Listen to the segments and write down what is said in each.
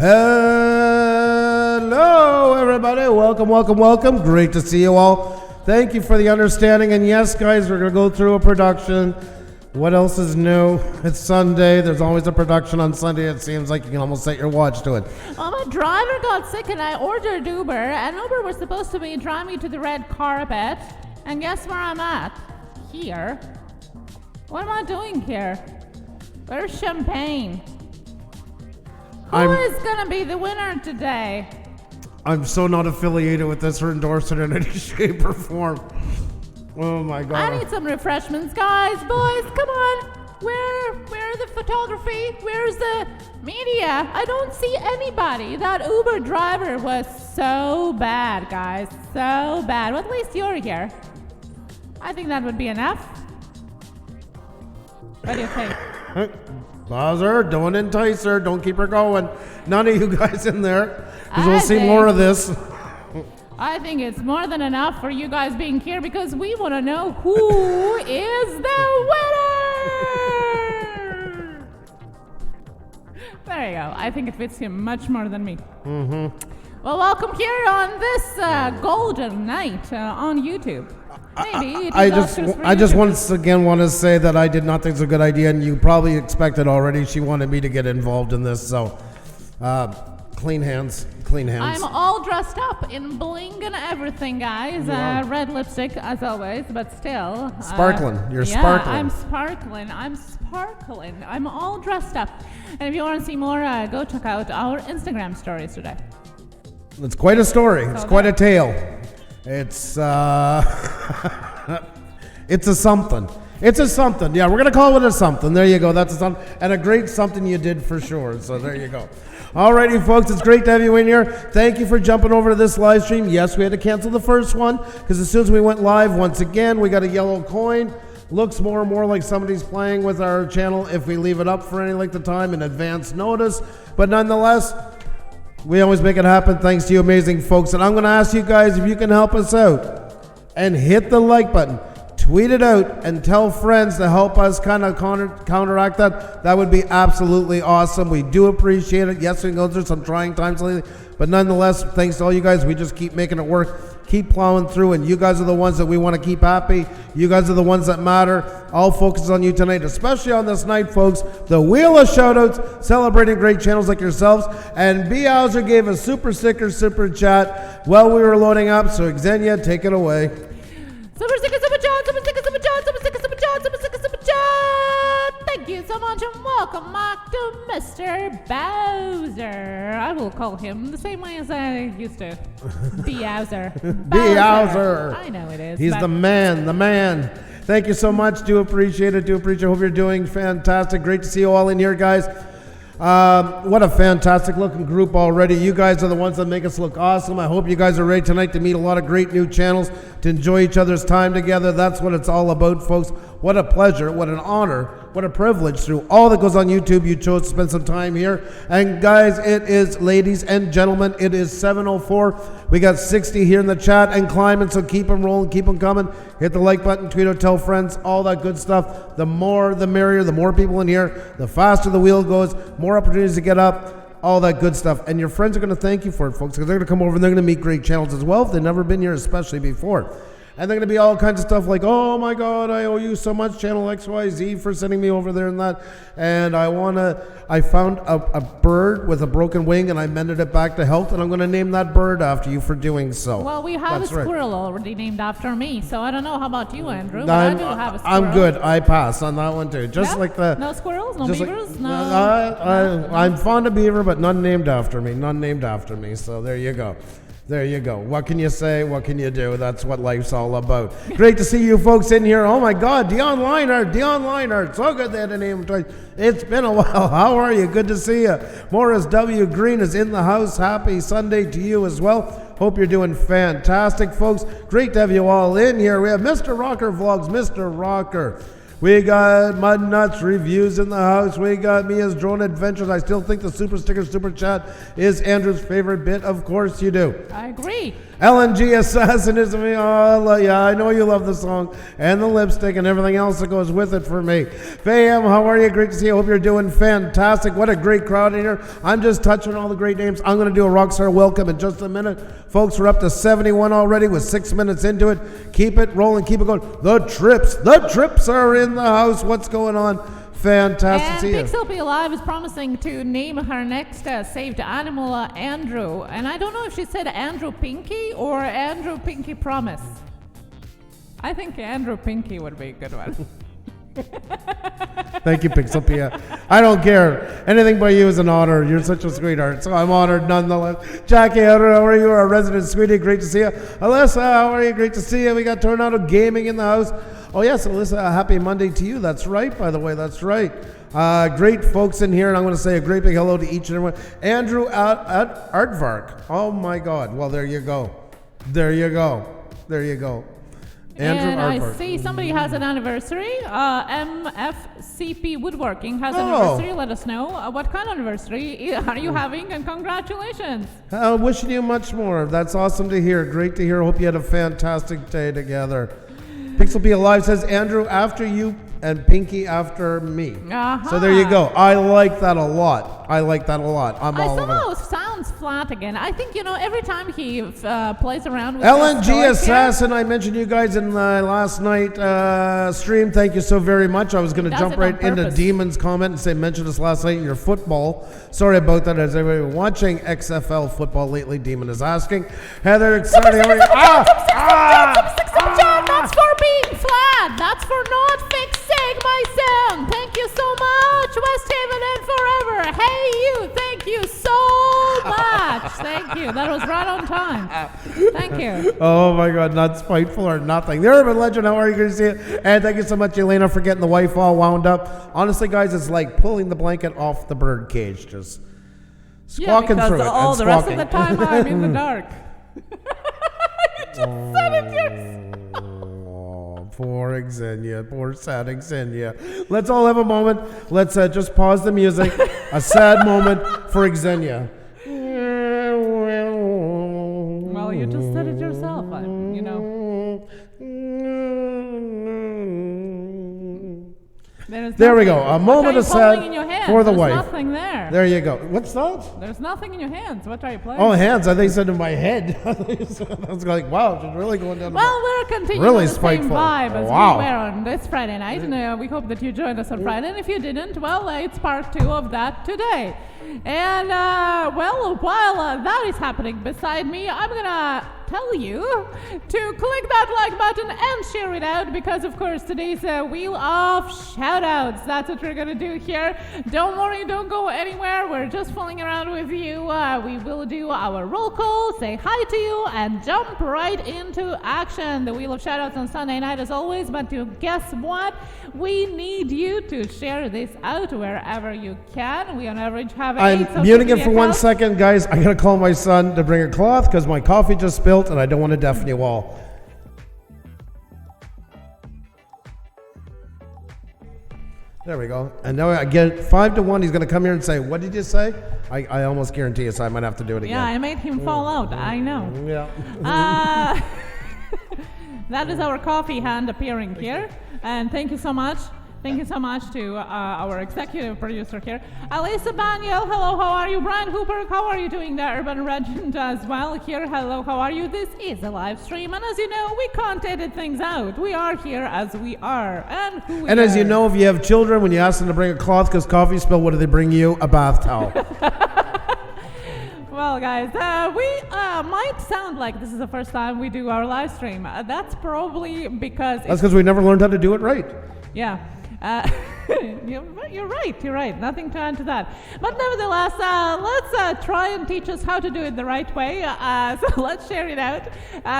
Hello, everybody. Welcome. Great to see you all. Thank you for the understanding. And yes, guys, we're going to go through a production. What else is new? It's Sunday. There's always a production on Sunday. It seems like you can almost set your watch to it. Well, my driver got sick and I ordered Uber. And Uber was supposed to be driving me to the red carpet. And guess where I'm at? Here. What am I doing here? Where's champagne? Who is going to be the winner today? I'm so not affiliated with this or endorsed it in any shape or form. Oh my God. I need some refreshments, guys, boys, come on. Where's the photography? Where's the media? I don't see anybody. That Uber driver was so bad, guys, so bad. Well, at least you're here. I think that would be enough. What do you think? Bowser, don't entice her. Don't keep her going. None of you guys in there, because we'll see more of this. I think it's more than enough for you guys being here because we want to know who is the winner. There you go. I think it fits him much more than me. Mm-hmm. Well, welcome here on this golden night on YouTube. Maybe I just once again want to say that I did not think it's a good idea, and you probably expected already. She wanted me to get involved in this, so clean hands. I'm all dressed up in bling and everything, guys. Red lipstick, as always, but still. Sparkling. You're sparkling. I'm sparkling. I'm all dressed up. And if you want to see more, go check out our Instagram stories today. It's quite a story. It's quite a tale. It's it's a something. It's a something. Yeah, we're going to call it a something. There you go. That's a something. And a great something you did for sure. So there you go. Alrighty, folks. It's great to have you in here. Thank you for jumping over to this live stream. Yes, we had to cancel the first one because as soon as we went live, once again, we got a yellow coin. Looks more and more like somebody's playing with our channel if we leave it up for any length of time in advance notice. But nonetheless, we always make it happen thanks to you amazing folks. And I'm going to ask you guys if you can help us out and hit the like button. Tweet it out and tell friends to help us kind of counteract that. That would be absolutely awesome. We do appreciate it. Yes, we can go through some trying times lately, but nonetheless, thanks to all you guys. We just keep making it work, keep plowing through, and you guys are the ones that we want to keep happy. You guys are the ones that matter. All focus on you tonight, especially on this night, folks. The Wheel of Shoutouts, celebrating great channels like yourselves. And B. Hauser gave a super sticker, super chat while we were loading up. So Xenia, take it away. Super sticker, super chat, super sticker, super chat, super sticker, super chat, super sticker, super chat. Thank you so much and welcome back to Mr. Bowser. I will call him the same way as I used to. B. Hauser. B. Hauser. I know it is. He's the man. Thank you so much. Do appreciate it. Hope you're doing fantastic. Great to see you all in here, guys. What a fantastic looking group already. You guys are the ones that make us look awesome. I hope you guys are ready tonight to meet a lot of great new channels, to enjoy each other's time together. That's what it's all about, folks. What a pleasure, what an honor, what a privilege. Through all that goes on YouTube, you chose to spend some time here. And guys, it is, ladies and gentlemen, it is 7:04. We got 60 here in the chat and climbing, so keep them rolling, keep them coming. Hit the like button, tweet out, tell friends, all that good stuff. The more, the merrier. The more people in here, the faster the wheel goes, more opportunities to get up, all that good stuff. And your friends are going to thank you for it, folks, because they're going to come over and they're going to meet great channels as well if they've never been here, especially before. And they're going to be all kinds of stuff like, oh my God, I owe you so much, Channel XYZ, for sending me over there and that. And I found a bird with a broken wing and I mended it back to health, and I'm going to name that bird after you for doing so. Well, we have a squirrel already named after me, so I don't know. How about you, Andrew? But I do have a squirrel. I'm good. I pass on that one too. Just like the... No squirrels? No beavers? Like, no. I'm fond of beaver, but none named after me. So there you go. What can you say? What can you do? That's what life's all about. Great to see you folks in here. Oh my God, Dion Leinart. So good they had to name him twice. It's been a while. How are you? Good to see you. Morris W. Green is in the house. Happy Sunday to you as well. Hope you're doing fantastic, folks. Great to have you all in here. We have Mr. Rocker Vlogs. Mr. Rocker. We got Mud Nuts Reviews in the house. We got Mia's Drone Adventures. I still think the super sticker, super chat is Andrew's favorite bit. Of course you do. I agree. LNG Assassin is me. Oh, yeah, I know you love the song and the lipstick and everything else that goes with it for me. Fayam, how are you? Great to see you. Hope you're doing fantastic. What a great crowd in here. I'm just touching all the great names. I'm going to do a Rockstar welcome in just a minute. Folks, we're up to 71 already with 6 minutes into it. Keep it rolling. Keep it going. The trips are in the house. What's going on? Fantastic to see you. And Pixel Be Alive is promising to name her next saved animal Andrew. And I don't know if she said Andrew Pinky or Andrew Pinky Promise. I think Andrew Pinky would be a good one. Thank you, Pixel Pia. I don't care. Anything by you is an honor. You're such a sweetheart, so I'm honored nonetheless. Jackie, how are you? Our resident sweetie, great to see you. Alyssa, how are you? Great to see you. We got Tornado Gaming in the house. Oh, yes, Alyssa, happy Monday to you. That's right, by the way, that's right. Great folks in here, and I'm going to say a great big hello to each and everyone. Andrew at Aardvark. Oh, my God. Well, there you go. There you go. There you go. Andrew and Aardvark. I see somebody has an anniversary. MFCP Woodworking has an anniversary. Let us know. What kind of anniversary are you having? And congratulations. Wishing you much more. That's awesome to hear. Great to hear. Hope you had a fantastic day together. Pixel Be Alive says, Andrew after you and Pinky after me. So there you go. I like that a lot. I'm all over somehow that. sounds flat again. I think, every time he plays around with LNG Assassin, I mentioned you guys in last night stream. Thank you so very much. I was going to jump right into Demon's comment and say, mentioned us last night in your football. Sorry about that. As everybody watching XFL football lately, Demon is asking. Heather, exciting. That's for being flat. That's for not fixing my sound. Thank you so much, West Haven and Forever. Hey, you. Thank you so much. Thank you. That was right on time. Thank you. Oh my God, not spiteful or nothing. The Urban Legend, how are you going to see it? And thank you so much, Elena, for getting the wife all wound up. Honestly, guys, it's like pulling the blanket off the bird cage, just squawking through it. All the rest of the time I'm in the dark. You just said it yourself. Poor Xenia, poor sad Xenia. Let's all have a moment. Let's just pause the music. A sad moment for Xenia. Well, you just said it yourself, There we go. A moment of sad for the wife. There's nothing there. There you go. What's that? There's nothing in your hands. What are you playing? Oh, hands. I think you said in my head. I was like, wow, she's really going down. Well, we're continuing really the spiteful. same vibe as Wow. we were on this Friday night. And we hope that you joined us on Friday. And if you didn't, well, it's part 2 of that today. And, while that is happening beside me, I'm going to tell you to click that like button and share it out because, of course, today's Wheel of Shoutouts. That's what we're going to do here. Don't worry, don't go anywhere. We're just fooling around with you. We will do our roll call, say hi to you, and jump right into action. The Wheel of Shoutouts on Sunday night as always, but guess what? We need you to share this out wherever you can. We on average have 8 I'm muting it for 1 second, guys. I gotta call my son to bring a cloth because my coffee just spilled and I don't want to deafen you all. There we go. And now I get 5-1. He's gonna come here and say, "What did you say?" I almost guarantee you, so I might have to do it again. Yeah, I made him fall out. I know. Yeah. That is our coffee hand appearing here. And thank you so much. Thank you so much to our executive producer here. Alisa Baniel, hello, how are you? Brian Hooper, how are you doing there? Urban Regent as well here, hello, how are you? This is a live stream, and as you know, we can't edit things out. We are here as we are, and who we And are. as you know, if you have children, when you ask them to bring a cloth because coffee spilled, what do they bring you? A bath towel. Well, guys, we might sound like this is the first time we do our live stream. That's probably because... That's because we never learned how to do it right. Yeah. You're right. Nothing to add to that. But nevertheless, let's try and teach us how to do it the right way. So let's share it out.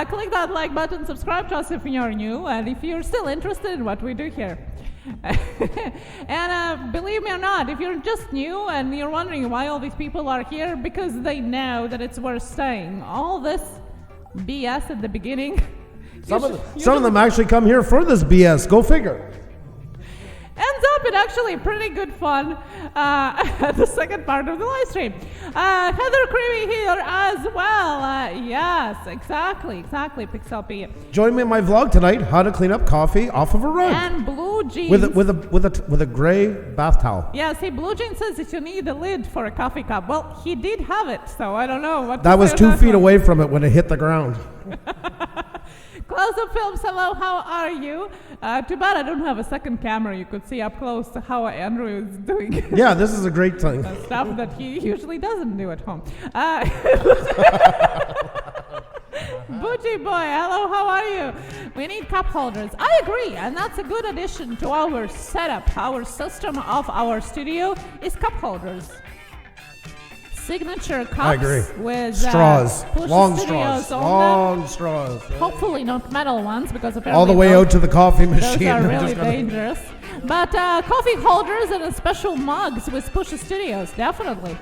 Click that like button, subscribe to us if you're new, and if you're still interested in what we do here. And believe me or not, if you're just new and you're wondering why all these people are here, because they know that it's worth staying. All this BS at the beginning. Some of them actually come here for this BS. Go figure. Ends up in it actually pretty good fun. The second part of the live stream. Heather Creamy here as well. Yes, exactly, Pixel P. Join me in my vlog tonight, how to clean up coffee off of a rug. And Blue Jeans. With a gray bath towel. Yeah, see, Blue Jean says that you need a lid for a coffee cup. Well, he did have it, so I don't know what. That was 2 feet away from it when it hit the ground. Close Up Films, hello, how are you? Too bad I don't have a second camera. You could see up close how Andrew is doing. Yeah, this is a great thing. Stuff that he usually doesn't do at home. Butchie boy, hello, how are you? We need cup holders. I agree, and that's a good addition to our setup. Our system of our studio is cup holders. Signature cups. I agree. With straws, Pusa long Studios straws, on long them. straws. Hopefully not metal ones, because apparently All the way out to the coffee machine. those are really dangerous. But coffee holders and special mugs with Pusa Studios, definitely.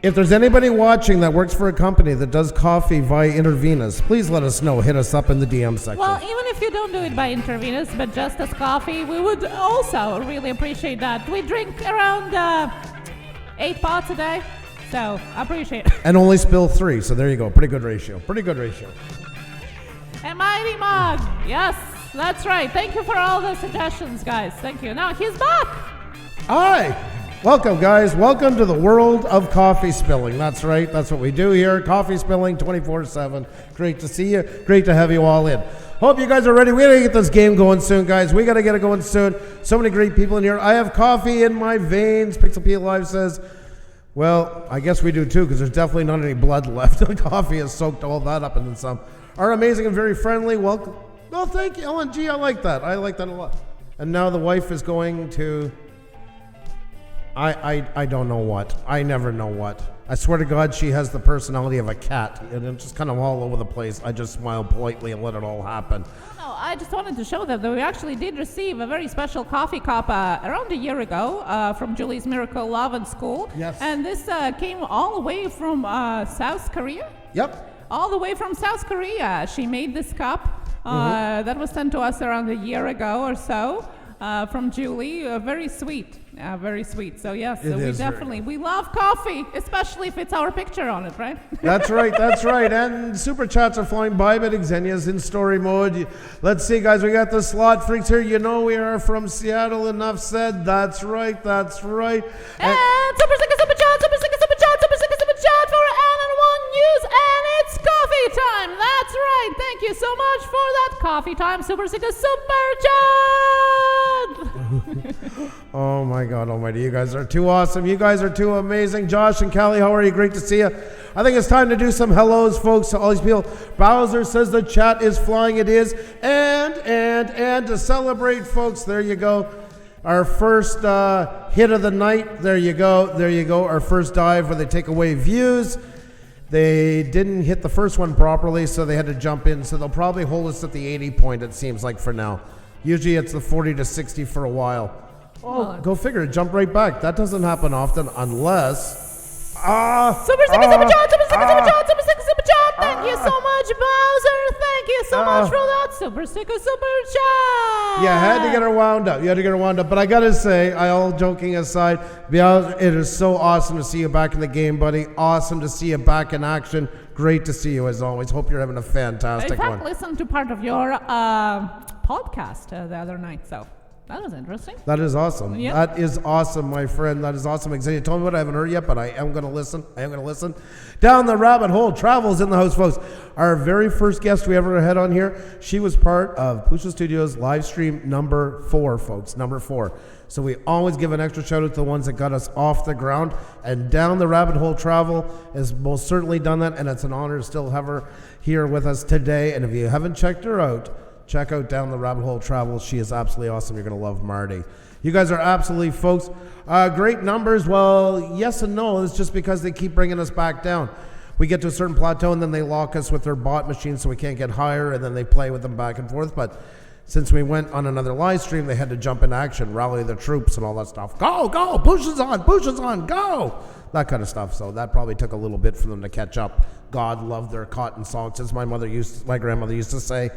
If there's anybody watching that works for a company that does coffee via intravenous, please let us know. Hit us up in the DM section. Well, even if you don't do it by intravenous, but just as coffee, we would also really appreciate that. We drink around 8 pots a day, so I appreciate it. And only spill 3, so there you go. Pretty good ratio. A mighty mug. Yes, that's right. Thank you for all the suggestions, guys. Thank you. Now, he's back. Hi. Welcome, guys. Welcome to the world of coffee spilling. That's right. That's what we do here. Coffee spilling 24/7. Great to see you. Great to have you all in. Hope you guys are ready. We got to get this game going soon, guys. We got to get it going soon. So many great people in here. I have coffee in my veins. Pixel P Live says, well, I guess we do too, because there's definitely not any blood left. The coffee has soaked all that up and then some. Are amazing and very friendly. Welcome. Oh, thank you, LNG. I like that. I like that a lot. And now the wife is going to... I don't know what. I never know what. I swear to God, she has the personality of a cat, and it's just kind of all over the place. I just smile politely and let it all happen. No, I just wanted to show them that we actually did receive a very special coffee cup around a year ago from Julie's Miracle Love and School. Yes. And this came all the way from South Korea. Yep. All the way from South Korea. She made this cup. That was sent to us around a year ago or so. From Julie, very sweet, very sweet. So yes, we love coffee, especially if it's our picture on it, right? That's right. And super chats are flying by, but Xenia's in story mode. Let's see, guys, we got the slot freaks here. You know we are from Seattle. Enough said. That's right. And super super chat for N1 News, and it's coffee time. That's right. Thank you so much for that coffee time, super super chat. Oh my God almighty, you guys are too awesome. You guys are too amazing. Josh and Callie, how are you? Great to see you. I think it's time to do some hellos, folks, to all these people. Bowser says the chat is flying. It is. And to celebrate, folks, there you go. Our first hit of the night. There you go. Our first dive where they take away views. They didn't hit the first one properly, so they had to jump in. So they'll probably hold us at the 80 point, it seems like, for now. Usually it's the 40 to 60 for a while. Oh, go figure. Jump right back. That doesn't happen often unless... Super chat. Thank you so much, Bowser. Thank you so much for that super chat. Yeah, had to get her wound up. But I got to say, all joking aside, Bowser, it is so awesome to see you back in the game, buddy. Awesome to see you back in action. Great to see you as always. Hope you're having a fantastic one. In fact, listened to part of your podcast the other night, so that was interesting. That is awesome. Yep. That is awesome, my friend. That is awesome. You told me what I haven't heard yet, but I am going to listen. Down the rabbit hole. Travel's in the house, folks. Our very first guest we ever had on here, she was part of Pusa Studios live stream number 4, folks. Number 4. So we always give an extra shout out to the ones that got us off the ground. And Down the Rabbit Hole Travel has most certainly done that. And it's an honor to still have her here with us today. And if you haven't checked her out, check out Down the Rabbit Hole Travel. She is absolutely awesome. You're going to love Marty. You guys are absolutely, folks, great numbers. Well, yes and no. It's just because they keep bringing us back down. We get to a certain plateau, and then they lock us with their bot machine so we can't get higher, and then they play with them back and forth. But since we went on another live stream, they had to jump into action, rally the troops and all that stuff. Go, Pusa's on, go! That kind of stuff. So that probably took a little bit for them to catch up. God loved their cotton songs, as my grandmother used to say.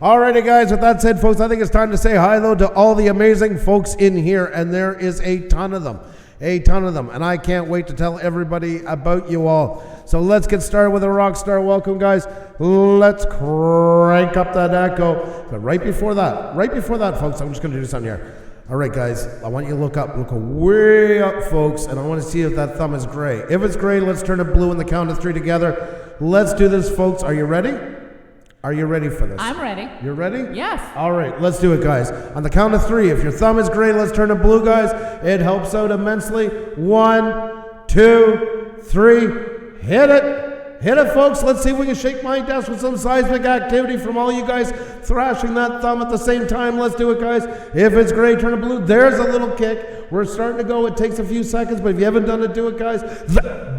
Alrighty, guys, with that said, folks, I think it's time to say hi, though, to all the amazing folks in here, and there is a ton of them. And I can't wait to tell everybody about you all. So let's get started with a rock star welcome, guys. Let's crank up that echo. But right before that, folks, I'm just going to do something here. All right, guys, I want you to look way up, folks, and I want to see if that thumb is gray. If it's gray, let's turn it blue on the count of 3 together. Let's do this, folks. Are you ready? Are you ready for this? I'm ready. You're ready? Yes. All right, let's do it, guys. On the count of 3, if your thumb is gray, let's turn it blue, guys. It helps out immensely. 1, 2, 3. Hit it. Hit it, folks. Let's see if we can shake my desk with some seismic activity from all you guys thrashing that thumb at the same time. Let's do it, guys. If it's gray, turn it blue. There's a little kick. We're starting to go. It takes a few seconds, but if you haven't done it, do it, guys.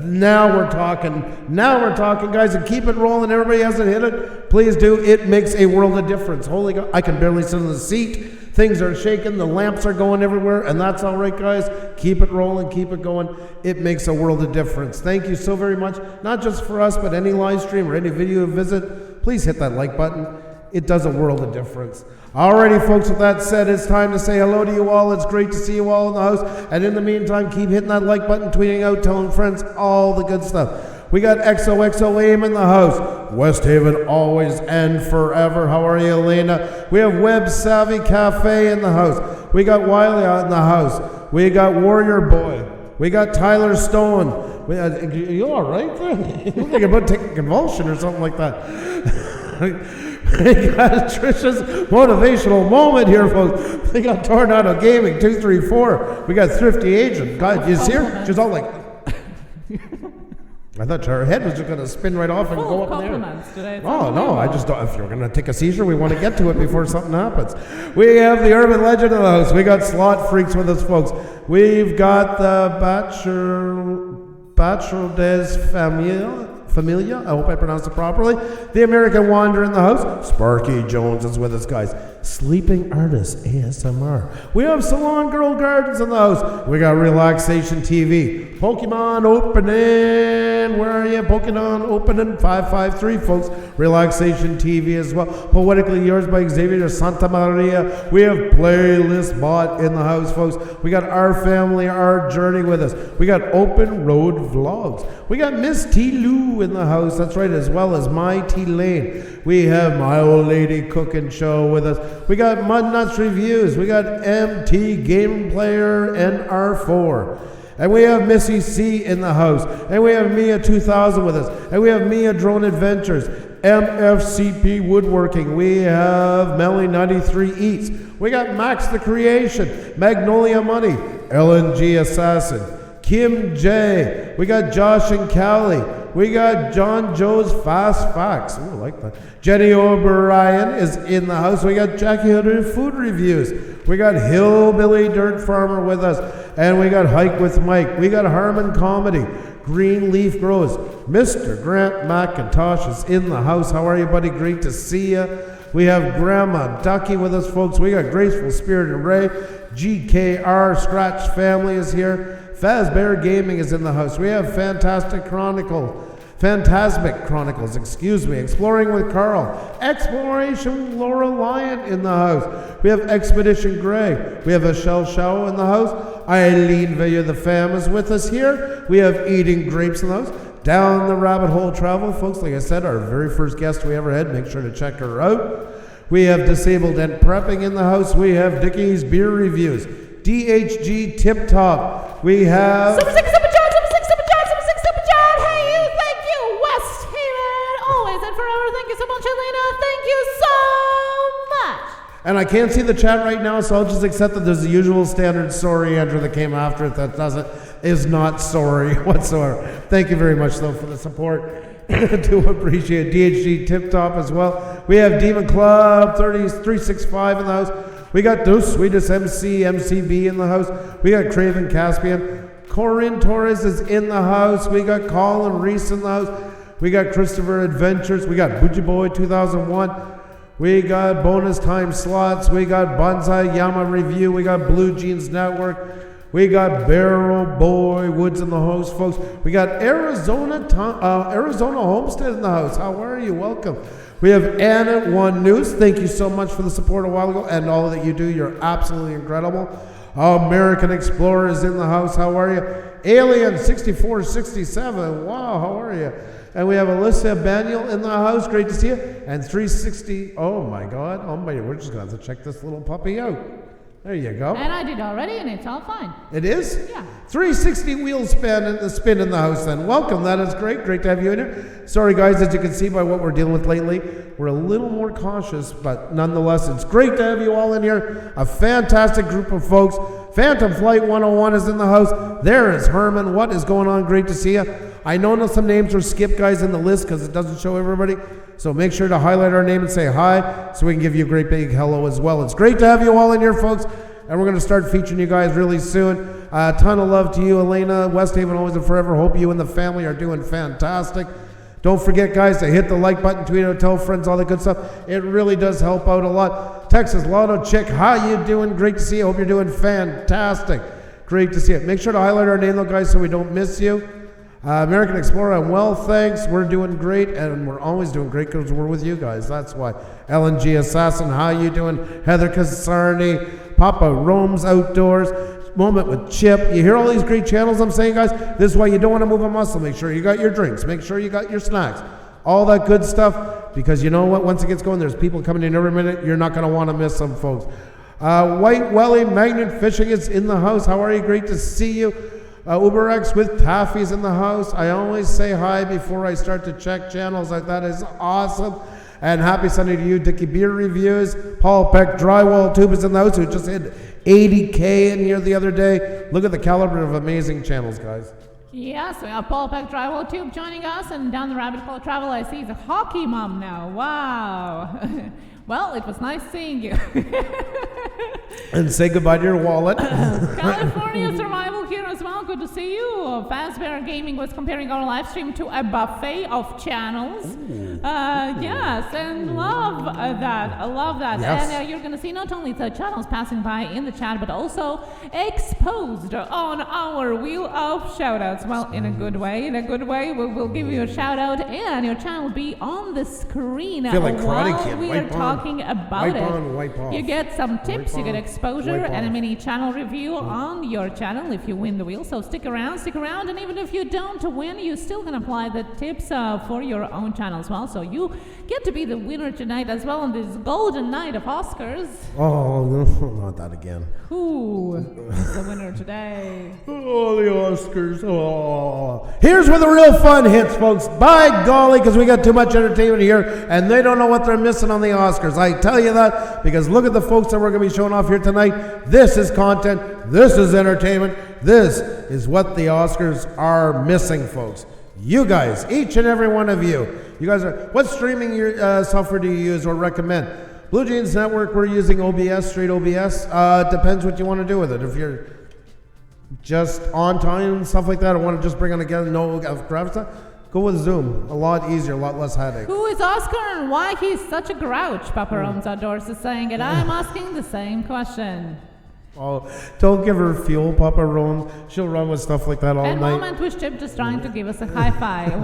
Now we're talking. Guys, and keep it rolling. Everybody hasn't hit it. Please do. It makes a world of difference. Holy God, I can barely sit in the seat. Things are shaking, the lamps are going everywhere, and that's all right, guys. Keep it rolling, keep it going. It makes a world of difference. Thank you so very much, not just for us, but any live stream or any video visit. Please hit that like button. It does a world of difference. Alrighty, folks, with that said, it's time to say hello to you all. It's great to see you all in the house. And in the meantime, keep hitting that like button, tweeting out, telling friends, all the good stuff. We got XOXO AIM in the house. West Haven always and forever. How are you, Elena? We have Web Savvy Cafe in the house. We got Wiley out in the house. We got Warrior Boy. We got Tyler Stone. You all right? You look like you're about to take a convulsion or something like that. We got Trisha's motivational moment here, folks. We got Tornado Gaming 234. We got Thrifty Agent. God, you see her? She's all like... I thought her head was just going to spin right off and go up in the air. Today. Oh, no, I just don't. If you're going to take a seizure, we want to get to it before something happens. We have the urban legend of the house. We got slot freaks with us, folks. We've got the Bachelor des Familia, I hope I pronounced it properly. The American Wanderer in the house. Sparky Jones is with us, guys. Sleeping Artist ASMR. We have Salon Girl Gardens in the house. We got Relaxation TV. Pokemon Opening. Where are you? Pokemon Opening 553, folks. Relaxation TV as well. Poetically Yours by Xavier de Santa Maria. We have Playlist Bot in the house, folks. We got Our Family, Our Journey with us. We got Open Road Vlogs. We got Miss T. Lou in the house. That's right, as well as My T. Lane. We have My Old Lady Cooking Show with us. We got Mud Nuts Reviews. We got MT Game Player and R4. And we have Missy C in the house. And we have Mia 2000 with us. And we have Mia Drone Adventures. MFCP Woodworking. We have Melly 93 Eats. We got Max the Creation. Magnolia Money. LNG Assassin. Kim J. We got Josh and Callie. We got John Joe's Fast Facts. Ooh, I like that. Jenny O'Brien is in the house. We got Jackie Hunter Food Reviews. We got Hillbilly Dirt Farmer with us. And we got Hike with Mike. We got Harmon Comedy. Green Leaf Grows. Mr. Grant McIntosh is in the house. How are you, buddy? Great to see you. We have Grandma Ducky with us, folks. We got Graceful Spirit and Ray. GKR Scratch Family is here. Fazbear Gaming is in the house. We have Phantasmic Chronicles, Exploring with Carl. Exploration Laura Lyon in the house. We have Expedition Greg. We have Michelle Shao in the house. Eileen Villa the Fam is with us here. We have Eating Grapes in the house. Down the Rabbit Hole Travel, folks. Like I said, our very first guest we ever had. Make sure to check her out. We have Disabled and Prepping in the house. We have Dickie's Beer Reviews. DHG Tip Top. We have... Super John. Hey, you, thank you. West Haven, always and forever. Thank you so much, Elena. Thank you so much. And I can't see the chat right now, so I'll just accept that there's the usual standard sorry Andrew that came after it that is not sorry whatsoever. Thank you very much, though, for the support. Do appreciate DHG Tip Top as well. We have Demon Club 365 in the house. We got the sweetest MCB in the house. We got Craven Caspian. Corinne Torres is in the house. We got Colin Reese in the house. We got Christopher Adventures. We got Bougie Boy 2001. We got bonus time slots. We got Bonsai Yama Review. We got Blue Jeans Network. We got Barrel Boy Woods in the house, folks. We got Arizona Homestead in the house. How are you? Welcome. We have Anna One News. Thank you so much for the support a while ago and all that you do. You're absolutely incredible. American Explorer is in the house. How are you? Alien 6467. Wow, how are you? And we have Alyssa Baniel in the house. Great to see you. And 360. Oh my God. Oh my, we're just going to have to check this little puppy out. There you go. And I did already, and it's all fine. It is? Yeah. 360 wheel spin in the house then. Welcome. That is great. Great to have you in here. Sorry, guys, as you can see by what we're dealing with lately, we're a little more cautious, but nonetheless, it's great to have you all in here. A fantastic group of folks. Phantom Flight 101 is in the house. There is Herman. What is going on? Great to see you. I know some names are skipped, guys, in the list because it doesn't show everybody. So make sure to highlight our name and say hi so we can give you a great big hello as well. It's great to have you all in here, folks. And we're going to start featuring you guys really soon. A ton of love to you, Elena. West Haven always and forever. Hope you and the family are doing fantastic. Don't forget, guys, to hit the like button, tweet out, tell friends, all that good stuff. It really does help out a lot. Texas Lotto Chick, how you doing? Great to see you. Hope you're doing fantastic. Great to see you. Make sure to highlight our name, though, guys, so we don't miss you. American Explorer, I'm well, thanks. We're doing great, and we're always doing great because we're with you guys. That's why. LNG Assassin, how you doing? Heather Casarni, Papa Roams Outdoors, Moment with Chip. You hear all these great channels I'm saying, guys? This is why you don't want to move a muscle. Make sure you got your drinks. Make sure you got your snacks. All that good stuff, because you know what? Once it gets going, there's people coming in every minute. You're not going to want to miss them, folks. White Welly Magnet Fishing is in the house. How are you? Great to see you. UberX with Taffy's in the house. I always say hi before I start to check channels. That is awesome. And happy Sunday to you, Dickie Beer Reviews. Paul Peck Drywall Tube is in the house, who just hit 80K in here the other day. Look at the caliber of amazing channels, guys. Yes, we have Paul Peck Drywall Tube joining us, and down the rabbit hole travel, I see the hockey mom now. Wow. Well, it was nice seeing you. And say goodbye to your wallet. California Survival here as well. Good to see you. Fazbear Gaming was comparing our live stream to a buffet of channels. Yes, and love that. I love that. Yes. And you're going to see not only the channels passing by in the chat, but also exposed on our Wheel of Shoutouts. Well, in a good way. In a good way, we'll give you a shout out, and your channel will be on the screen. I feel like while Karate Kid. we are talking about wipe it. On, wipe off. You get some tips, Wipe you get on, exposure, wipe and a off. mini channel review on your channel if you win the wheel. So stick around, and even if you don't win, you still can apply the tips for your own channel as well. So you get to be the winner tonight as well on this golden night of Oscars. Oh, no, not that again. Who is the winner today? Oh, the Oscars. Oh. Here's where the real fun hits, folks. By golly, because we got too much entertainment here, and they don't know what they're missing on the Oscars. I tell you that because look at the folks that we're going to be showing off here tonight. This is content. This is entertainment. This is what the Oscars are missing, folks. You guys, each and every one of you. You guys are. What streaming software do you use or recommend? Blue Jeans Network, we're using OBS, straight OBS. Depends what you want to do with it. If you're just on time and stuff like that, or want to just bring on again, no graphics stuff, go with Zoom. A lot easier, a lot less headache. Who is Oscar and why he's such a grouch? Papa Roams Outdoors is saying it. I'm asking the same question. Oh, don't give her fuel, Papa Rome. She'll run with stuff like that all And night. Moment with Chip just trying to give us a high five.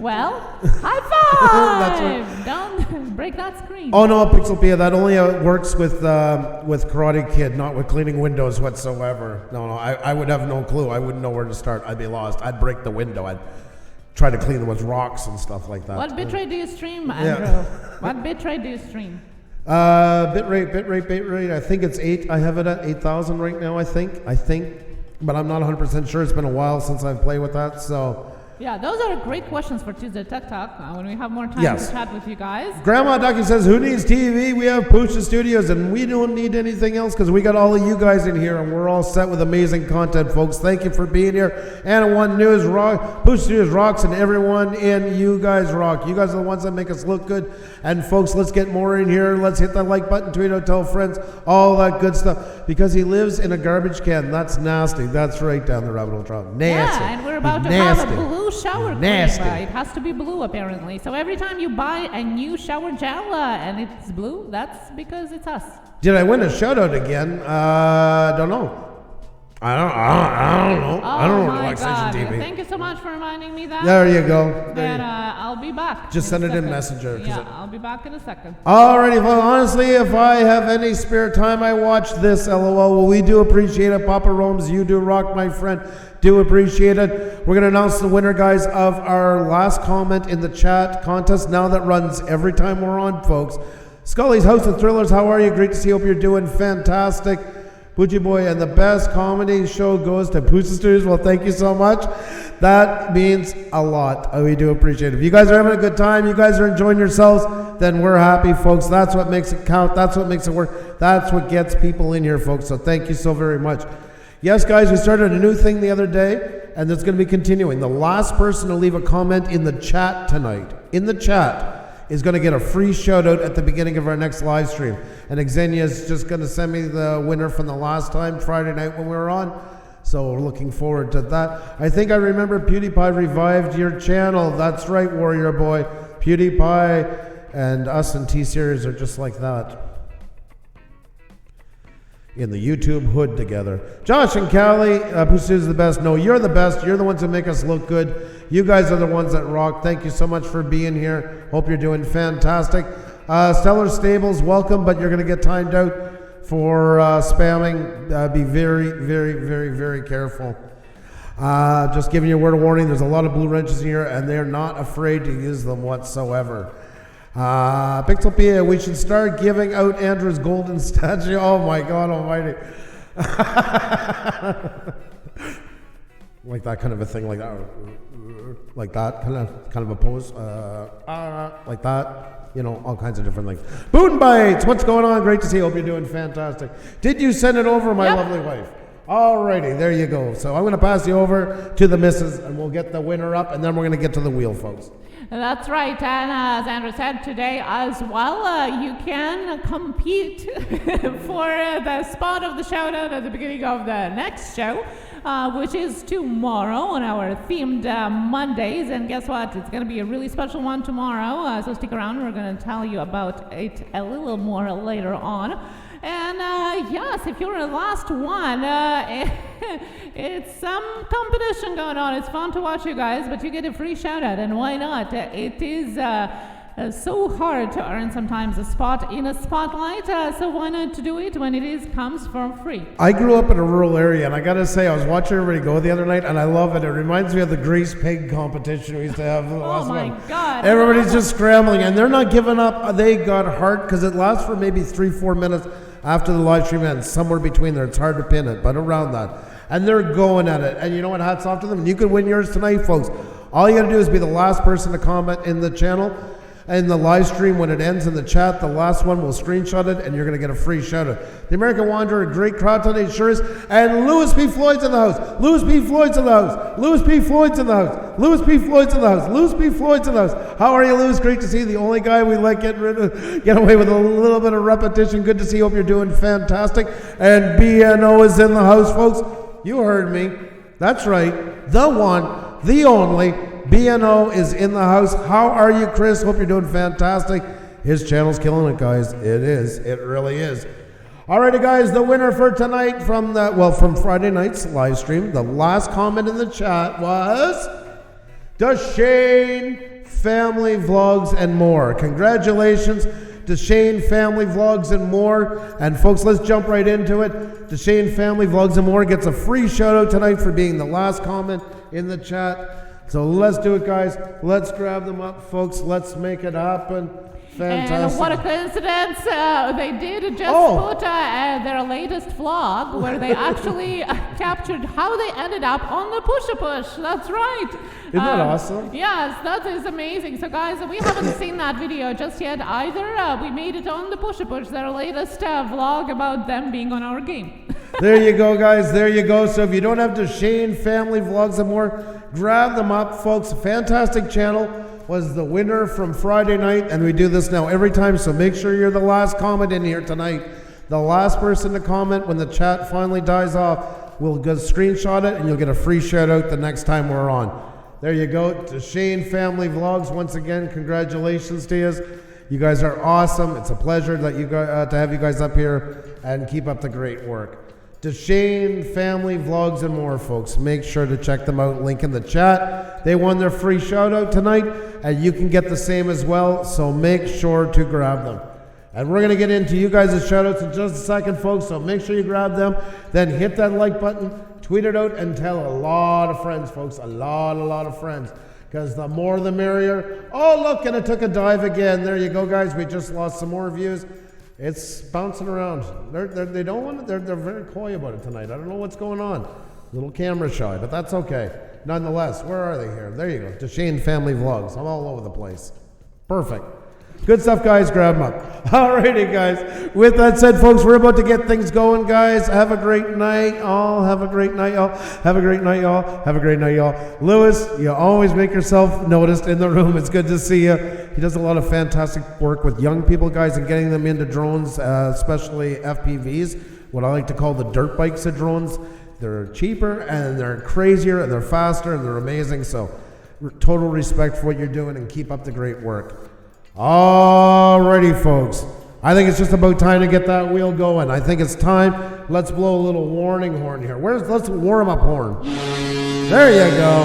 Well, high five! Don't break that screen. Oh no, Pixelpia, that only works with Karate Kid, not with cleaning windows whatsoever. No, I would have no clue. I wouldn't know where to start. I'd be lost. I'd break the window. I'd try to clean it with rocks and stuff like that. What bitrate do you stream, Andrew? Yeah. What bitrate do you stream? Bitrate. I think it's 8. I have it at 8,000 right now. I think, but I'm not 100% sure. It's been a while since I've played with that, so. Yeah, those are great questions for Tuesday Tech Talk when we have more time to chat with you guys. Grandma Ducky says, who needs TV? We have Pusa Studios, and we don't need anything else because we got all of you guys in here, and we're all set with amazing content, folks. Thank you for being here. And One News rock, Pusa Studios rocks, and everyone in you guys rock. You guys are the ones that make us look good. And folks, let's get more in here. Let's hit that like button, tweet out, tell friends, all that good stuff. Because he lives in a garbage can. That's nasty. That's right down the rabbit hole trail. Nasty. Yeah, and we're about to have a blue blue shower cream. Nasty. It has to be blue apparently. So every time you buy a new shower gel and it's blue, that's because it's us. Did I win a shoutout again? Don't know. I don't know. I don't know my relaxation God. TV. Thank you so much for reminding me that. There you go. And I'll be back. Just send a it in second. Messenger. Yeah, I'll be back in a second. Alrighty, well, honestly, if I have any spare time, I watch this, LOL. Well, we do appreciate it. Papa Rome's, you do rock, my friend. Do appreciate it. We're going to announce the winner, guys, of our last comment in the chat contest. Now that runs every time we're on, folks. Scully's House of Thrillers, how are you? Great to see you. Hope you're doing fantastic. Bougie Boy, and the best comedy show goes to Pusa Studios. Well, thank you so much. That means a lot. We do appreciate it. If you guys are having a good time, you guys are enjoying yourselves, then we're happy, folks. That's what makes it count. That's what makes it work. That's what gets people in here, folks. So thank you so very much. Yes, guys, we started a new thing the other day, and it's going to be continuing. The last person to leave a comment in the chat tonight, is going to get a free shout out at the beginning of our next live stream. And Xenia is just going to send me the winner from the last time, Friday night when we were on. So we're looking forward to that. I think I remember PewDiePie revived your channel. That's right, Warrior Boy. PewDiePie and us and T-Series are just like that. In the YouTube hood together. Josh and Callie, Pusa is the best. No, you're the best. You're the ones who make us look good. You guys are the ones that rock. Thank you so much for being here. Hope you're doing fantastic. Stellar Stables, welcome, but you're going to get timed out for spamming. Be very, very, very, very careful. Just giving you a word of warning, there's a lot of blue wrenches in here, and they're not afraid to use them whatsoever. Pixelpia, we should start giving out Andrew's golden statue. Oh my God almighty. Like that kind of a thing, like that kind of a pose, like that, you know, all kinds of different things. Boot Bites, what's going on? Great to see you. Hope you're doing fantastic. Did you send it over, my lovely wife? Alrighty, there you go. So I'm going to pass you over to the missus, and we'll get the winner up, and then we're going to get to the wheel, folks. That's right, and as Andrew said today as well, you can compete for the spot of the shoutout at the beginning of the next show, which is tomorrow on our themed Mondays. And guess what? It's going to be a really special one tomorrow, so stick around. We're going to tell you about it a little more later on. And yes, if you're the last one, it's some competition going on. It's fun to watch you guys, but you get a free shout out, and why not? It is so hard to earn sometimes a spot in a spotlight, so why not to do it when it comes for free? I grew up in a rural area, and I gotta say, I was watching everybody go the other night, and I love it. It reminds me of the grease pig competition we used to have. Oh my God. Everybody's just scrambling, and they're not giving up. They got heart, because it lasts for maybe 3-4 minutes after the live stream ends, somewhere between there. It's hard to pin it, but around that. And they're going at it. And you know what? Hats off to them. And you could win yours tonight, folks. All you got to do is be the last person to comment in the channel. In the live stream, when it ends in the chat, the last one will screenshot it, and you're going to get a free shout out. The American Wanderer, great crowd tonight, sure is. And Louis P. Floyd's in the house. Louis P. Floyd's in the house. Louis P. Floyd's in the house. Louis P. Floyd's in the house. Louis P. Floyd's in the house. How are you, Louis? Great to see you. The only guy we like get away with a little bit of repetition. Good to see you. Hope you're doing fantastic. And BNO is in the house, folks. You heard me. That's right. The one, the only. BNO is in the house. How are you, Chris? Hope you're doing fantastic. His channel's killing it, guys. It is. It really is. Alrighty, guys. The winner for tonight from Friday night's live stream, the last comment in the chat was Deshane Family Vlogs and More. Congratulations, Deshane Family Vlogs and More. And folks, let's jump right into it. Deshane Family Vlogs and More gets a free shout out tonight for being the last comment in the chat. So let's do it, guys. Let's grab them up, folks. Let's make it happen. Fantastic. And what a coincidence. They did just put their latest vlog where they actually captured how they ended up on the Push-a-Push. That's right. Isn't that awesome? Yes, that is amazing. So guys, we haven't seen that video just yet either. We made it on the Push-a-Push, their latest vlog about them being on our game. There you go, guys. There you go. So if you don't have Deshane Family Vlogs and More, grab them up, folks. Fantastic channel. Was the winner from Friday night, and we do this now every time, so make sure you're the last comment in here tonight. The last person to comment when the chat finally dies off, we'll go screenshot it, and you'll get a free shout out the next time we're on. There you go. To Shane Family Vlogs, once again, congratulations to you. You guys are awesome. It's a pleasure that to have you guys up here and keep up the great work. To Shane Family Vlogs and more, folks. Make sure to check them out. Link in the chat. They won their free shout out tonight, and you can get the same as well, so make sure to grab them. And we're going to get into you guys' shout outs in just a second, folks, so make sure you grab them. Then hit that like button, tweet it out, and tell a lot of friends, folks. A lot of friends. Because the more the merrier. Oh, look, and it took a dive again. There you go, guys. We just lost some more views. It's bouncing around. They don't want to, they're very coy about it tonight. I don't know what's going on. A little camera shy, but that's okay. Nonetheless, where are they here? There you go. To Shane Family Vlogs. I'm all over the place. Perfect. Good stuff, guys. Grab them up. Alrighty, guys. With that said, folks, we're about to get things going, guys. Have a great night, all. Have a great night, y'all. Have a great night, y'all. Have a great night, y'all. Lewis, you always make yourself noticed in the room. It's good to see you. He does a lot of fantastic work with young people, guys, and getting them into drones, especially FPVs, what I like to call the dirt bikes of drones. They're cheaper, and they're crazier, and they're faster, and they're amazing. So, total respect for what you're doing, and keep up the great work. Alrighty, folks. I think it's just about time to get that wheel going. I think it's time. Let's blow a little warning horn here. Let's warm up horn. There you go.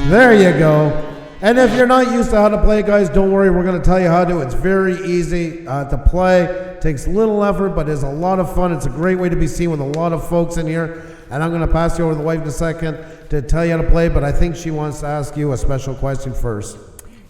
There you go. And if you're not used to how to play, guys, don't worry. We're going to tell you how to. It's very easy to play. It takes little effort, but it's a lot of fun. It's a great way to be seen with a lot of folks in here. And I'm going to pass you over to the wife in a second to tell you how to play, but I think she wants to ask you a special question first.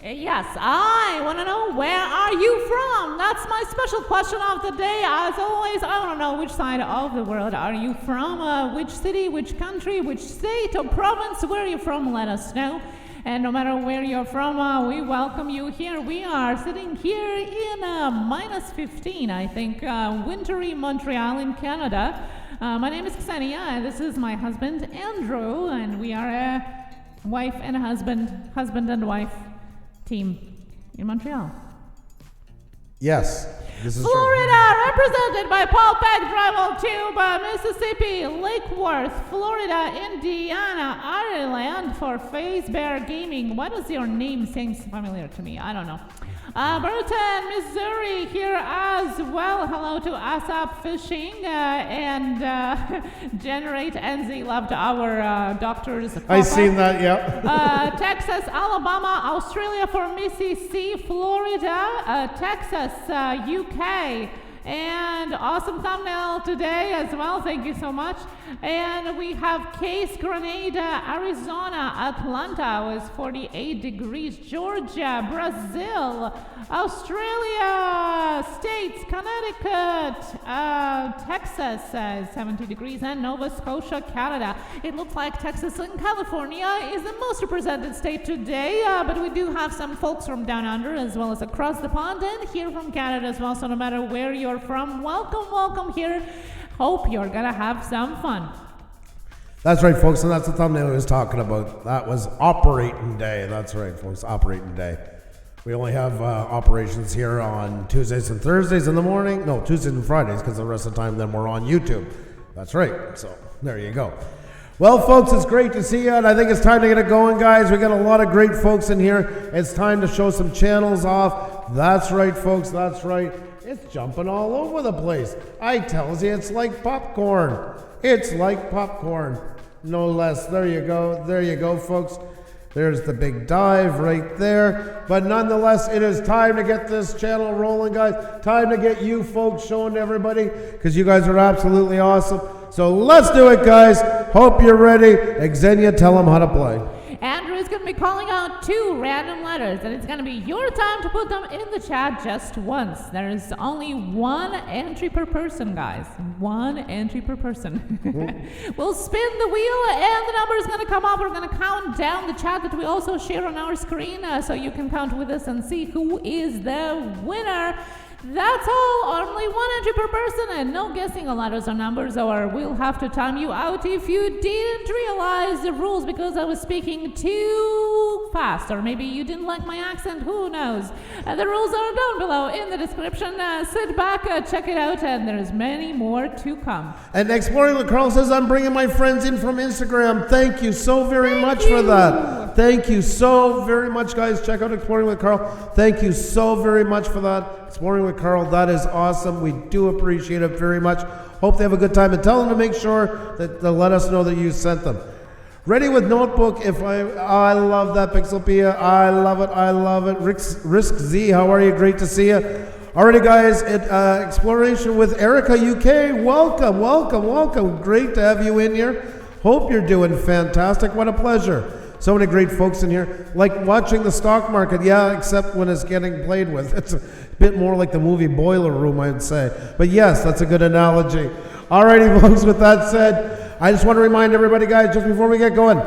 Yes, I want to know, where are you from? That's my special question of the day. As always, I want to know, which side of the world are you from? Which city, which country, which state or province? Where are you from? Let us know. And no matter where you're from, we welcome you here. We are sitting here in minus 15, I think, wintry Montreal in Canada. My name is Ksenia, and this is my husband, Andrew, and we are a wife and a husband and wife team in Montreal. Yes, this is Florida, represented by Paul Peck, Drival Tube, Mississippi, Lake Worth, Florida, Indiana, Ireland for Phase Bear Gaming. Why does your name seem familiar to me? I don't know. Burton, Missouri here as well. Hello to ASAP Fishing and Generate NZ loved our doctors. I seen that, yeah. Texas, Alabama, Australia for Missy C, Florida, Texas, UK. And awesome thumbnail today as well. Thank you so much. And we have Case, Grenada, Arizona, Atlanta was 48 degrees, Georgia, Brazil, Australia, States, Connecticut, Texas, 70 degrees, and Nova Scotia, Canada. It looks like Texas and California is the most represented state today, but we do have some folks from down under as well as across the pond and here from Canada as well. So no matter where you're from, welcome here. Hope you're gonna have some fun. That's right, folks, and that's the thumbnail we was talking about. That was operating day. That's right, folks, operating day. We only have operations here on Tuesdays and Thursdays in the morning. No, Tuesdays and Fridays, because the rest of the time then we're on YouTube. That's right, so there you go. Well, folks, it's great to see you, and I think it's time to get it going, guys. We got a lot of great folks in here. It's time to show some channels off. That's right, folks, that's right. It's jumping all over the place. I tells you, it's like popcorn. It's like popcorn, no less. There you go, folks. There's the big dive right there. But nonetheless, it is time to get this channel rolling, guys. Time to get you folks showing to everybody, because you guys are absolutely awesome. So let's do it, guys. Hope you're ready. Xenia, tell them how to play. Andrew is going to be calling out 2 random letters, and it's going to be your time to put them in the chat just once. There is only 1 entry per person, guys. 1 entry per person. We'll spin the wheel, and the number is going to come up. We're going to count down the chat that we also share on our screen, so you can count with us and see who is the winner. That's all. Only 1 entry per person and no guessing on letters or numbers, or we'll have to time you out if you didn't realize the rules because I was speaking too fast, or maybe you didn't like my accent, who knows. The rules are down below in the description. Sit back, check it out, and there's many more to come. And Exploring the Carl says, I'm bringing my friends in from Instagram. Thank you so very much for that. Thank you so very much, guys. Check out Exploring with Carl. Thank you so very much for that. Exploring with Carl, that is awesome. We do appreciate it very much. Hope they have a good time, and tell them to make sure that they'll let us know that you sent them. Ready with Notebook. I love that, Pixelpia. I love it. I love it. Risk Z, how are you? Great to see you. Alrighty, guys. Exploration with Erica UK. Welcome, welcome, welcome. Great to have you in here. Hope you're doing fantastic. What a pleasure. So many great folks in here. Like watching the stock market, yeah, except when it's getting played with. It's a bit more like the movie Boiler Room, I'd say. But yes, that's a good analogy. Alrighty, folks, with that said, I just want to remind everybody, guys, just before we get going,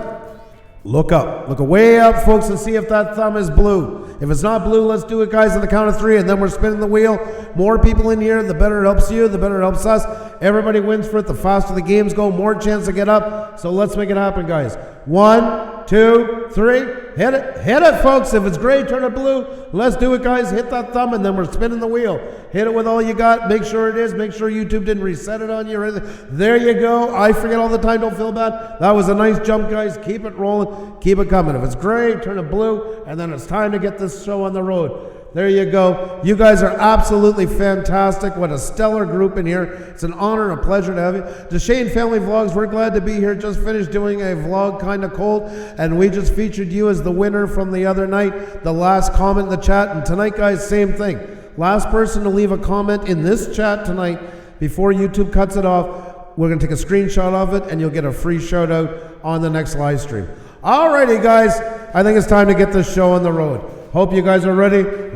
look up. Look way up, folks, and see if that thumb is blue. If it's not blue, let's do it, guys, on the count of 3, and then we're spinning the wheel. More people in here, the better it helps you, the better it helps us. Everybody wins for it. The faster the games go, more chance to get up. So let's make it happen, guys. 1, 2, 3. Hit it. Hit it, folks. If it's gray, turn it blue. Let's do it, guys. Hit that thumb, and then we're spinning the wheel. Hit it with all you got. Make sure it is. Make sure YouTube didn't reset it on you or anything. There you go. I forget all the time. Don't feel bad. That was a nice jump, guys. Keep it rolling. Keep it coming. If it's gray, turn it blue, and then it's time to get this show on the road. There you go. You guys are absolutely fantastic. What a stellar group in here. It's an honor and a pleasure to have you. The Shane Family Vlogs, we're glad to be here. Just finished doing a vlog, kind of cold, and we just featured you as the winner from the other night. The last comment in the chat, and tonight, guys, same thing. Last person to leave a comment in this chat tonight before YouTube cuts it off, we're going to take a screenshot of it, and you'll get a free shout out on the next live stream. Alrighty, guys, I think it's time to get this show on the road. Hope you guys are ready. Let's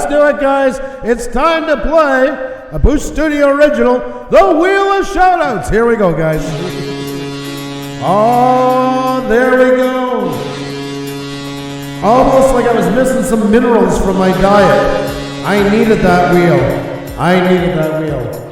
do it, guys. It's time to play a Pusa Studio original, the Wheel of Shoutouts. Here we go, guys. Oh, there we go. Almost like I was missing some minerals from my diet. I needed that wheel. I needed that wheel.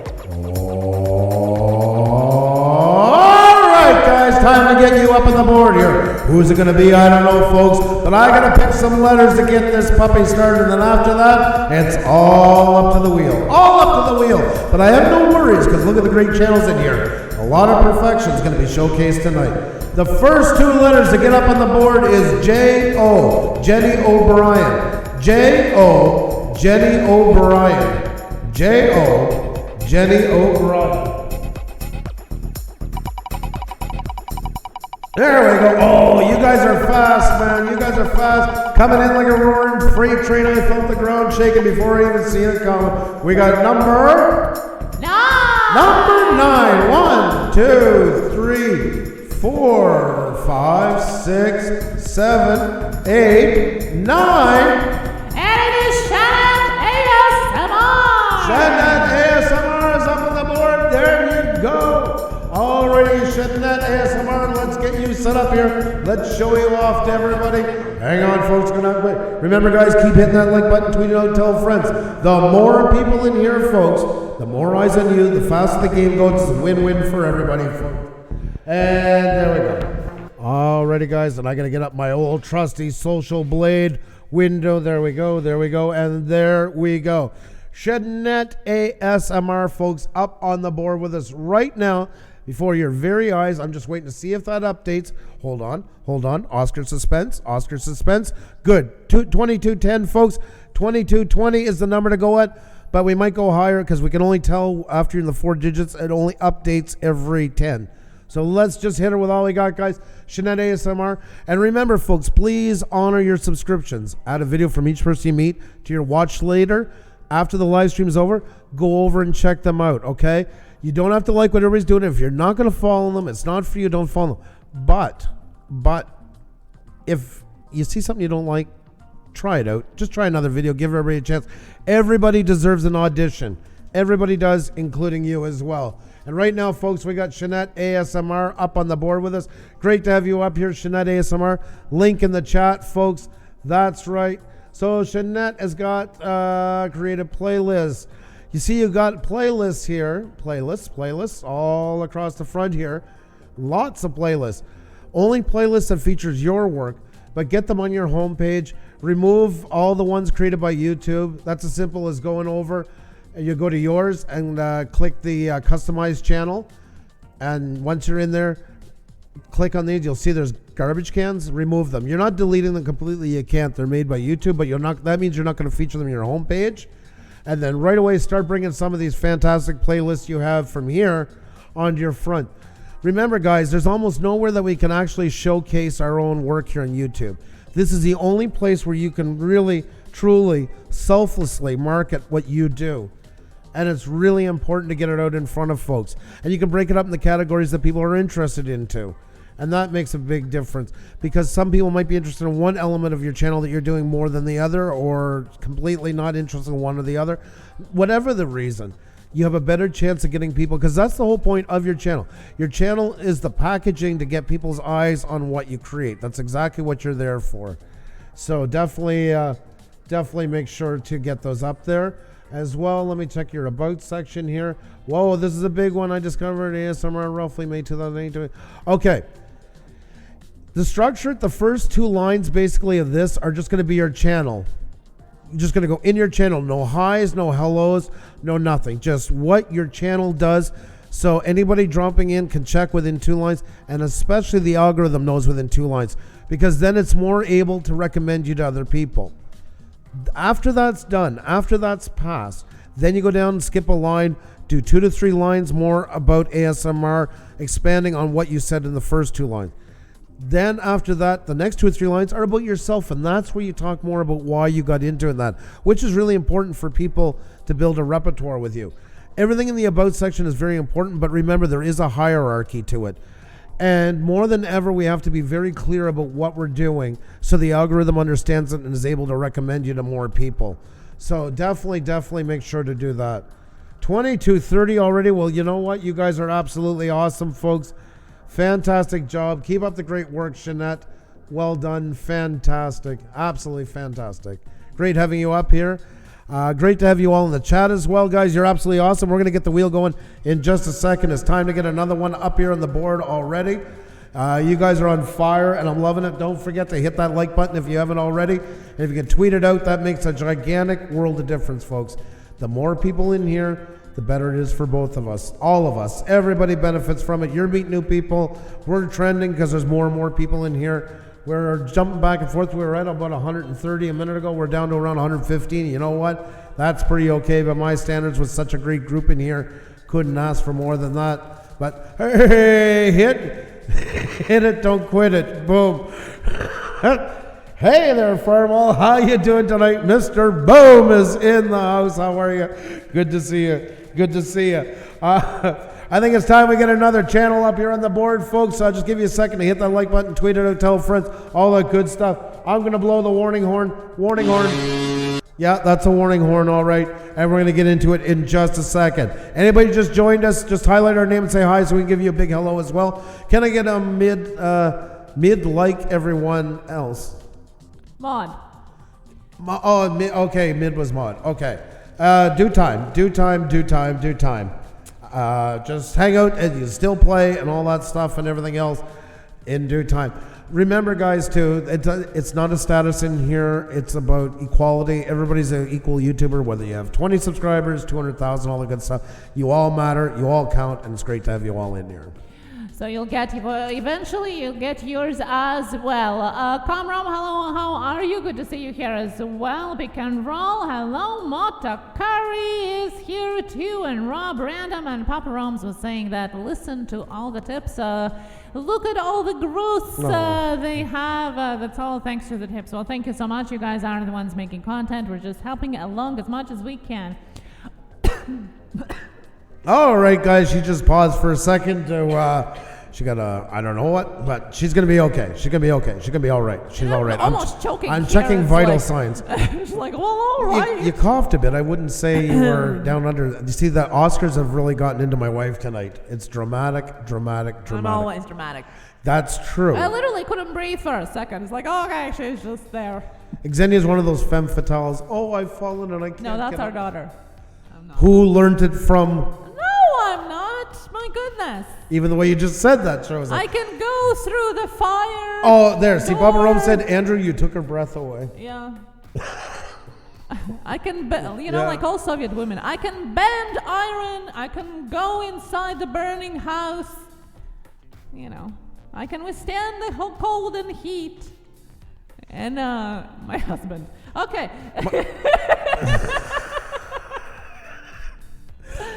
Time to get you up on the board here. Who's it going to be? I don't know, folks. But I got to pick some letters to get this puppy started. And then after that, it's all up to the wheel. All up to the wheel. But I have no worries because look at the great channels in here. A lot of perfection is going to be showcased tonight. The first 2 letters to get up on the board is J-O. Jenny O'Brien. J-O. Jenny O'Brien. J-O. Jenny O'Brien. There we go. Oh, you guys are fast, man. You guys are fast. Coming in like a roaring freight train. I felt the ground shaking before I even seen it coming. We got number 9. Number 9. 1, 2, 3, 4, 5, 6, 7, 8, 9. And it is Shoutout ASMR. Shoutout ASMR is up on the board. There you go. Alrighty, Shoutout ASMR, let's get you set up here. Let's show you off to everybody. Hang on, folks. Remember, guys, keep hitting that like button, tweet it out, tell friends. The more people in here, folks, the more eyes on you, the faster the game goes. It's a win-win for everybody, folks. And there we go. Alrighty, guys, and I got to get up my old trusty social blade window. There we go, there we go, and there we go. Shoutout ASMR, folks, up on the board with us right now. Before your very eyes. I'm just waiting to see if that updates. Hold on. Oscar suspense. Good. 2210, folks. 2220 is the number to go at, but we might go higher because we can only tell after you're in the 4 digits. It only updates every 10. So let's just hit her with all we got, guys. Shoutout ASMR. And remember, folks, please honor your subscriptions. Add a video from each person you meet to your watch later. After the live stream is over, go over and check them out, okay? You don't have to like what everybody's doing. If you're not going to follow them, it's not for you, don't follow them. But if you see something you don't like, try it out. Just try another video. Give everybody a chance. Everybody deserves an audition. Everybody does, including you as well. And right now, folks, we got Shoutout ASMR up on the board with us. Great to have you up here, Shoutout ASMR. Link in the chat, folks. That's right. So Shoutout has got created playlists. You see, you got playlists here, playlists all across the front here. Lots of playlists. Only playlists that features your work, but get them on your homepage. Remove all the ones created by YouTube. That's as simple as going over and you go to yours and click the customize channel. And once you're in there, click on these, you'll see there's garbage cans. Remove them. You're not deleting them completely. You can't. They're made by YouTube, but that means you're not going to feature them in your homepage. And then right away start bringing some of these fantastic playlists you have from here onto your front. Remember, guys, there's almost nowhere that we can actually showcase our own work here on YouTube. This is the only place where you can really, truly, selflessly market what you do. And it's really important to get it out in front of folks. And you can break it up in the categories that people are interested into. And that makes a big difference, because some people might be interested in one element of your channel that you're doing more than the other, or completely not interested in one or the other. Whatever the reason, you have a better chance of getting people, because that's the whole point of your channel. Your channel is the packaging to get people's eyes on what you create. That's exactly what you're there for. So definitely make sure to get those up there as well. Let me check your about section here. Whoa, this is a big one. I discovered ASMR roughly May 2018. Okay. The structure, the first 2 lines basically of this are just going to be your channel. You're just going to go in your channel. No highs, no hellos, no nothing. Just what your channel does. So anybody dropping in can check within 2 lines, and especially the algorithm knows within 2 lines, because then it's more able to recommend you to other people. After that's done, after that's passed, then you go down and skip a line, do 2 to 3 lines more about ASMR, expanding on what you said in the first 2 lines. Then after that, the next 2 or 3 lines are about yourself, and that's where you talk more about why you got into that, which is really important for people to build a repertoire with you. Everything in the about section is very important, but remember, there is a hierarchy to it. And more than ever, we have to be very clear about what we're doing so the algorithm understands it and is able to recommend you to more people. So definitely make sure to do that. 22:30 already. Well, you know what? You guys are absolutely awesome, folks. Fantastic job. Keep up the great work, Jeanette. Well done. Fantastic. Absolutely fantastic. Great having you up here. Great to have you all in the chat as well, guys. You're absolutely awesome. We're going to get the wheel going in just a second. It's time to get another one up here on the board already. You guys are on fire, and I'm loving it. Don't forget to hit that like button if you haven't already. And if you can tweet it out, that makes a gigantic world of difference, folks. The more people in here, the better it is for both of us, all of us. Everybody benefits from it. You're meeting new people. We're trending because there's more and more people in here. We're jumping back and forth. We were right about 130 a minute ago. We're down to around 115. You know what? That's pretty okay by my standards, with such a great group in here. Couldn't ask for more than that. But hey, hit it, don't quit it. Boom. Hey there, Farmall. How you doing tonight? Mr. Boom is in the house. How are you? Good to see you. Good to see you. I think it's time we get another channel up here on the board, folks. I'll just give you a second to hit that like button, tweet it out, tell friends, all that good stuff. I'm going to blow the warning horn. Warning horn. Yeah, that's a warning horn, all right. And we're going to get into it in just a second. Anybody just joined us, just highlight our name and say hi so we can give you a big hello as well. Can I get a mid like everyone else? Mod. Okay, mid was mod. Okay. Do time. Just hang out and you still play and all that stuff and everything else in due time. Remember, guys, too, it's not a status in here. It's about equality. Everybody's an equal YouTuber, whether you have 20 subscribers, 200,000, all the good stuff. You all matter. You all count, and it's great to have you all in here. So eventually you'll get yours as well. Kamram, hello, how are you? Good to see you here as well. Pick and Roll, hello. Motakari is here too, and Rob Random and Papa Roms was saying that listen to all the tips. Look at all the growths they have. That's all thanks to the tips. Well, thank you so much. You guys are the ones making content. We're just helping along as much as we can. All right, guys, she just paused for a second to, she got I don't know what, but she's going to be okay. She's going to be okay. She's going to be all right. She's all right. Almost choking. I'm checking vital signs. She's like, well, all right. You coughed a bit. I wouldn't say you were down under. You see, the Oscars have really gotten into my wife tonight. It's dramatic. I'm always dramatic. That's true. I literally couldn't breathe for a second. It's like, oh, okay, she's just there. Xenia's one of those femme fatales. Oh, I've fallen and I can't. No, that's our up. daughter. Who learned it from? No, I'm not. My goodness. Even the way you just said that shows it. I can go through the fire. Oh, there. See, Baba Rome said, Andrew, you took her breath away. Yeah. I can, like all Soviet women, I can bend iron. I can go inside the burning house. You know. I can withstand the whole cold and heat. And my husband. Okay.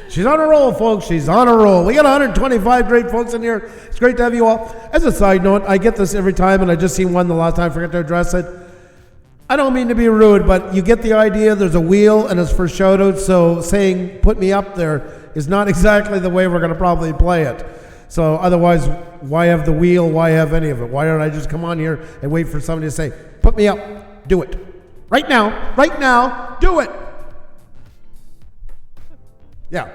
She's on a roll, folks. She's on a roll. We got 125 great folks in here. It's great to have you all. As a side note, I get this every time, and I just seen one the last time. I forgot to address it. I don't mean to be rude, but you get the idea. There's a wheel, and it's for shoutouts. So saying "put me up there" is not exactly the way we're going to probably play it. So otherwise, why have the wheel? Why have any of it? Why don't I just come on here and wait for somebody to say, "Put me up, do it right now, do it." Yeah.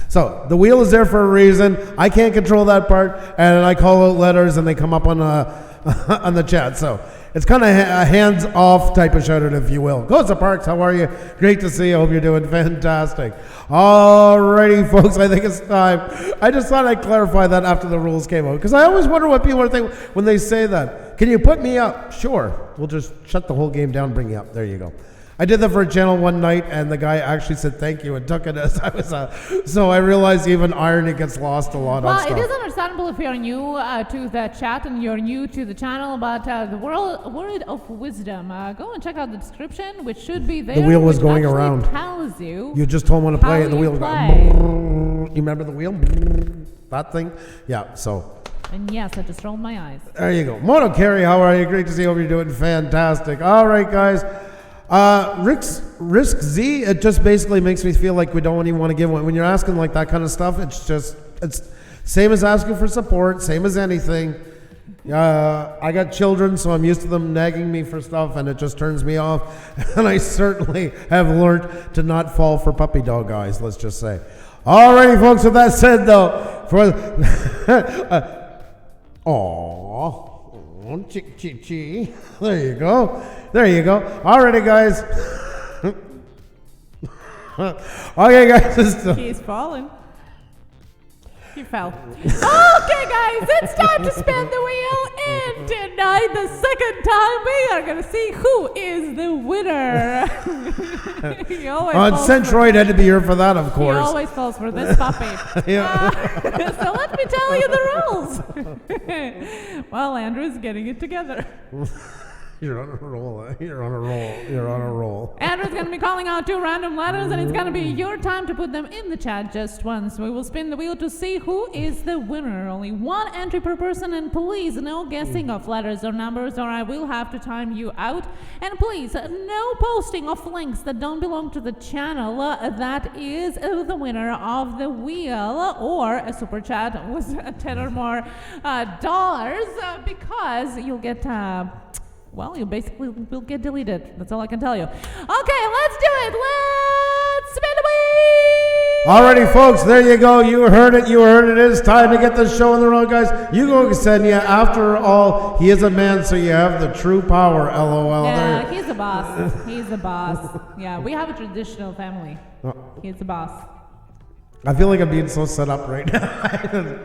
So the wheel is there for a reason. I can't control that part, and I call out letters, and they come up on on the chat. So it's kind of a hands-off type of shout-out, if you will. Goes to Parks, how are you? Great to see you. Hope you're doing fantastic. Alrighty, folks, I think it's time. I just thought I'd clarify that after the rules came out, because I always wonder what people are thinking when they say that. Can you put me up? Sure. We'll just shut the whole game down, bring you up. There you go. I did that for a channel one night, and the guy actually said thank you and took it as I was. So I realized even irony gets lost a lot on stuff. Well, it is understandable if you're new to the chat and you're new to the channel, but the word of wisdom, go and check out the description, which should be there. The wheel was going actually around. Tells you. You just told him to play it, and the wheel was going. You remember the wheel? That thing? Yeah. So. And yes, I just rolled my eyes. There you go. Moto Carey, how are you? Great to see you. Hope you're doing fantastic. All right, guys. Risk Z, it just basically makes me feel like we don't even want to give one. When you're asking like that kind of stuff, it's same as asking for support, same as anything. I got children, so I'm used to them nagging me for stuff, and it just turns me off. And I certainly have learned to not fall for puppy dog eyes, let's just say. Alrighty, folks, with that said, though, for Chi. There you go. Alrighty, guys. Okay, guys. He's falling. He fell. Okay, guys, it's time to spin the wheel, and tonight, the second time, we are going to see who is the winner. Centroid had to be here for that, of course. He always falls for this puppy. So let me tell you the rules. Well, Andrew's getting it together. You're on a roll. You're on a roll. Andrew's going to be calling out 2 random letters, and it's going to be your time to put them in the chat just once. We will spin the wheel to see who is the winner. Only 1 entry per person, and please, no guessing of letters or numbers, or I will have to time you out. And please, no posting of links that don't belong to the channel. That is the winner of the wheel, or a super chat with 10 or more dollars, because you'll get... well, you basically will get deleted. That's all I can tell you. Okay, let's do it. Let's spin the wheel. Alrighty, folks, there you go. You heard it. It is time to get the show on the road, guys. You go, Ksenia. After all, he is a man, so you have the true power. LOL. Yeah, there. he's a boss. He's a boss. Yeah, we have a traditional family. He's the boss. I feel like I'm being so set up right now.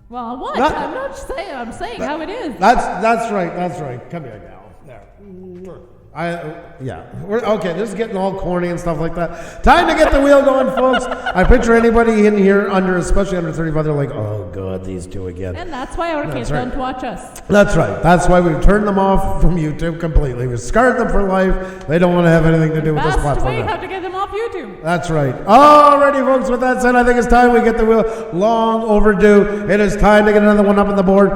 Well, what? I'm not saying. I'm saying how it is. That's right. Come here, gal. There. Okay, this is getting all corny and stuff like that. Time to get the wheel going, folks. I picture anybody in here especially under 35, they're like, oh, God, these two again. And that's why our kids don't watch us. That's right. That's why we've turned them off from YouTube completely. We've scarred them for life. They don't want to have anything to do with this platform. We have to get them off YouTube. That's right. Alrighty, folks, with that said, I think it's time we get the wheel. Long overdue. It is time to get another one up on the board.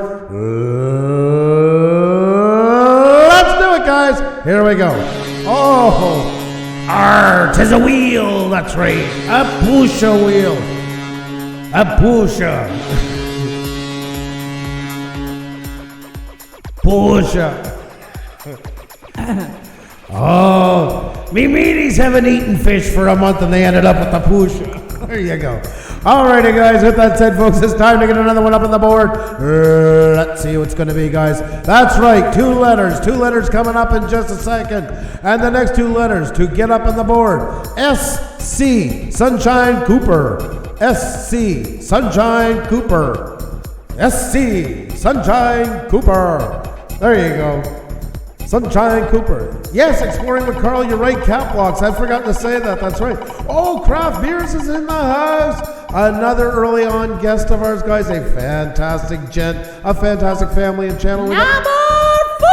Let's do it, guys. Here we go. Oh, tis a wheel. That's right. A Pusa wheel. A Pusa. Pusa. Oh, me meaties haven't eaten fish for a month and they ended up with the Pusa. There you go. Alrighty, guys, with that said, folks, it's time to get another one up on the board. Let's see what's going to be, guys. That's right, 2 letters. 2 letters coming up in just a second. And the next 2 letters to get up on the board. S-C, Sunshine Cooper. S-C, Sunshine Cooper. S-C, Sunshine Cooper. There you go. Sunshine Cooper. Yes, Exploring with Carl, you're right, cap blocks. I forgot to say that. That's right. Oh, Craft Beers is in the house. Another early on guest of ours, guys. A fantastic gent, a fantastic family and channel. Number 4!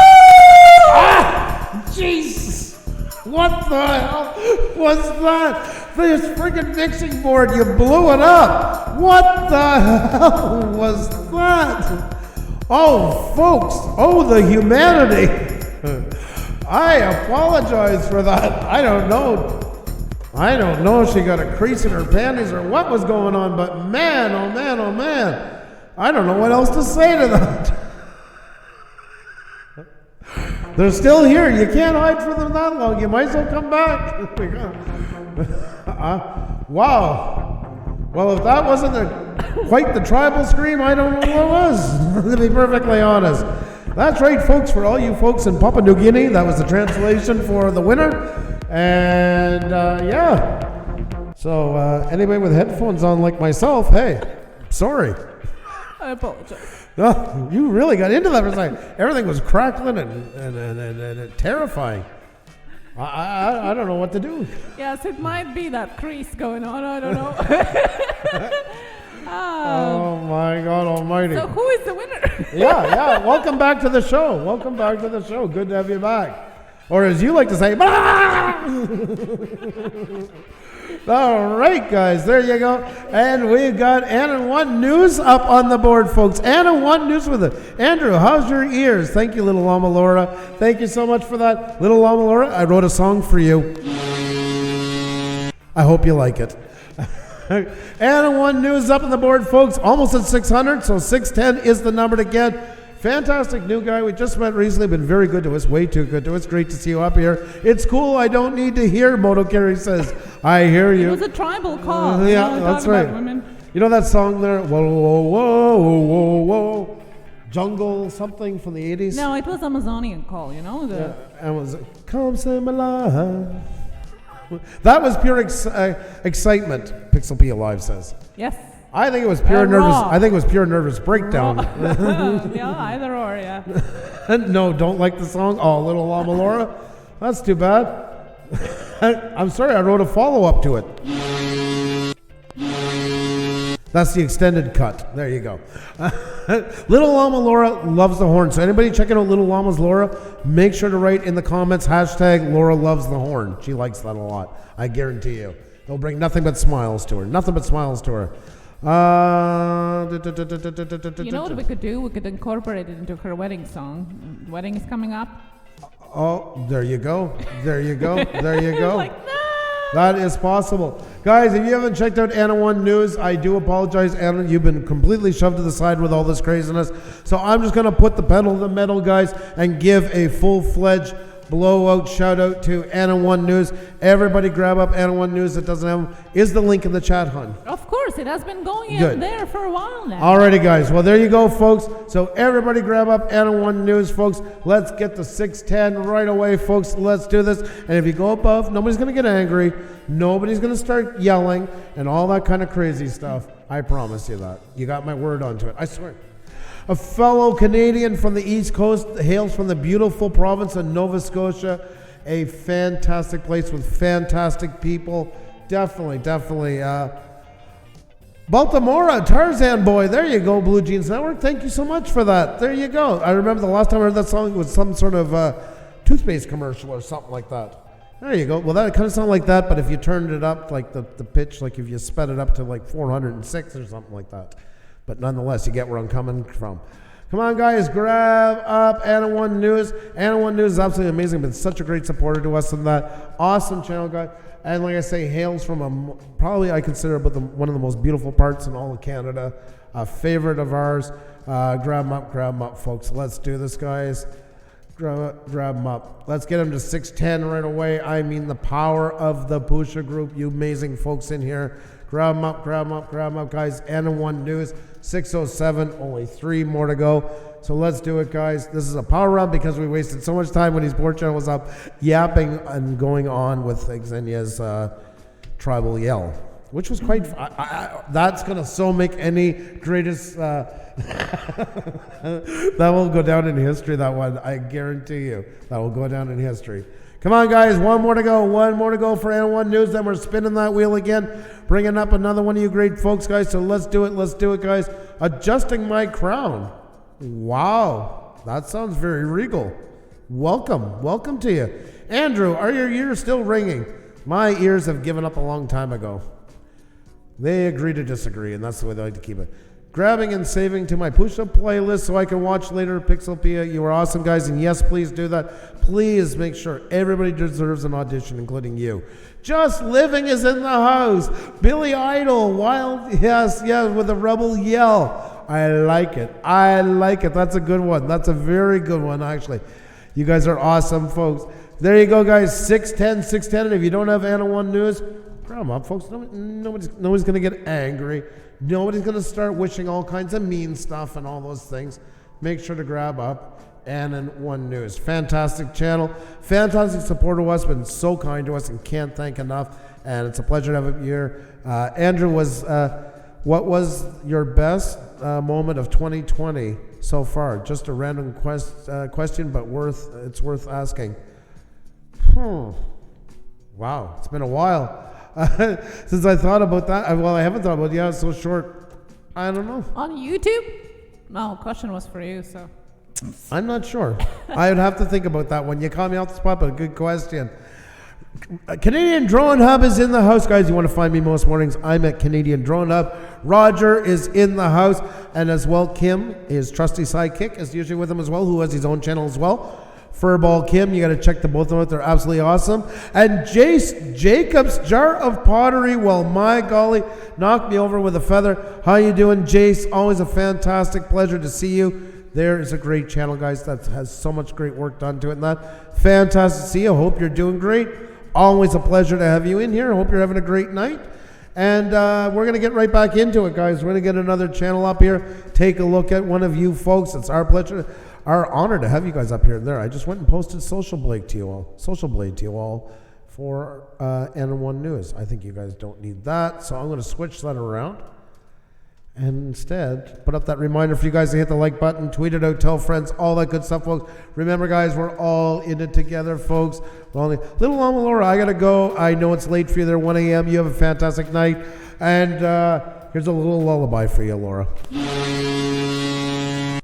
Ah! Jesus! What the hell was that? This freaking mixing board, you blew it up. What the hell was that? Oh, folks. Oh, the humanity. I apologize for that. I don't know if she got a crease in her panties or what was going on, but man, oh man, oh man. I don't know what else to say to that. They're still here. You can't hide from them that long. You might as well come back. Wow. Well, if that wasn't quite the tribal scream, I don't know what was, to be perfectly honest. That's right, folks. For all you folks in Papua New Guinea, that was the translation for the winner. And yeah. So anybody with headphones on like myself, hey, sorry. I apologize. No, you really got into that for a second. Everything was crackling and terrifying. I don't know what to do. Yes, it might be that crease going on. I don't know. Oh my God Almighty! So who is the winner? Yeah. Welcome back to the show. Welcome back to the show. Good to have you back. Or as you like to say, all right, guys, there you go. And we've got Anna One News up on the board, folks. Anna One News with it. Andrew, how's your ears? Thank you, Little Llama Laura. Thank you so much for that. Little Llama Laura, I wrote a song for you. I hope you like it. Anna One News up on the board, folks. Almost at 600, so 610 is the number to get. Fantastic new guy. We just met recently. Been very good to us. Way too good to us. Great to see you up here. It's cool. I don't need to hear, Moto Carey says. I hear you. It was a tribal call. Yeah, that's right. You know that song there? Whoa, whoa, whoa, whoa, whoa. Jungle something from the 80s? No, it was Amazonian call, you know? And it was, come say my love. That was pure excitement, Pixel P Alive says. Yes. I think it was pure nervous. I think it was pure nervous breakdown. Yeah, either or, yeah. No, don't like the song. Oh, Little Llama Laura, that's too bad. I'm sorry, I wrote a follow-up to it. That's the extended cut. There you go. Little Llama Laura loves the horn. So anybody checking out Little Llama's Laura, make sure to write in the comments hashtag Laura loves the horn. She likes that a lot. I guarantee you. It'll bring nothing but smiles to her. Nothing but smiles to her. You know what we could do? We could incorporate it into her wedding song. Wedding is coming up. Oh, there you go. There you go. There you go. Like, no! That is possible. Guys, if you haven't checked out Anna One News, I do apologize, Anna. You've been completely shoved to the side with all this craziness. So I'm just going to put the pedal to the metal, guys, and give a full-fledged blowout shout out to Anna One News. Everybody grab up Anna One News that doesn't have them. Is the link in the chat, hon? Of course, it has been going Good. in there for a while now. Alrighty, guys. Well, there you go, folks. So everybody grab up Anna One News, folks. Let's get to 610 right away, folks. Let's do this. And if you go above, nobody's going to get angry. Nobody's going to start yelling and all that kind of crazy stuff. I promise you that. You got my word onto it. I swear. A fellow Canadian from the East Coast, hails from the beautiful province of Nova Scotia. A fantastic place with fantastic people. Definitely. Baltimore, Tarzan Boy. There you go, Blue Jeans Network. Thank you so much for that. There you go. I remember the last time I heard that song was some sort of toothpaste commercial or something like that. There you go. Well, that kind of sounded like that, but if you turned it up, like the pitch, like if you sped it up to like 406 or something like that. But nonetheless, you get where I'm coming from. Come on, guys, grab up Anna One News. Anna One News is absolutely amazing. Been such a great supporter to us in that awesome channel, guy. And like I say, hails from probably I consider about one of the most beautiful parts in all of Canada. A favorite of ours. Grab them up, folks. Let's do this, guys. Grab them up. Let's get them to 610 right away. I mean, the power of the Pusa group. You amazing folks in here. Grab them up, guys. Anna One News, 607, only 3 more to go. So let's do it, guys. This is a power round because we wasted so much time when his board channel was up yapping and going on with Xenia's tribal yell, which was quite, that's going to so make any greatest, that will go down in history, that one. I guarantee you. That will go down in history. Come on, guys. One more to go. One more to go for N1 News. Then we're spinning that wheel again. Bringing up another one of you great folks, guys. So let's do it. Let's do it, guys. Adjusting my crown. Wow. That sounds very regal. Welcome. Welcome to you. Andrew, are your ears still ringing? My ears have given up a long time ago. They agree to disagree, and that's the way they like to keep it. Grabbing and saving to my Pusa playlist so I can watch later. Pixelpia, you are awesome, guys, and yes, please do that. Please make sure everybody deserves an audition, including you. Just Living is in the house. Billy Idol, wild, yes, with a rebel yell. I like it. I like it. That's a good one. That's a very good one, actually. You guys are awesome, folks. There you go, guys. 610. And if you don't have N1 News, grab them up, folks. Nobody's going to get angry. Nobody's going to start wishing all kinds of mean stuff and all those things. Make sure to grab up N1 News. Fantastic channel. Fantastic support of us. Been so kind to us and can't thank enough. And it's a pleasure to have you here. Andrew, what was your best moment of 2020 so far? Just a random question, but it's worth asking. Wow, it's been a while. Since I thought about that. Well, I haven't thought about it. Yeah, it's so short. I don't know. On YouTube? No, question was for you, so. I'm not sure. I would have to think about that one. You caught me off the spot, but a good question. Canadian Drone Hub is in the house, guys. You want to find me most mornings, I'm at Canadian Drone Hub. Roger is in the house, and as well, Kim, his trusty sidekick, is usually with him as well, who has his own channel as well. Furball Kim, you got to check the both of them out. They're absolutely awesome. And Jace Jacobs, Jar of Pottery. Well, my golly, knocked me over with a feather. How you doing, Jace? Always a fantastic pleasure to see you. There is a great channel, guys, that has so much great work done to it. And that fantastic to see you. Hope you're doing great. Always a pleasure to have you in here. Hope you're having a great night. And we're going to get right back into it, guys. We're going to get another channel up here. Take a look at one of you folks. It's our pleasure. Our honor to have you guys up here. There, I just went and posted Social Blade to you all for N1 News. I think you guys don't need that, so I'm going to switch that around and instead put up that reminder for you guys to hit the like button, tweet it out, tell friends, all that good stuff, folks. Remember, guys, we're all in it together, folks. Little Mama Laura, I got to go. I know it's late for you there, 1 a.m. You have a fantastic night, and here's a little lullaby for you, Laura.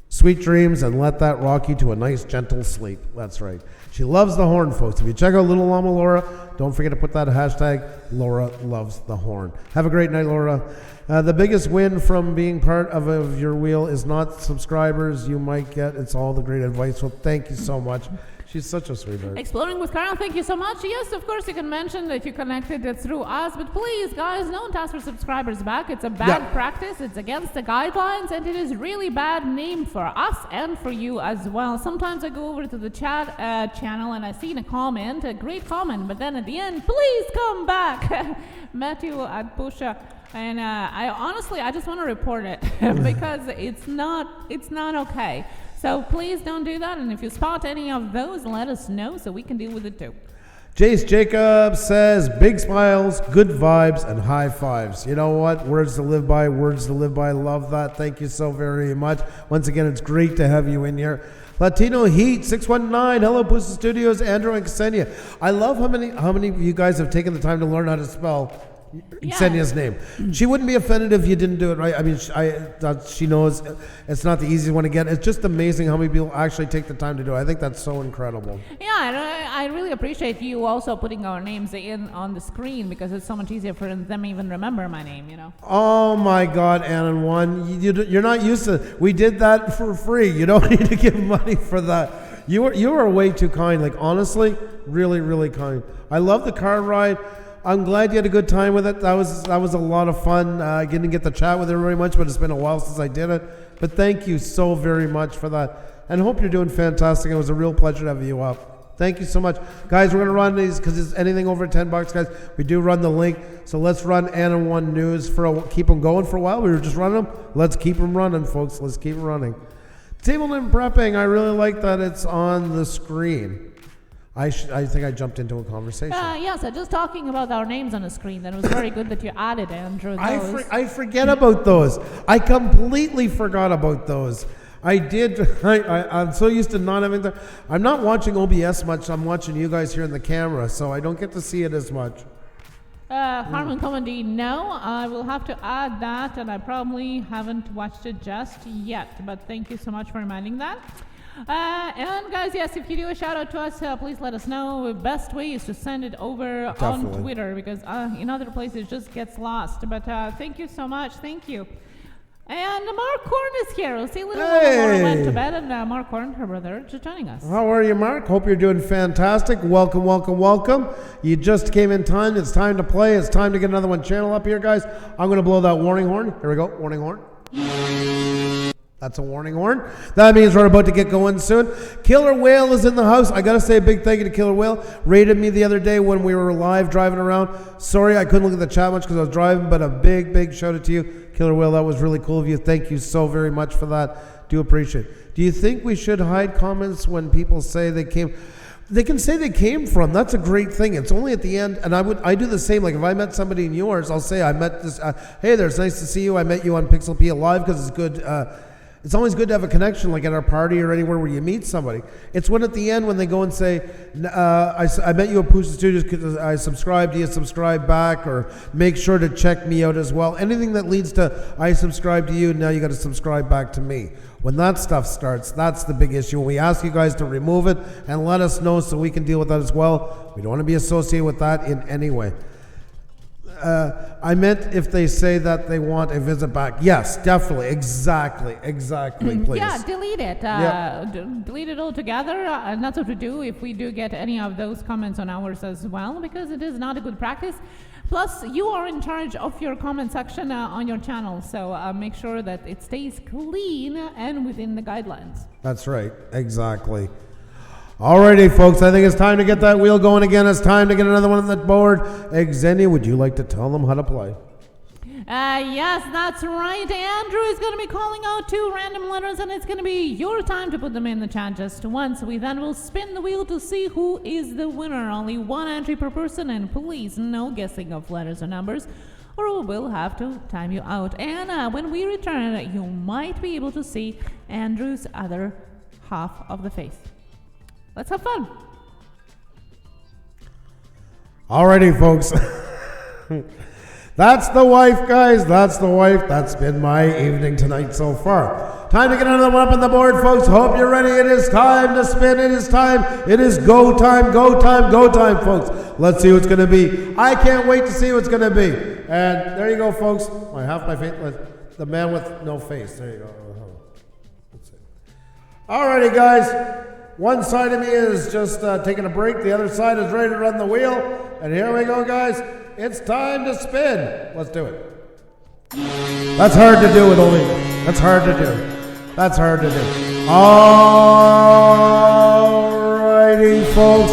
Sweet dreams, and let that rock you to a nice, gentle sleep. That's right. She loves the horn, folks. If you check out Little Llama Laura, don't forget to put that hashtag, Laura loves the horn. Have a great night, Laura. The biggest win from being part of your wheel is not subscribers you might get. It's all the great advice. So thank you so much. She's such a sweetheart. Exploring with Carol, thank you so much. Yes, of course, you can mention that you connected it through us, but please, guys, don't ask for subscribers back. It's a bad practice. It's against the guidelines, and it is really bad name for us and for you as well. Sometimes I go over to the chat channel and I see a comment, a great comment, but then at the end, please come back. Matthew at Pusa. And I just want to report it because it's not okay. So please don't do that. And if you spot any of those, let us know so we can deal with it too. Jace Jacobs says, big smiles, good vibes, and high fives. You know what? Words to live by, words to live by. Love that. Thank you so very much. Once again, it's great to have you in here. Latino Heat 619. Hello, Pusa Studios, Andrew and Ksenia. I love how many of you guys have taken the time to learn how to spell Ksenia's name. She wouldn't be offended if you didn't do it right. I mean, she knows it's not the easiest one to get. It's just amazing how many people actually take the time to do it. I think that's so incredible. Yeah, and I really appreciate you also putting our names in on the screen because it's so much easier for them even remember my name, you know. Oh my God, Ann, you're not used to it. We did that for free. You don't need to give money for that. You were way too kind. Like, honestly, really, really kind. I love the car ride. I'm glad you had a good time with it. That was a lot of fun. I didn't get to chat with everybody much, but it's been a while since I did it. But thank you so very much for that. And hope you're doing fantastic. It was a real pleasure to have you up. Thank you so much. Guys, we're going to run these because it's anything over $10, guys. We do run the link. So let's run N1 News keep them going for a while. We were just running them. Let's keep them running, folks. Let's keep them running. Tableland prepping. I really like that it's on the screen. I think I jumped into a conversation. Yes, just talking about our names on the screen. That was very good that you added, Andrew. I forget about those. I completely forgot about those. I did. I'm so used to not having the. I'm not watching OBS much. I'm watching you guys here in the camera, so I don't get to see it as much. Harmon Comedy, no, I will have to add that, and I probably haven't watched it just yet, but thank you so much for reminding that. And guys, yes, if you do a shout out to us, please let us know. The best way is to send it over on Twitter, because in other places it just gets lost. But thank you so much, thank you. And Mark Korn is here. We'll see little Laura went to bed, and Mark Korn, her brother, just joining us. How are you, Mark? Hope you're doing fantastic. Welcome, welcome, welcome. You just came in time. It's time to play. It's time to get another one channel up here, guys. I'm going to blow that warning horn. Here we go. Warning horn. That's a warning horn. That means we're about to get going soon. Killer Whale is in the house. I got to say a big thank you to Killer Whale. Rated me the other day when we were live driving around. Sorry I couldn't look at the chat much because I was driving, but a big, big shout out to you, Killer Whale. That was really cool of you. Thank you so very much for that. Do appreciate it. Do you think we should hide comments when people say they came? They can say they came from. That's a great thing. It's only at the end, and I do the same. Like if I met somebody in yours, I'll say I met this. Hey there, it's nice to see you. I met you on Pixel P Live because it's good. It's always good to have a connection, like at our party or anywhere where you meet somebody. It's when at the end when they go and say, I met you at Pusa Studios because I subscribed, do you subscribe back? Or make sure to check me out as well. Anything that leads to, I subscribe to you, now you got to subscribe back to me. When that stuff starts, that's the big issue. We ask you guys to remove it and let us know so we can deal with that as well. We don't want to be associated with that in any way. I meant if they say that they want a visit back. Yes, definitely. Exactly, please. Yeah, delete it. Delete it altogether. And that's what we do if we do get any of those comments on ours as well, because it is not a good practice. Plus, you are in charge of your comment section on your channel, so make sure that it stays clean and within the guidelines. That's right. Exactly. Alrighty, folks, I think it's time to get that wheel going again. It's time to get another one on the board. Xenia, would you like to tell them how to play? Yes, that's right. Andrew is going to be calling out 2 random letters, and it's going to be your time to put them in the chat just once. We then will spin the wheel to see who is the winner. Only 1 entry per person, and please, no guessing of letters or numbers, or we will have to time you out. And when we return, you might be able to see Andrew's other half of the face. Let's have fun. Alrighty, folks. That's the wife, guys. That's the wife. That's been my evening tonight so far. Time to get another one up on the board, folks. Hope you're ready. It is time to spin. It is time. It is go time, go time, go time, folks. Let's see what's going to be. I can't wait to see what's going to be. And there you go, folks. I have my face. The man with no face. There you go. Let's see. Alrighty, guys. One side of me is just taking a break. The other side is ready to run the wheel. And here we go, guys. It's time to spin. Let's do it. That's hard to do, That's hard to do. That's hard to do. Alrighty, folks.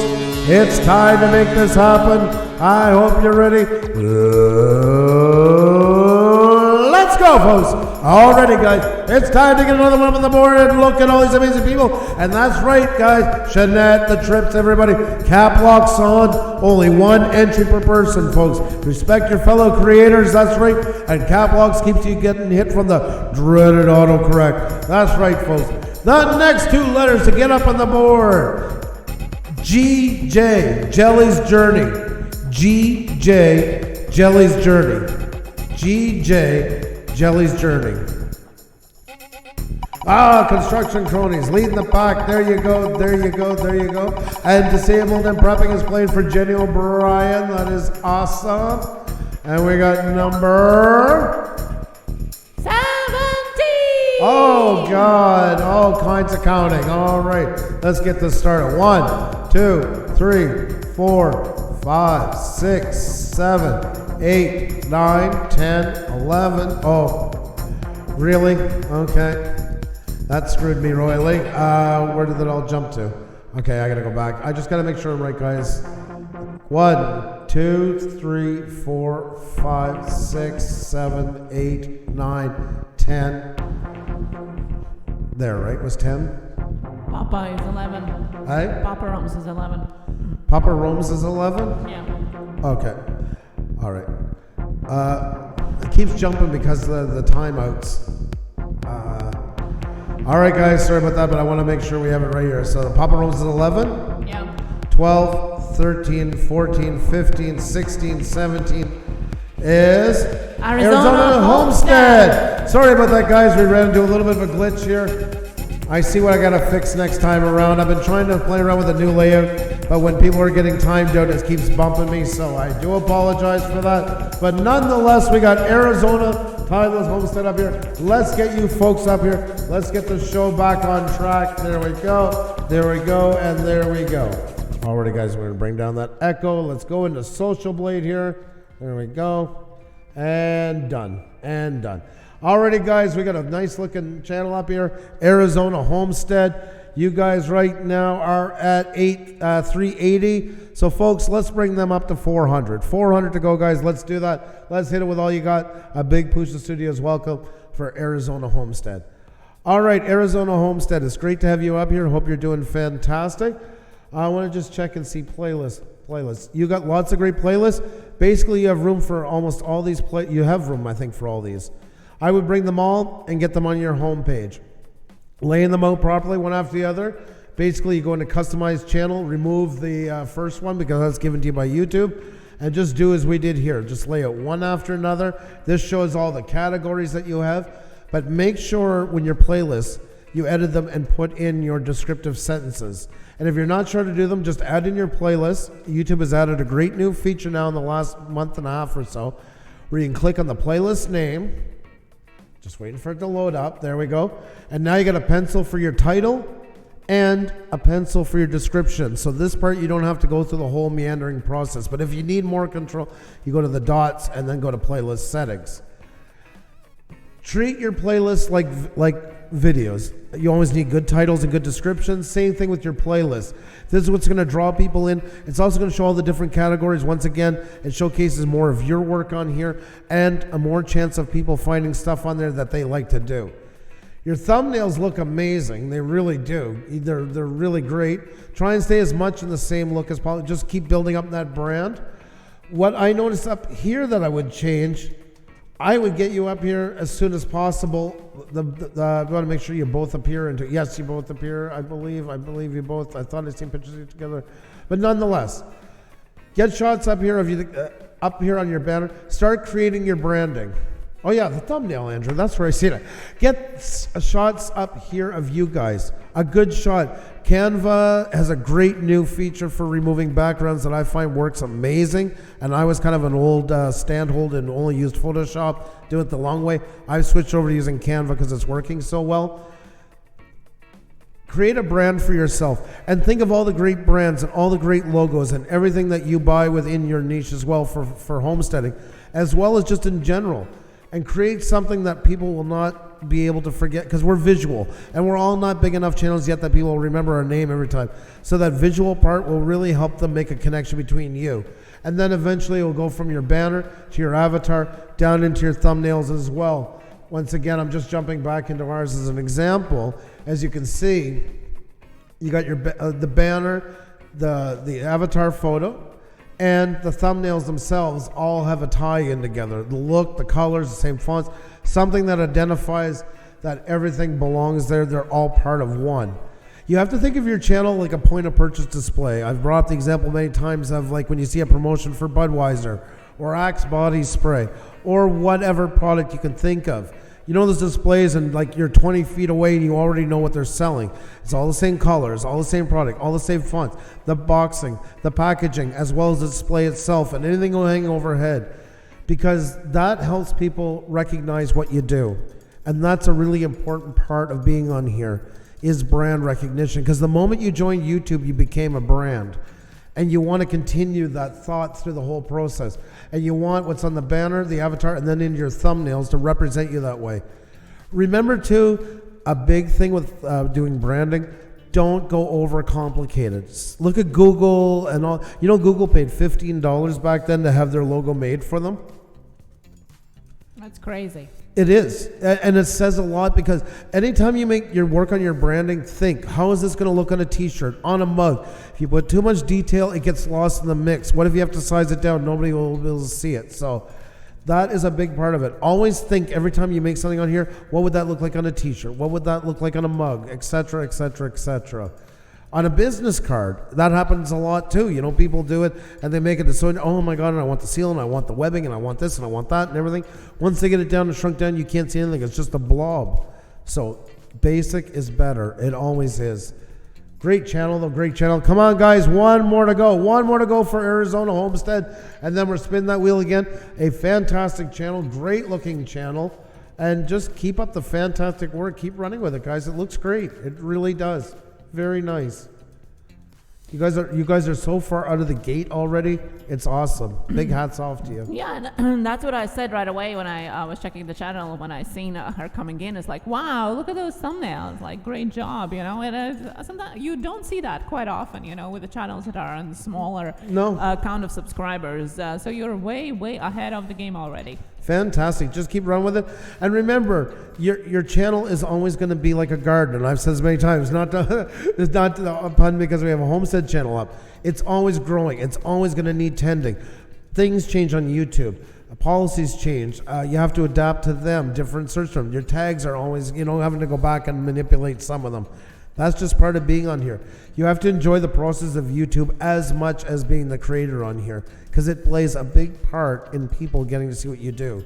It's time to make this happen. I hope you're ready. Let's go, folks. Alrighty, guys. It's time to get another one on the board and look at all these amazing people. And that's right, guys. Jeanette, the trips, everybody. Cap locks on. Only 1 entry per person, folks. Respect your fellow creators. That's right. And cap locks keeps you getting hit from the dreaded autocorrect. That's right, folks. The next 2 letters to get up on the board. GJ, Jelly's Journey. GJ, Jelly's Journey. GJ, Jelly's Journey. Construction cronies leading the pack. There you go, there you go, there you go. And Disabled and Prepping is playing for Jenny O'Brien. That is awesome. And we got number 17. Oh God, all kinds of counting. All right, let's get this started. 1, 2, 3, 4, 5, 6, 7, 8, 9, 10, 11. Oh, really? Okay. That screwed me royally. Where did it all jump to? Okay, I gotta go back. I just gotta make sure I'm right, guys. 1, 2, 3, 4, 5, 6, 7, 8, 9, 10. There, right? Was 10? Papa is 11. Hey? Papa Rome's is 11. Papa Rome's is 11? Yeah. Okay. All right. It keeps jumping because of the timeouts. All right, guys, sorry about that, but I want to make sure we have it right here. So the Papa Rose is 11, Yeah. 12, 13, 14, 15, 16, 17 is Arizona Homestead. Sorry about that, guys. We ran into a little bit of a glitch here. I see what I got to fix next time around. I've been trying to play around with a new layout, but when people are getting timed out, it keeps bumping me, so I do apologize for that. But nonetheless, we got Arizona Timeless Homestead up here. Let's get you folks up here. Let's get the show back on track. There we go. There we go. And there we go. Alrighty, guys, we're going to bring down that echo. Let's go into Social Blade here. There we go. And done. And done. Alrighty, guys, we got a nice looking channel up here. Arizona Homestead. You guys right now are at 380. So, folks, let's bring them up to 400. 400 to go, guys. Let's do that. Let's hit it with all you got. A big Pusa Studios welcome for Arizona Homestead. All right, Arizona Homestead. It's great to have you up here. Hope you're doing fantastic. I want to just check and see playlists. You got lots of great playlists. Basically, you have room for almost all these. You have room, I think, for all these. I would bring them all and get them on your homepage. Laying them out properly, one after the other. Basically, you go into customize channel, remove the first one because that's given to you by YouTube, and just do as we did here. Just lay it one after another. This shows all the categories that you have, but make sure when your playlists, you edit them and put in your descriptive sentences. And if you're not sure to do them, just add in your playlist. YouTube has added a great new feature now in the last month and a half or so, where you can click on the playlist name. Just waiting for it to load up. There we go. And now you got a pencil for your title and a pencil for your description. So this part, you don't have to go through the whole meandering process. But if you need more control, you go to the dots and then go to playlist settings. Treat your playlist like videos. You always need good titles and good descriptions. Same thing with your playlist. This is what's going to draw people in. It's also going to show all the different categories. Once again, it showcases more of your work on here and a more chance of people finding stuff on there that they like to do. Your thumbnails look amazing. They really do. They're really great. Try and stay as much in the same look as possible. Just keep building up that brand. What I noticed up here that I would change, I would get you up here as soon as possible. I want to make sure you both appear. Yes, you both appear. I believe you both. I thought I seen pictures of you together, but nonetheless, get shots up here of you up here on your banner. Start creating your branding. Oh yeah, the thumbnail, Andrew. That's where I see it. Get shots up here of you guys. A good shot. Canva has a great new feature for removing backgrounds that I find works amazing. And I was kind of an old standhold and only used Photoshop, do it the long way. I've switched over to using Canva because it's working so well. Create a brand for yourself and think of all the great brands and all the great logos and everything that you buy within your niche as well for homesteading, as well as just in general. And create something that people will not be able to forget, because we're visual and we're all not big enough channels yet that people will remember our name every time. So that visual part will really help them make a connection between you. And then eventually it will go from your banner to your avatar down into your thumbnails as well. Once again, I'm just jumping back into ours as an example. As you can see, you got your the banner, the avatar photo, and the thumbnails themselves all have a tie-in together. The look, the colors, the same fonts, something that identifies that everything belongs there. They're all part of one. You have to think of your channel like a point of purchase display. I've brought up the example many times of like when you see a promotion for Budweiser or Axe body spray or whatever product you can think of. You know those displays and like you're 20 feet away and you already know what they're selling. It's all the same colors, all the same product, all the same fonts, the boxing, the packaging, as well as the display itself and anything hanging overhead, because that helps people recognize what you do. And that's a really important part of being on here is brand recognition, because the moment you joined YouTube, you became a brand. And you want to continue that thought through the whole process. And you want what's on the banner, the avatar, and then in your thumbnails to represent you that way. Remember, too, a big thing with doing branding, don't go over complicated. Look at Google and all. You know, Google paid $15 back then to have their logo made for them. That's crazy. It is, and it says a lot, because anytime you make your work on your branding, think, how is this going to look on a t-shirt, on a mug? If you put too much detail, it gets lost in the mix. What if you have to size it down? Nobody will be able to see it. So That is a big part of it. Always think every time you make something on here, what would that look like on a t-shirt? What would that look like on a mug, etc., etc., etc. On a business card, that happens a lot too. You know, people do it and they make it so, oh my God, and I want the seal and I want the webbing and I want this and I want that and everything. Once they get it down and shrunk down, you can't see anything. It's just a blob. So basic is better. It always is. Great channel, though. Great channel. Come on, guys. One more to go. One more to go for Arizona Homestead. And then we're spinning that wheel again. A fantastic channel. Great looking channel. And just keep up the fantastic work. Keep running with it, guys. It looks great. It really does. Very nice. You guys are so far out of the gate already. It's awesome. Big hats off to you. Yeah, and that's what I said right away when I was checking the channel. When I seen her coming in, it's like, wow, look at those thumbnails. Like, great job, you know. And sometimes you don't see that quite often, you know, with the channels that are on smaller count of subscribers. So you're way, way ahead of the game already. Fantastic. Just keep running with it. And remember, your channel is always going to be like a garden. And I've said this many times, it's not a pun because we have a homestead channel up. It's always growing. It's always going to need tending. Things change on YouTube. Policies change. You have to adapt to them. Different search terms. Your tags are always, having to go back and manipulate some of them. That's just part of being on here. You have to enjoy the process of YouTube as much as being the creator on here, because it plays a big part in people getting to see what you do.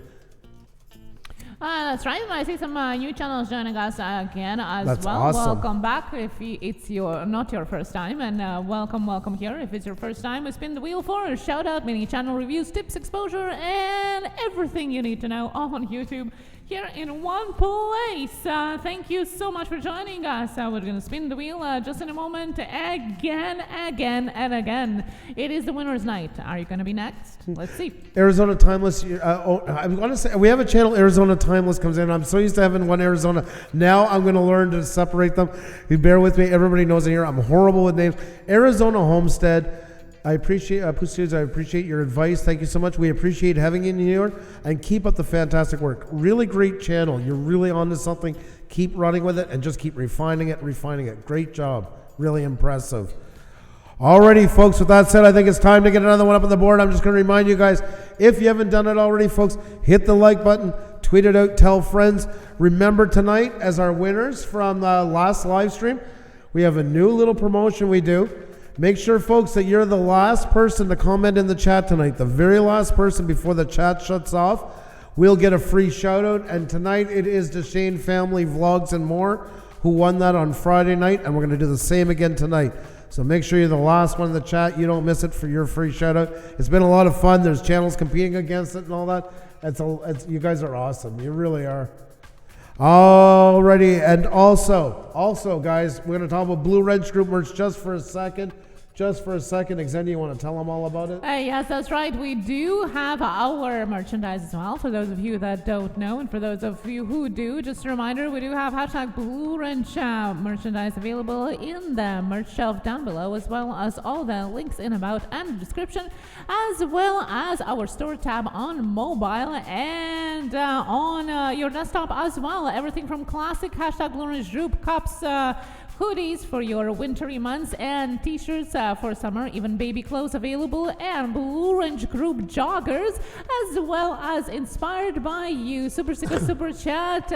That's right. I see some new channels joining us again as That's well. Awesome. Welcome back if it's not your first time, and welcome here if it's your first time. We spin the wheel for shout out, mini channel reviews, tips, exposure, and everything you need to know on YouTube here in one place. Thank you so much for joining us. We're going to spin the wheel just in a moment again and again. It is the winner's night. Are you going to be next? Let's see. Arizona Timeless. I'm going to say we have a channel, Arizona Timeless comes in. I'm so used to having one Arizona. Now I'm going to learn to separate them. You bear with me. Everybody knows in here I'm horrible with names. Arizona Homestead. I appreciate Pusa. I appreciate your advice. Thank you so much. We appreciate having you in here, and keep up the fantastic work. Really great channel. You're really onto something. Keep running with it and just keep refining it. Great job. Really impressive. Alrighty, folks, with that said, I think it's time to get another one up on the board. I'm just going to remind you guys, if you haven't done it already, folks, hit the like button, tweet it out, tell friends. Remember tonight, as our winners from the last live stream, we have a new little promotion we do. Make sure, folks, that you're the last person to comment in the chat tonight. The very last person before the chat shuts off. We'll get a free shout out. And tonight it is the Shane Family Vlogs and More who won that on Friday night. And we're going to do the same again tonight. So make sure you're the last one in the chat. You don't miss it for your free shout out. It's been a lot of fun. There's channels competing against it and all that. You guys are awesome. You really are. Alrighty, and also, guys, we're going to talk about Blue Wrench Group merch just for a second. Xenia, you want to tell them all about it? Yes, that's right. We do have our merchandise as well, for those of you that don't know, and for those of you who do, just a reminder, we do have hashtag Blue Wrench merchandise available in the merch shelf down below, as well as all the links in about and description, as well as our store tab on mobile and on your desktop as well. Everything from classic hashtag Blue Wrench Group cups, hoodies for your wintry months, and t-shirts for summer, even baby clothes available, and Blue Wrench Group joggers, as well as inspired by you. Super sticker, super chat,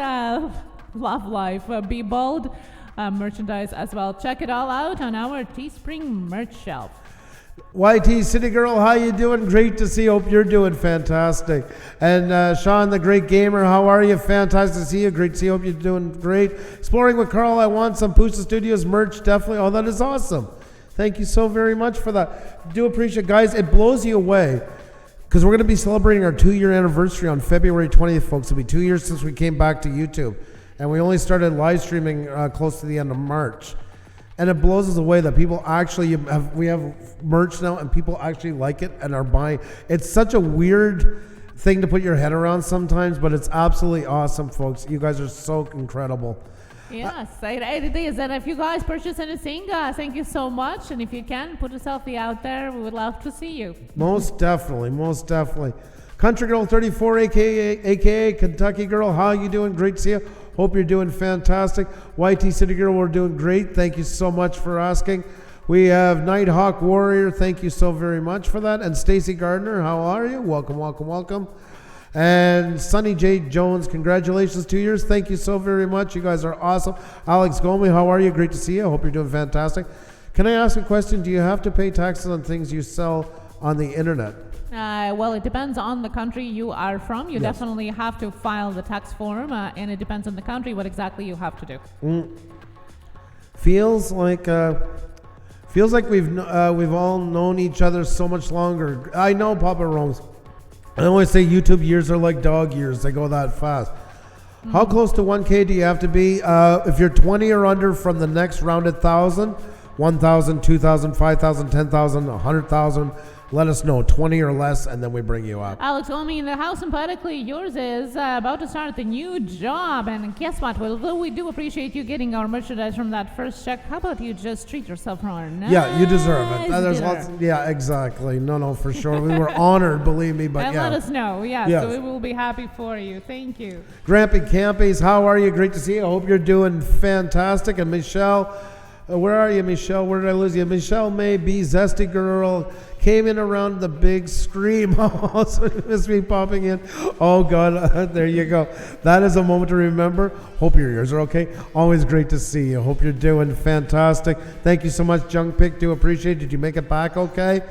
love life, be bold merchandise as well. Check it all out on our Teespring merch shelf. YT City Girl, how you doing? Great to see you. Hope you're doing fantastic. And Sean, the great gamer, how are you? Fantastic to see you. Great to see you. Hope you're doing great. Exploring with Carl, I want some Pusa Studios merch. Definitely. Oh, that is awesome. Thank you so very much for that. Do appreciate, guys. It blows you away because we're going to be celebrating our 2-year anniversary on February 20th, folks. It'll be 2 years since we came back to YouTube, and we only started live streaming close to the end of March. And it blows us away that people actually we have merch now and people actually like it and are buying. It's such a weird thing to put your head around sometimes, but it's absolutely awesome, folks. You guys are so incredible. Yes, it is. And if you guys purchase anything, thank you so much. And if you can, put a selfie out there. We would love to see you. Most definitely. Country Girl 34, aka Kentucky Girl, how you doing? Great to see you. Hope you're doing fantastic. YT City Girl, we're doing great. Thank you so much for asking. We have Nighthawk Warrior. Thank you so very much for that. And Stacy Gardner, how are you? Welcome. And Sunny J. Jones, congratulations, 2 years. Thank you so very much. You guys are awesome. Alex Gomez, how are you? Great to see you. I hope you're doing fantastic. Can I ask a question? Do you have to pay taxes on things you sell on the internet? Well, it depends on the country you are from. You definitely have to file the tax form, and it depends on the country what exactly you have to do. Feels like we've all known each other so much longer. I know, Papa Rome's. I always say YouTube years are like dog years. They go that fast. How close to 1K do you have to be? If you're 20 or under from the next rounded 1,000, 1,000, 2,000, 5,000, 10,000, 100,000, let us know. 20 or less, and then we bring you up. Alex, well, I mean, the house and poetically yours is about to start the new job, and guess what? Well, though we do appreciate you getting our merchandise from that first check, how about you just treat yourself for our nice Yeah, you deserve it. There's dinner. lots. Yeah, exactly. No, for sure. We were honored, believe me. But and yeah. let us know. Yeah, Yes. so we will be happy for you. Thank you. Grampy Campies, how are you? Great to see you. I hope you're doing fantastic. And Michelle, where are you, Michelle? Where did I lose you? Michelle May B, Zesty Girl, came in around the big scream. Oh, so you missed me popping in. Oh, God, there you go. That is a moment to remember. Hope your ears are okay. Always great to see you. Hope you're doing fantastic. Thank you so much, Junk Pick. Do appreciate it. Did you make it back okay?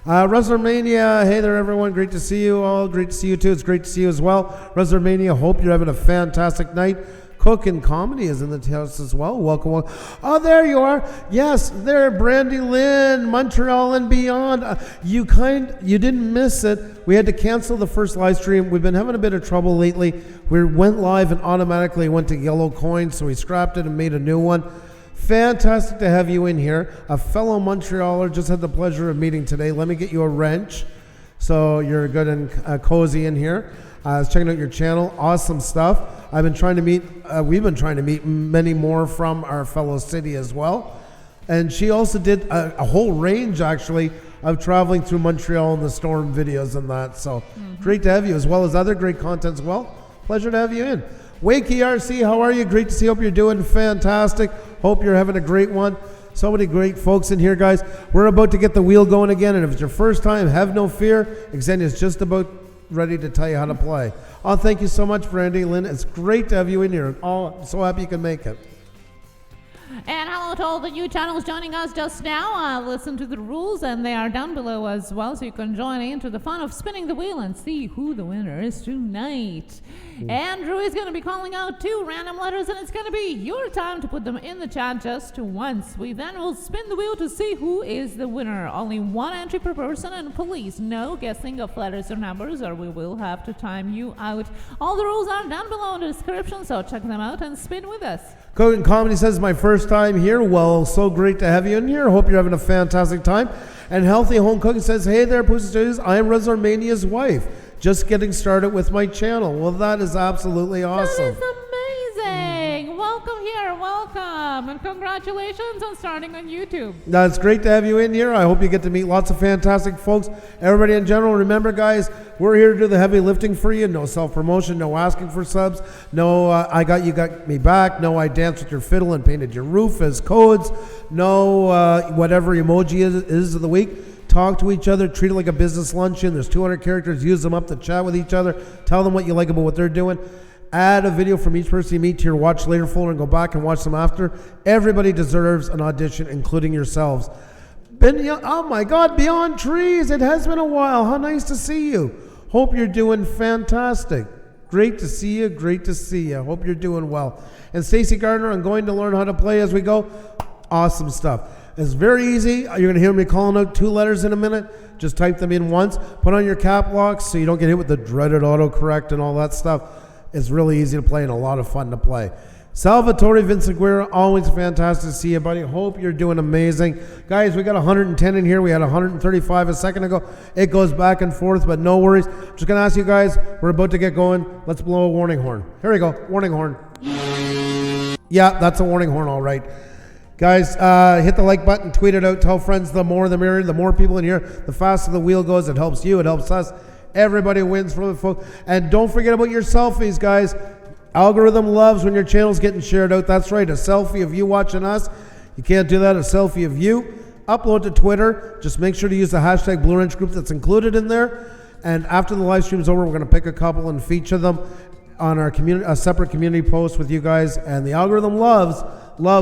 WrestleMania, hey there, everyone. Great to see you all. Great to see you, too. It's great to see you as well. WrestleMania, hope you're having a fantastic night. Cook and Comedy is in the house as well. Welcome. Oh, there you are. Yes, there, Brandy Lynn, Montreal and beyond. You didn't miss it. We had to cancel the first live stream. We've been having a bit of trouble lately. We went live and automatically went to yellow coins, so we scrapped it and made a new one. Fantastic to have you in here. A fellow Montrealer, just had the pleasure of meeting today. Let me get you a wrench so you're good and cozy in here. I was checking out your channel. Awesome stuff. We've been trying to meet many more from our fellow city as well. And she also did a whole range, actually, of traveling through Montreal and the storm videos and that. So great to have you, as well as other great content as well. Pleasure to have you in. Wakey RC, how are you? Great to see you. Hope you're doing fantastic. Hope you're having a great one. So many great folks in here, guys. We're about to get the wheel going again. And if it's your first time, have no fear. Xenia's just about ready to tell you how to play. Oh, thank you so much, Brandy Lynn. It's great to have you in here. Oh, I'm so happy you can make it. And hello to all the new channels joining us just now. Listen to the rules, and they are down below as well, so you can join into the fun of spinning the wheel and see who the winner is tonight. Andrew is going to be calling out 2 random letters, and it's going to be your time to put them in the chat just once. We then will spin the wheel to see who is the winner. Only 1 entry per person, and please, no guessing of letters or numbers, or we will have to time you out. All the rules are down below in the description, so check them out and spin with us. Cook and Comedy says, my first time here. Well, so great to have you in here. Hope you're having a fantastic time. And Healthy Home Cooking says, hey there, Pusa Studios. I am WrestleMania's wife. Just getting started with my channel. Well, that is absolutely awesome. That is amazing. Welcome here. Welcome. And congratulations on starting on YouTube. That's great to have you in here. I hope you get to meet lots of fantastic folks. Everybody in general, remember, guys, we're here to do the heavy lifting for you. No self-promotion, no asking for subs, no I got you got me back, no I danced with your fiddle and painted your roof as codes, no whatever emoji is of the week. Talk to each other, treat it like a business luncheon. There's 200 characters, use them up to chat with each other. Tell them what you like about what they're doing. Add a video from each person you meet to your watch later folder and go back and watch them after. Everybody deserves an audition, including yourselves. Oh my God, Beyond Trees, it has been a while. How nice to see you. Hope you're doing fantastic. Great to see you, great to see you. Hope you're doing well. And Stacy Gardner, I'm going to learn how to play as we go. Awesome stuff. It's very easy. You're going to hear me calling out 2 letters in a minute. Just type them in once. Put on your cap locks so you don't get hit with the dreaded autocorrect and all that stuff. It's really easy to play and a lot of fun to play. Salvatore Vinciguerra, always fantastic to see you, buddy. Hope you're doing amazing. Guys, we got 110 in here. We had 135 a second ago. It goes back and forth, but no worries. Just going to ask you guys, we're about to get going. Let's blow a warning horn. Here we go. Warning horn. Yeah, that's a warning horn, all right. Guys, hit the like button, tweet it out, tell friends, the more the merrier. The more people in here, the faster the wheel goes. It helps you, it helps us. Everybody wins for the folks. And don't forget about your selfies, guys. Algorithm loves when your channel's getting shared out. That's right, a selfie of you watching us. You can't do that, a selfie of you. Upload to Twitter. Just make sure to use the hashtag Blue Wrench Group that's included in there. And after the live stream's over, we're going to pick a couple and feature them on our community, a separate community post with you guys. And the algorithm loves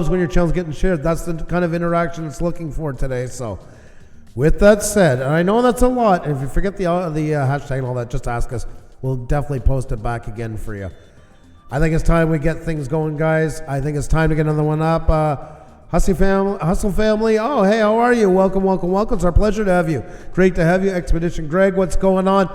when your channel's getting shared. That's the kind of interaction it's looking for today. So with that said, and I know that's a lot, and if you forget the hashtag and all that, just ask us. We'll definitely post it back again for you. I think it's time we get things going, guys. I think it's time to get another one up. Hustle family. Oh, hey, how are you? Welcome. It's our pleasure to have you. Great to have you. Expedition Greg, what's going on?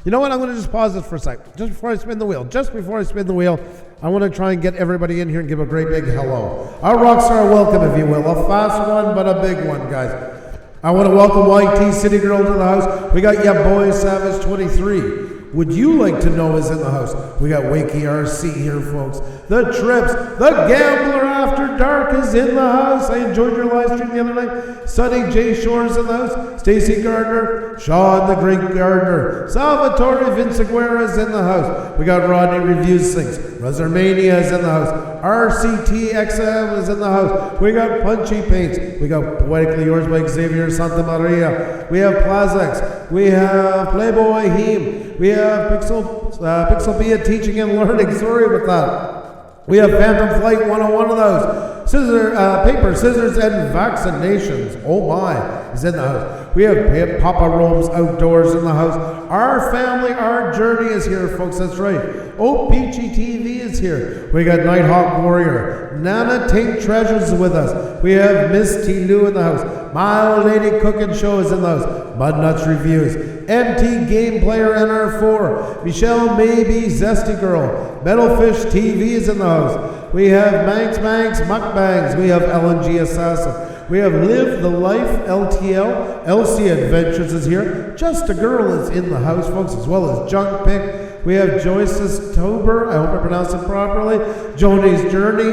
You know what? I'm going to just pause this for a sec. Just before I spin the wheel, I want to try and get everybody in here and give a great big hello. Our rockstar welcome, if you will. A fast one, but a big one, guys. I want to welcome YT City Girl to the house. We got Ya Boy Savage 23. Would you like to know is in the house? We got Wakey RC here, folks. The Trips, the Gambler After Dark is in the house. I enjoyed your live stream the other night. Sunny J Shores in the house. Stacy Gardner, Sean the Great Gardner, Salvatore Vinciquera is in the house. We got Rodney Reviews Things. Resermania is in the house. RCT XM is in the house. We got Punchy Paints. We got Poetically Yours by Xavier Santa Maria. We have Plazax. We have Playboy Heem. We have Pixelpia Teaching and Learning. Sorry about that. We have Phantom Flight 101 of those. Paper, Scissors, and Vaccinations. Oh my, is in the house. We have Papa Rome's Outdoors in the house. Our family, our journey is here, folks. That's right. Oh, Peachy TV is here. We got Nighthawk Warrior. Nana Tank Treasures with us. We have Miss T. Lou in the house. My Old Lady Cooking Show is in the house. Mud Nuts Reviews. MT Game Player NR4. Michelle Maybe Zesty Girl. Metalfish TV is in the house. We have Manx Mukbangs. We have LNG Assassin. We have Live the Life LTL. LC Adventures is here. Just a Girl is in the house, folks, as well as Junk Pick. We have Joyce's Tober. I hope I pronounced it properly. Johnny's Journey,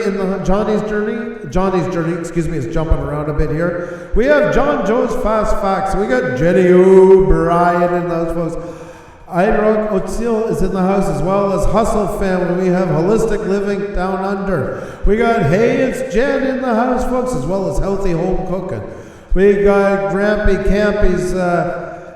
excuse me, is jumping around a bit here. We have John Joe's Fast Facts. We got Jenny O'Brien in those folks. Irock O'Teal is in the house, as well as Hustle Family. We have Holistic Living Down Under. We got Hey It's Jen in the house, folks, as well as Healthy Home Cooking. We got Grampy Campy's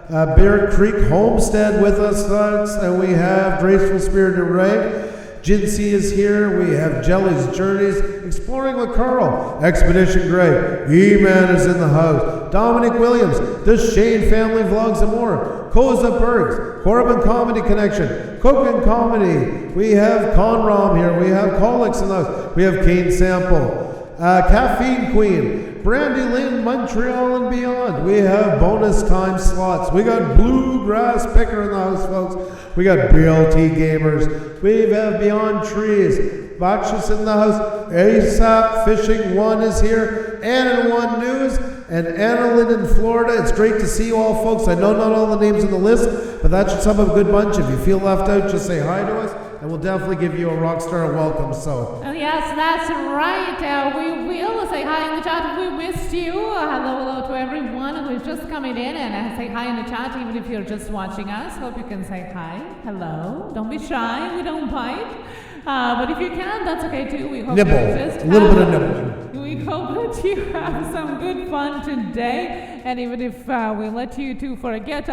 Bear Creek Homestead with us, folks, and we have Graceful Spirited Ray. Jinsey is here. We have Jelly's Journeys, Exploring with Carl, Expedition Grey, E-Man is in the house, Dominic Williams, The Shane Family Vlogs and more, Koza Bergs, Corbin Comedy Connection, Cooking Comedy, we have Conrom here, we have Colix in the house, we have Kane Sample, Caffeine Queen, Brandy Lynn, Montreal and beyond. We have bonus time slots. We got Bluegrass Picker in the house, folks. We got BLT Gamers. We have Beyond Trees. Bacchus in the house. ASAP Fishing 1 is here. Anna 1 News. And Anna Lynn in Florida. It's great to see you all, folks. I know not all the names on the list, but that should sum up a good bunch. If you feel left out, just say hi to us, and we'll definitely give you a rock star welcome. So. Oh, yes, that's right. We will say hi in the chat if we missed you. Hello to everyone who's just coming in, and say hi in the chat even if you're just watching us. Hope you can say hi. Hello. Don't be shy. We don't bite. But if you can, that's okay too. We hope nibble. A little bit of nibbling. We hope that you have some good fun today, and even if we let you to forget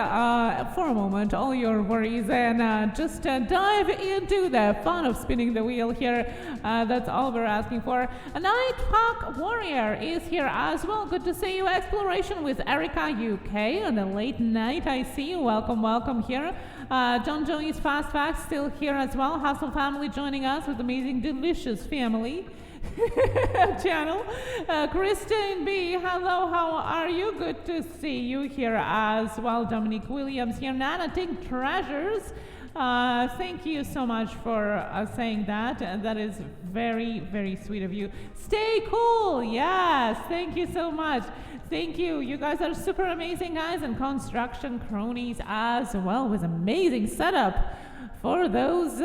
for a moment all your worries and just dive into the fun of spinning the wheel here, that's all we're asking for. A Nighthawk Warrior is here as well. Good to see you. Exploration with Erica UK on the late night. I see you. Welcome here. John Joey's Fast Facts still here as well. Hustle Family joining us with amazing, delicious family channel. Christine B, hello, how are you? Good to see you here as well. Dominique Williams here. Nana Tink Treasures. Thank you so much for saying that. That is very, very sweet of you. Stay cool. Yes, thank you so much. Thank you. You guys are super amazing guys, and construction cronies as well, with amazing setup for those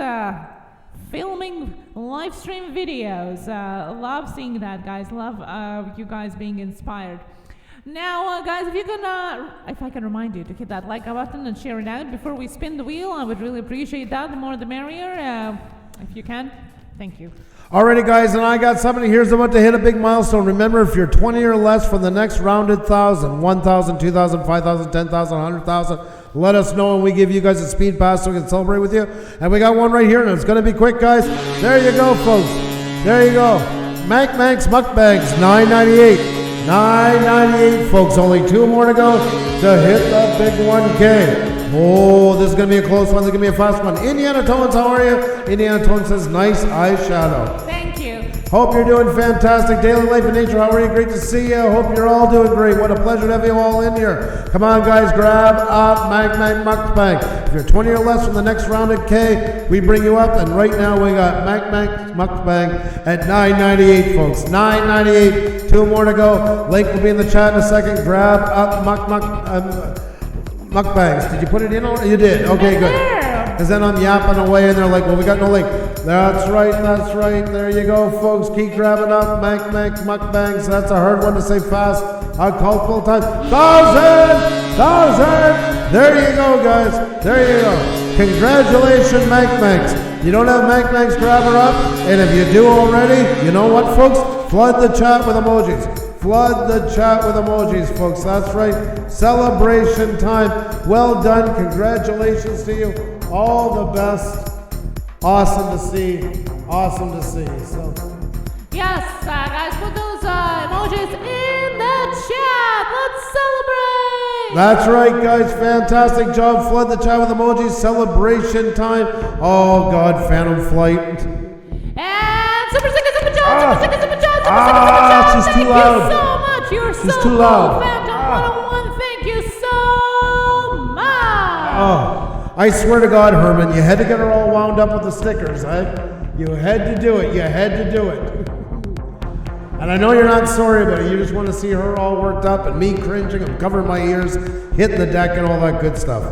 filming live stream videos. Love seeing that, guys. Love you guys being inspired. Now, guys, if I can remind you to hit that like button and share it out before we spin the wheel, I would really appreciate that. The more the merrier. If you can, thank you. Alrighty, guys, and I got somebody here's about to hit a big milestone. Remember, if you're 20 or less for the next rounded 1,000, 1,000, 2,000, 5,000, 10,000, 100,000, let us know and we give you guys a speed pass so we can celebrate with you. And we got one right here and it's going to be quick, guys. There you go, folks. There you go. Manx Mukbangs, $9.98. $9.98, folks. Only 2 more to go to hit that big 1K. Oh, this is going to be a close one. This is going to be a fast one. Indiana Tones, how are you? Indiana Tones says, nice eyeshadow. Thank you. Hope you're doing fantastic. Daily Life in Nature, how are you? Great to see you. Hope you're all doing great. What a pleasure to have you all in here. Come on, guys, grab up Mag Mukbang. If you're 20 or less from the next round at K, we bring you up. And right now we got Mag Mukbang at $9.98, folks. $9.98. 2 more to go. Link will be in the chat in a second. Grab up Mukbangs. Did you put it in? You did. Okay, good. Because then I'm yapping away and they're like, well, we got no link. That's right, that's right. There you go, folks. Keep grabbing up Mukbangs. That's a hard one to say fast. I'll call full time. 1,000! There you go, guys. There you go. Congratulations, Mukbangs. You don't have Mukbangs, grab her up. And if you do already, you know what, folks? Flood the chat with emojis. Flood the chat with emojis, folks. That's right. Celebration time. Well done. Congratulations to you. All the best. Awesome to see. Awesome to see. So. Yes, guys, put those emojis in the chat. Let's celebrate. That's right, guys. Fantastic job. Flood the chat with emojis. Celebration time. Oh, God. Phantom Flight. And Super Sticker, Super John, Super Sticker, Super John, Super Sticker, Super John. She's too loud. Thank you so much. You're she's so too loud. Phantom 101, thank you so much. Oh. I swear to God, Herman, you had to get her all wound up with the stickers, eh? You had to do it. You had to do it. And I know you're not sorry about it. You just want to see her all worked up and me cringing and covering my ears, hitting the deck and all that good stuff.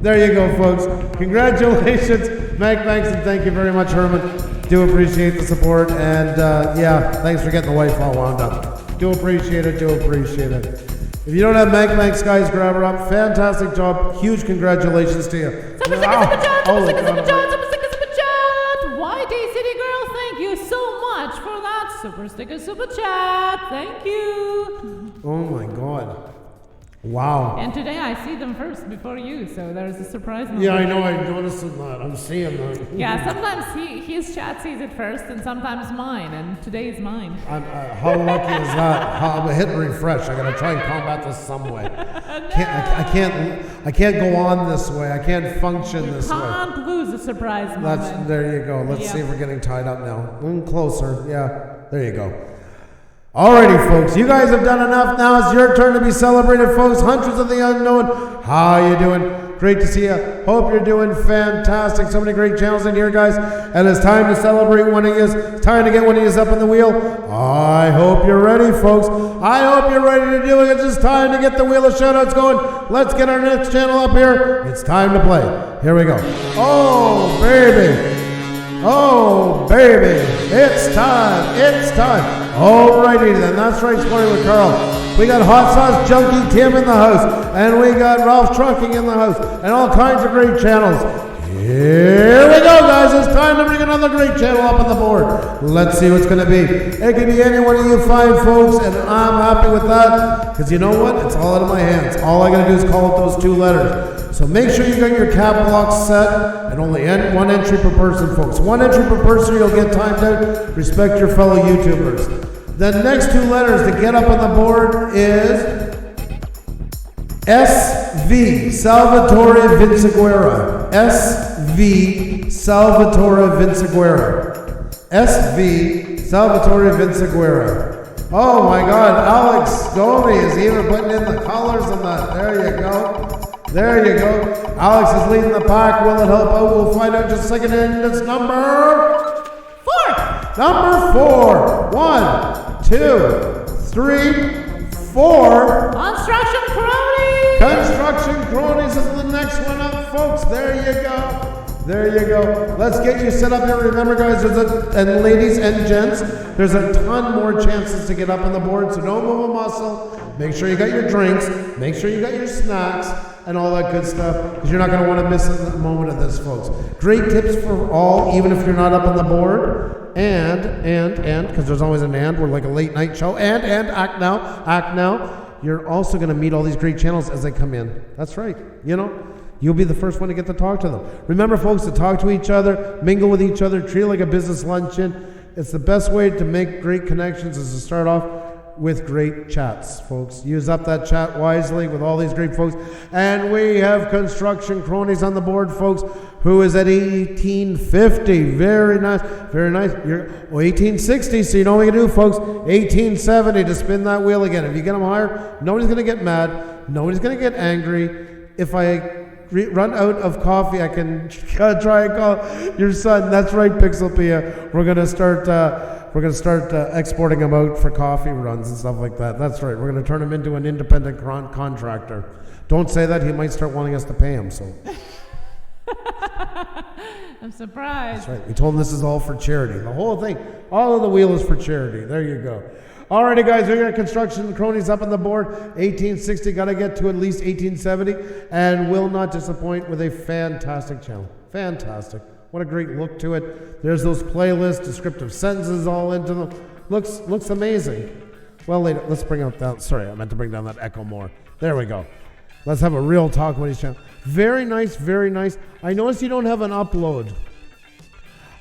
There you go, folks. Congratulations, Mukbangs, and thank you very much, Herman. Do appreciate the support. And yeah, thanks for getting the wife all wound up. Do appreciate it. Do appreciate it. If you don't have Mukbangs, guys, grab her up. Fantastic job. Huge congratulations to you. Super Sticker, Super John, Super Sticker, Super John, Super Sticker, Super John. YD City Girl, thank you so much for that Super Sticker, Super Chat. Thank you. Oh my God. Wow. And today I see them first before you, so there's a surprise moment. Yeah, I know. I noticed that. I'm seeing that. Yeah, sometimes his chat sees it first, and sometimes mine, and today is mine. How lucky is that? I'm hitting refresh. I gotta try and combat this some way. I can't go on this way. I can't function this way. Can't lose a surprise moment. There you go. Let's see if we're getting tied up now. Closer. Yeah. There you go. Alrighty, folks, you guys have done enough. Now it's your turn to be celebrated, folks. Hunters of the Unknown, how you doing? Great to see you. Hope you're doing fantastic. So many great channels in here, guys. And it's time to celebrate one of you. It's time to get one of you up in the wheel. I hope you're ready, folks. I hope you're ready to do it. It's just time to get the Wheel of Shoutouts going. Let's get our next channel up here. It's time to play. Here we go. Oh, baby. Oh, baby, it's time, it's time. Alrighty then, that's right, Sporting with Carl. We got Hot Sauce Junkie Tim in the house, and we got Ralph Trucking in the house, and all kinds of great channels. Here we go, guys. It's time to bring another great channel up on the board. Let's see what's going to be. It could be any one of you 5 folks, and I'm happy with that, because you know what? It's all out of my hands. All I got to do is call out those 2 letters. So make sure you got your cap lock set, and only 1 entry per person, folks. 1 entry per person, you'll get timed out. Respect your fellow YouTubers. The next 2 letters to get up on the board is SV, Salvatore Vinciguerra. SV, Salvatore Vinciguerra. SV, Salvatore Vinciguerra. Oh my God, Alex Gomi is even putting in the colors on that. There you go. There you go. Alex is leading the pack. Will it help out? We'll find out in just a second. And it's number 4. Number 4. 1, 2, 3, 4. Construction Cronies. Construction Cronies is the next one up, folks. There you go. There you go. Let's get you set up here. Remember, guys, and ladies and gents, there's a ton more chances to get up on the board, so don't move a muscle. Make sure you got your drinks. Make sure you got your snacks and all that good stuff, because you're not going to want to miss a moment of this, folks. Great tips for all, even if you're not up on the board. And, because there's always an and. We're like a late night show. And, act now. You're also going to meet all these great channels as they come in. That's right. You know, you'll be the first one to get to talk to them. Remember, folks, to talk to each other, mingle with each other, treat it like a business luncheon. It's the best way to make great connections is to start off with great chats, folks. Use up that chat wisely with all these great folks. And we have Construction Cronies on the board, folks, who is at 1850. Very nice, very nice. You're 1860, so you know what you can do, folks. 1870 to spin that wheel again. If you get them higher, nobody's going to get mad. Nobody's going to get angry. If I run out of coffee, I can try and call your son. That's right, Pixelpia. We're gonna start exporting him out for coffee runs and stuff like that. That's right. We're gonna turn him into an independent contractor. Don't say that. He might start wanting us to pay him. So. I'm surprised. That's right. We told him this is all for charity. The whole thing, all of the wheel is for charity. There you go. Alrighty, guys, we're going to Construction Cronies up on the board. 1860, got to get to at least 1870, and will not disappoint with a fantastic channel. Fantastic. What a great look to it. There's those playlists, descriptive sentences all into them. Looks amazing. Well, later, let's bring out that. Sorry, I meant to bring down that echo more. There we go. Let's have a real talk about his channel. Very nice, very nice. I noticed you don't have an upload.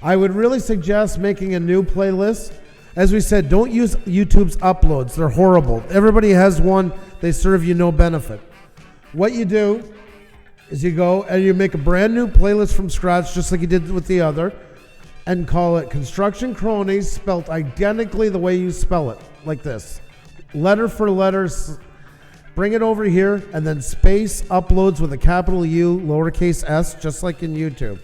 I would really suggest making a new playlist. As we said, don't use YouTube's uploads. They're horrible. Everybody has one. They serve you no benefit. What you do is you go and you make a brand new playlist from scratch, just like you did with the other, and call it Construction Cronies, spelt identically the way you spell it, like this. Letter for letter. Bring it over here, and then space uploads with a capital U, lowercase s, just like in YouTube.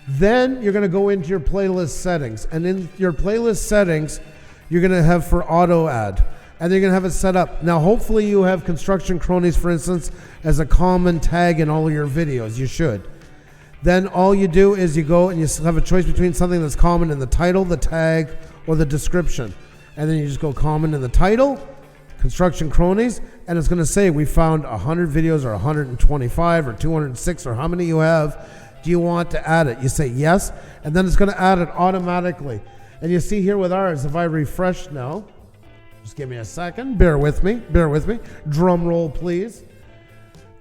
Then you're going to go into your playlist settings. And in your playlist settings, you're going to have for auto add. And you're going to have it set up. Now, hopefully you have Construction Cronies, for instance, as a common tag in all of your videos. You should. Then all you do is you go and you have a choice between something that's common in the title, the tag, or the description. And then you just go common in the title, Construction Cronies, and it's going to say we found 100 videos or 125 or 206 or how many you have. Do you want to add it? You say yes, and then it's going to add it automatically. And you see here with ours, if I refresh now, just give me a second, bear with me, drum roll please.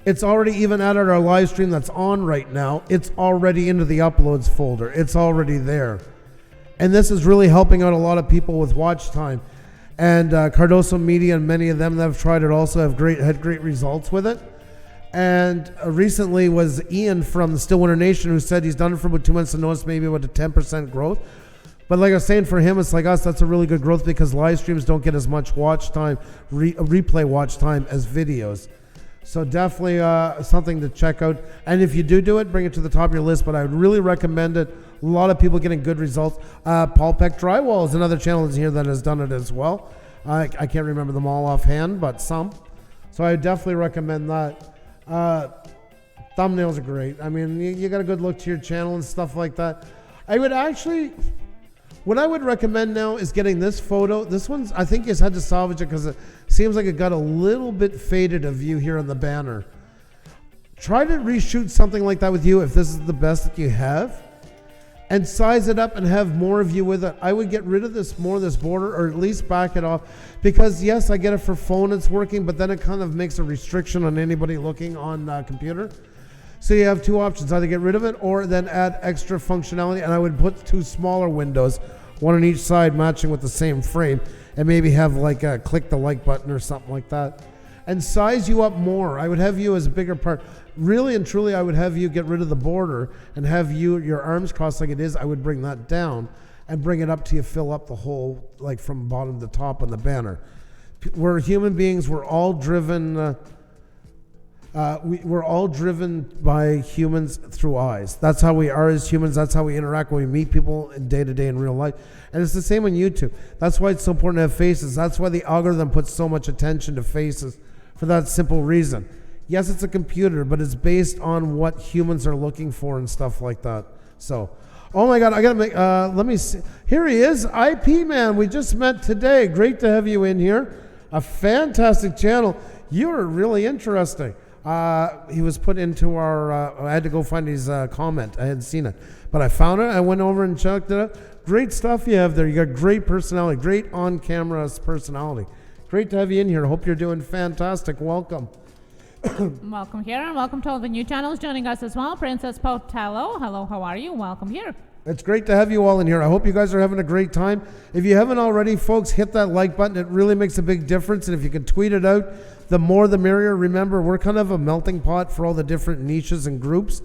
It's already even added our live stream that's on right now. It's already into the uploads folder. It's already there. And this is really helping out a lot of people with watch time. And Cardoso Media and many of them that have tried it also have had great results with it. And recently was Ian from the Stillwater Nation who said he's done it for about 2 months and noticed maybe about a 10% growth. But like I was saying, for him, it's like us, that's a really good growth because live streams don't get as much watch time, replay watch time as videos. So definitely something to check out. And if you do it, bring it to the top of your list. But I would really recommend it. A lot of people getting good results. Paul Peck Drywall is another channel in here that has done it as well. I can't remember them all offhand, but some. So I definitely recommend that. Thumbnails are great. I mean, you got a good look to your channel and stuff like that. What I would recommend now is getting this photo. This one's, I think you just had to salvage it because it seems like it got a little bit faded of you here on the banner. Try to reshoot something like that with you if this is the best that you have. And size it up and have more of you with it. I would get rid of this border, or at least back it off. Because yes, I get it for phone, it's working, but then it kind of makes a restriction on anybody looking on computer. So you have two options, either get rid of it or then add extra functionality. And I would put two smaller windows, one on each side matching with the same frame, and maybe have like a click the like button or something like that. And size you up more. I would have you as a bigger part. Really and truly, I would have you get rid of the border and have your arms crossed like it is. I would bring that down and bring it up till you fill up the whole, like from bottom to top on the banner. We're human beings. We're all driven. We're all driven by humans through eyes. That's how we are as humans. That's how we interact when we meet people in day to day in real life. And it's the same on YouTube. That's why it's so important to have faces. That's why the algorithm puts so much attention to faces for that simple reason. Yes, it's a computer, but it's based on what humans are looking for and stuff like that. So, oh my God, I gotta make, let me see. Here he is, IP Man. We just met today. Great to have you in here. A fantastic channel. You are really interesting. He was put into our, I had to go find his comment. I hadn't seen it, but I found it. I went over and checked it out. Great stuff you have there. You got great personality, great on-camera personality. Great to have you in here. Hope you're doing fantastic. Welcome. Welcome here, and welcome to all the new channels joining us as well. Princess Potello, hello, how are you? Welcome here. It's great to have you all in here. I hope you guys are having a great time. If you haven't already, folks, hit that like button. It really makes a big difference. And if you can tweet it out, the more the merrier. Remember, we're kind of a melting pot for all the different niches and groups.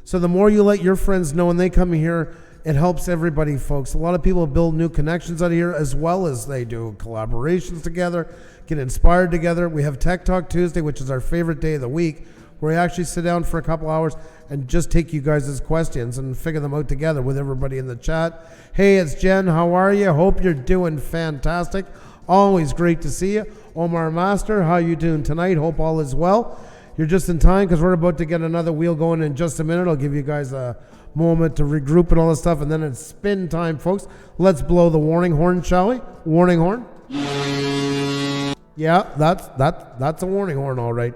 So the more you let your friends know when they come here, it helps everybody, folks. A lot of people build new connections out of here as well as they do collaborations together, get inspired together. We have Tech Talk Tuesday, which is our favorite day of the week, where we actually sit down for a couple hours and just take you guys' questions and figure them out together with everybody in the chat. Hey, it's Jen. How are you? Hope you're doing fantastic. Always great to see you. Omar Master, how you doing tonight? Hope all is well. You're just in time because we're about to get another wheel going in just a minute. I'll give you guys a moment to regroup and all this stuff, and then it's spin time, folks. Let's blow the warning horn, shall we? Warning horn. Yeah, that's a warning horn, all right.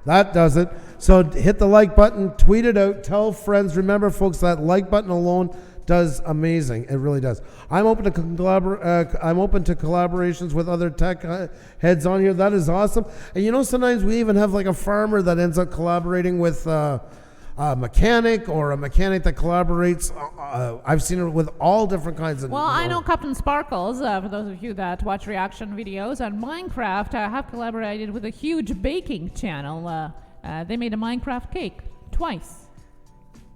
That does it. So hit the like button, tweet it out, tell friends. Remember, folks, that like button alone does amazing. It really does. I'm open to collaborations with other tech heads on here. That is awesome. And you know, sometimes we even have like a farmer that ends up collaborating with a mechanic, or a mechanic that collaborates. I've seen it with all different kinds of. Well, I know Captain Sparkles, for those of you that watch reaction videos on Minecraft, have collaborated with a huge baking channel. They made a Minecraft cake twice.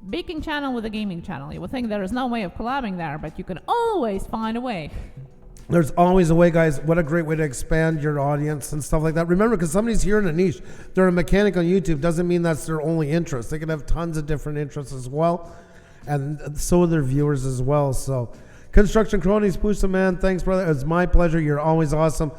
Baking channel with a gaming channel. You would think there is no way of collabing there, but you can always find a way. There's always a way, guys. What a great way to expand your audience and stuff like that. Remember, because somebody's here in a niche, they're a mechanic on YouTube, doesn't mean that's their only interest. They can have tons of different interests as well, and so are their viewers as well. So, Construction Cronies, Pusa, man, thanks, brother. It's my pleasure. You're always awesome.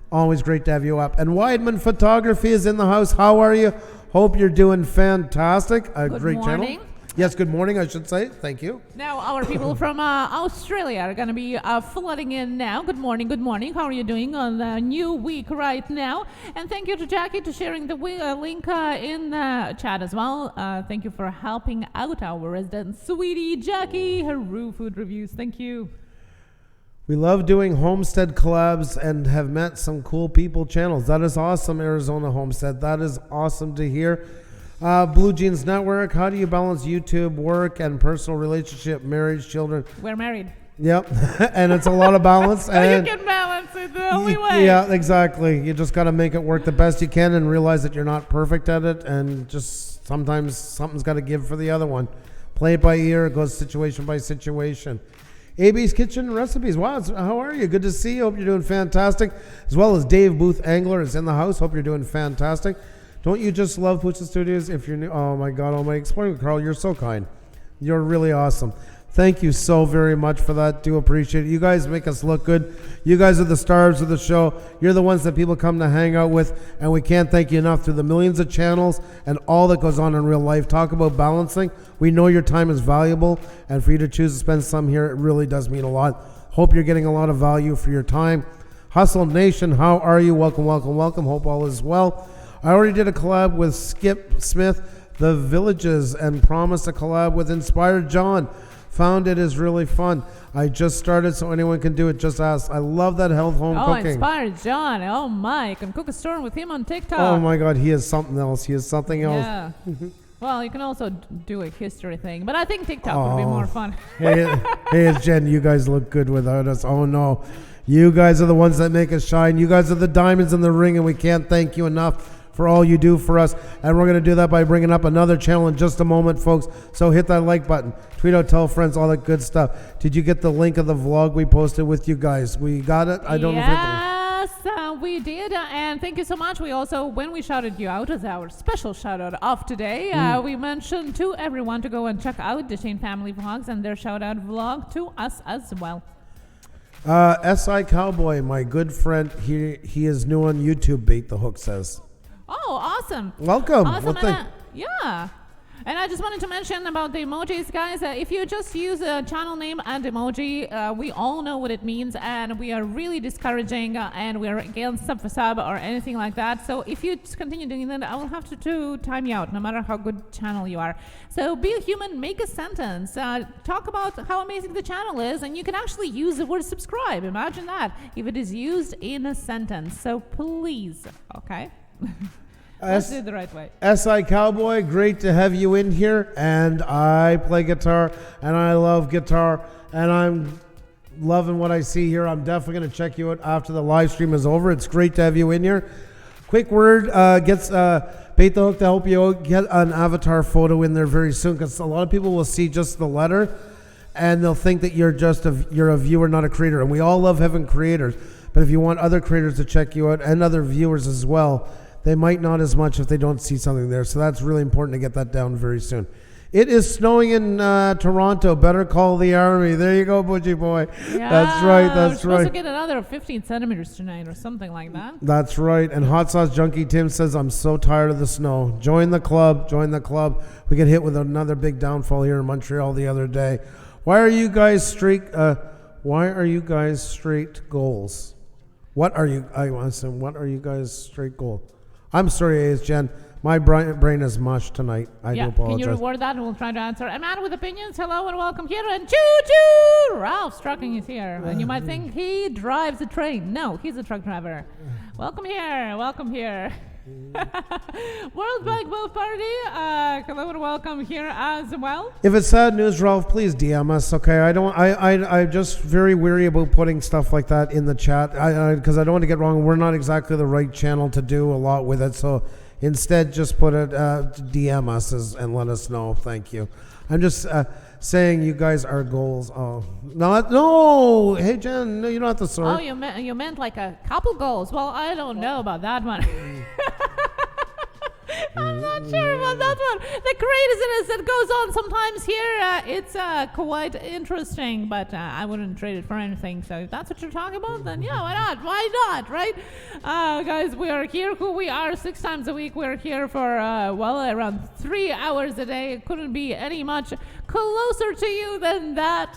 Always great to have you up. And Weidman Photography is in the house. How are you? Hope you're doing fantastic. A Good great morning. channel. Yes, good morning, I should say. Thank you. Now, our people from Australia are going to be flooding in now. Good morning, good morning. How are you doing on the new week right now? And thank you to Jackie to sharing the link in the chat as well. Thank you for helping out our resident sweetie, Jackie, her food reviews. Thank you. We love doing homestead collabs and have met some cool people channels. That is awesome, Arizona Homestead. That is awesome to hear. Blue Jeans Network, how do you balance YouTube, work, and personal relationship, marriage, children? We're married. Yep, and it's a lot of balance. And you can balance it the only way. Yeah, exactly. You just got to make it work the best you can and realize that you're not perfect at it, and just sometimes something's got to give for the other one. Play it by ear, it goes situation by situation. AB's Kitchen Recipes. Wow, how are you? Good to see you. Hope you're doing fantastic. As well as Dave Booth Angler is in the house. Hope you're doing fantastic. Don't you just love Pusa Studios? If you're new, oh my God, oh my, explain, Carl, you're so kind. You're really awesome. Thank you so very much for that. Do appreciate it. You guys make us look good. You guys are the stars of the show. You're the ones that people come to hang out with, and we can't thank you enough through the millions of channels and all that goes on in real life. Talk about balancing. We know your time is valuable, and for you to choose to spend some here, it really does mean a lot. Hope you're getting a lot of value for your time. Hustle Nation, how are you? Welcome, welcome, welcome. Hope all is well. I already did a collab with Skip Smith, The Villages, and promised a collab with Inspired John. Found it is really fun. I just started, so anyone can do it. Just ask. I love that health home cooking. Inspired John. Oh my, you can cook a storm with him on TikTok. Oh my God, he is something else. He is something else. Yeah. Well, you can also do a history thing, but I think TikTok would be more fun. Hey, it's Jen. You guys look good without us. Oh no. You guys are the ones that make us shine. You guys are the diamonds in the ring, and we can't thank you enough for all you do for us. And we're going to do that by bringing up another channel in just a moment, folks. So hit that like button, tweet out, tell friends, all that good stuff. Did you get the link of the vlog we posted with you guys? We got it? I don't know if Yes, we did. And thank you so much. We also, when we shouted you out as our special shout out of today, we mentioned to everyone to go and check out the Shane Family Vlogs and their shout out vlog to us as well. SI Cowboy, my good friend, he is new on YouTube, Bait the Hook says. Oh, awesome. Welcome. Awesome. Well, yeah. And I just wanted to mention about the emojis, guys. If you just use a channel name and emoji, we all know what it means, and we are really discouraging, and we are against sub for sub or anything like that. So if you just continue doing that, I will have to time you out, no matter how good channel you are. So be a human, make a sentence, talk about how amazing the channel is, and you can actually use the word subscribe. Imagine that if it is used in a sentence. So please, okay. Let's do it the right way. SI Cowboy, great to have you in here. And I play guitar, and I love guitar, and I'm loving what I see here. I'm definitely going to check you out after the live stream is over. It's great to have you in here. Quick word, gets Bait the Hook to help you out. Get an avatar photo in there very soon, because a lot of people will see just the letter, and they'll think that you're a viewer, not a creator. And we all love having creators, but if you want other creators to check you out and other viewers as well, they might not as much if they don't see something there. So that's really important to get that down very soon. It is snowing in Toronto. Better call the army. There you go, Budgie boy. Yeah, that's right. we're supposed to get another 15 centimeters tonight or something like that. That's right. And Hot Sauce Junkie Tim says, I'm so tired of the snow. Join the club. Join the club. We get hit with another big downfall here in Montreal the other day. Why are you guys straight goals? What are you guys straight goal? I'm sorry, AS Jen. My brain is mush tonight. I do apologize. Can you reward that and we'll try to answer. A man with opinions, hello and welcome here. And choo-choo! Ralph Strucking is here. And you might think he drives a train. No, he's a truck driver. Welcome here. Welcome here. World Bank Boat Party, hello and welcome here as well. If it's sad news, Ralph, please DM us, okay? I'm just very weary about putting stuff like that in the chat, because I don't want to get wrong. We're not exactly the right channel to do a lot with it, so instead just put it, DM us and let us know. Thank you. I'm just saying you guys are goals. Oh, no. Hey, Jen, no, you don't have to sort. Oh, you meant like a couple goals. Well, I don't know about that one. I'm not sure about that one. The craziness that goes on sometimes here, it's quite interesting, but I wouldn't trade it for anything. So if that's what you're talking about, then yeah, why not? Why not, right? Guys, we are here. Who we are 6 times a week. We're here for, around 3 hours a day. It couldn't be any much closer to you than that.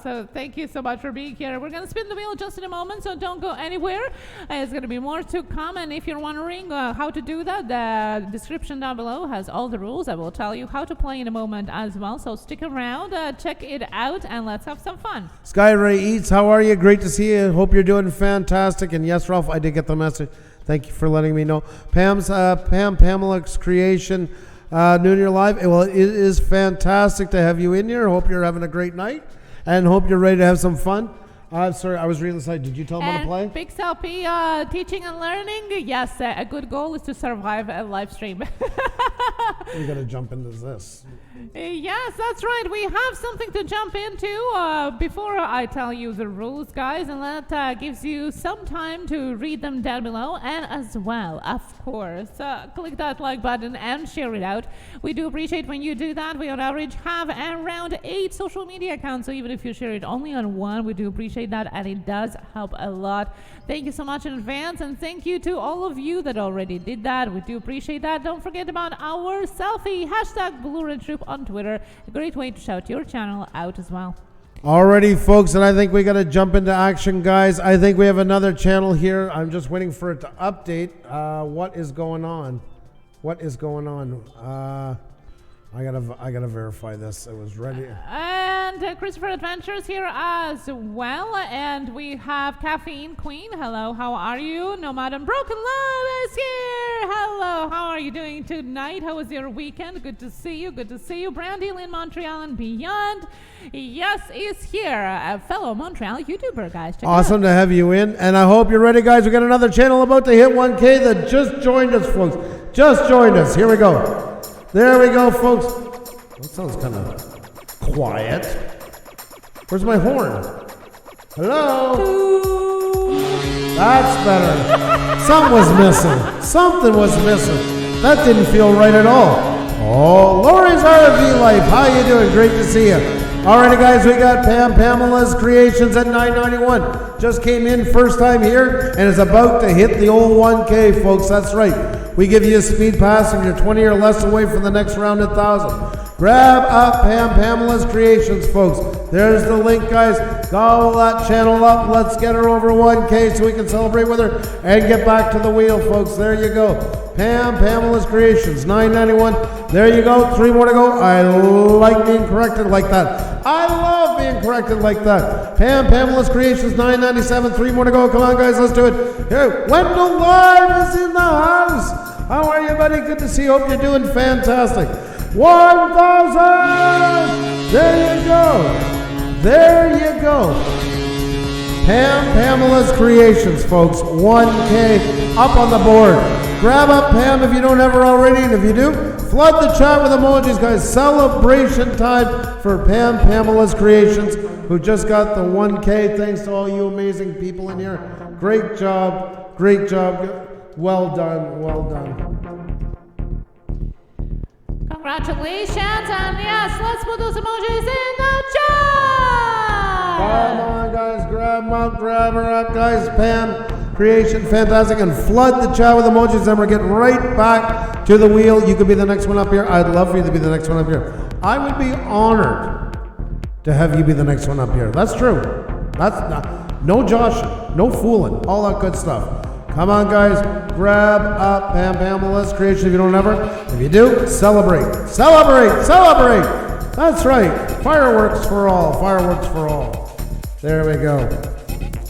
So thank you so much for being here. We're going to spin the wheel just in a moment, so don't go anywhere. There's going to be more to come, and if you're wondering how to do that, the description down below has all the rules. I will tell you how to play in a moment as well, so stick around, check it out, and let's have some fun. Skyray Eats, how are you? Great to see you. Hope you're doing fantastic. And yes, Ralph, I did get the message. Thank you for letting me know. Pamela's creation, New Year Live. Well, it is fantastic to have you in here. Hope you're having a great night, and hope you're ready to have some fun. Sorry, I was reading the side. Did you tell them how to play? Big Selfie, teaching and learning. Yes, a good goal is to survive a live stream. We got to jump into this. Yes, that's right. We have something to jump into before I tell you the rules, guys, and that gives you some time to read them down below. And as well, of course, click that like button and share it out. We do appreciate when you do that. We on average have around 8 social media accounts, so even if you share it only on one, we do appreciate that, and it does help a lot. Thank you so much in advance, and thank you to all of you that already did that. We do appreciate that. Don't forget about our selfie, #BlueRedTroop on Twitter. A great way to shout your channel out as well. Alrighty, folks, and I think we got to jump into action, guys. I think we have another channel here. I'm just waiting for it to update. What is going on? What is going on? I gotta verify this. It was ready. And Christopher Adventures here as well. And we have Caffeine Queen. Hello, how are you? Nomad and Broken Love is here. Hello, how are you doing tonight? How was your weekend? Good to see you. Good to see you. Brandy in Montreal and beyond. Yes, is here. A fellow Montreal YouTuber, guys. Check awesome to have you in. And I hope you're ready, guys. We got another channel about to hit 1K that just joined us, folks. Just joined us. Here we go. There we go, folks. That sounds kind of quiet. Where's my horn? Hello? That's better. Something was missing. Something was missing. That didn't feel right at all. Oh, Lori's RV Life. How you doing? Great to see you. Alrighty, guys, we got Pamela's Creations at $9.91. Just came in first time here and is about to hit the old 1K, folks. That's right. We give you a speed pass and you're 20 or less away from the next round at 1,000. Grab up Pamela's Creations, folks. There's the link, guys. Gobble that channel up. Let's get her over 1K so we can celebrate with her and get back to the wheel, folks. There you go. Pamela's Creations, $9.91. There you go. 3 more to go. I like being corrected like that. I love being corrected like that. Pamela's Creations, $9.97. 3 more to go. Come on, guys. Let's do it. Here, Wendell Live is in the house. How are you, buddy? Good to see you. Hope you're doing fantastic. 1,000! There you go. There you go. Pamela's Creations, folks. 1K up on the board. Grab up Pam if you don't have her already, and if you do, flood the chat with emojis, guys. Celebration time for Pamela's Creations, who just got the 1K. Thanks to all you amazing people in here. Great job. Great job. Well done. Well done. Congratulations, and yes, let's put those emojis in the chat! Come on, guys, grab them up, grab her up, guys. Pam Creation, fantastic, and flood the chat with emojis, and we're getting right back to the wheel. You could be the next one up here. I'd love for you to be the next one up here. I would be honored to have you be the next one up here. That's true. That's not, no joshing, no fooling, all that good stuff. Come on, guys, grab up Pamela's Creation if you don't have her. If you do, celebrate, celebrate, celebrate. That's right. Fireworks for all, fireworks for all. There we go.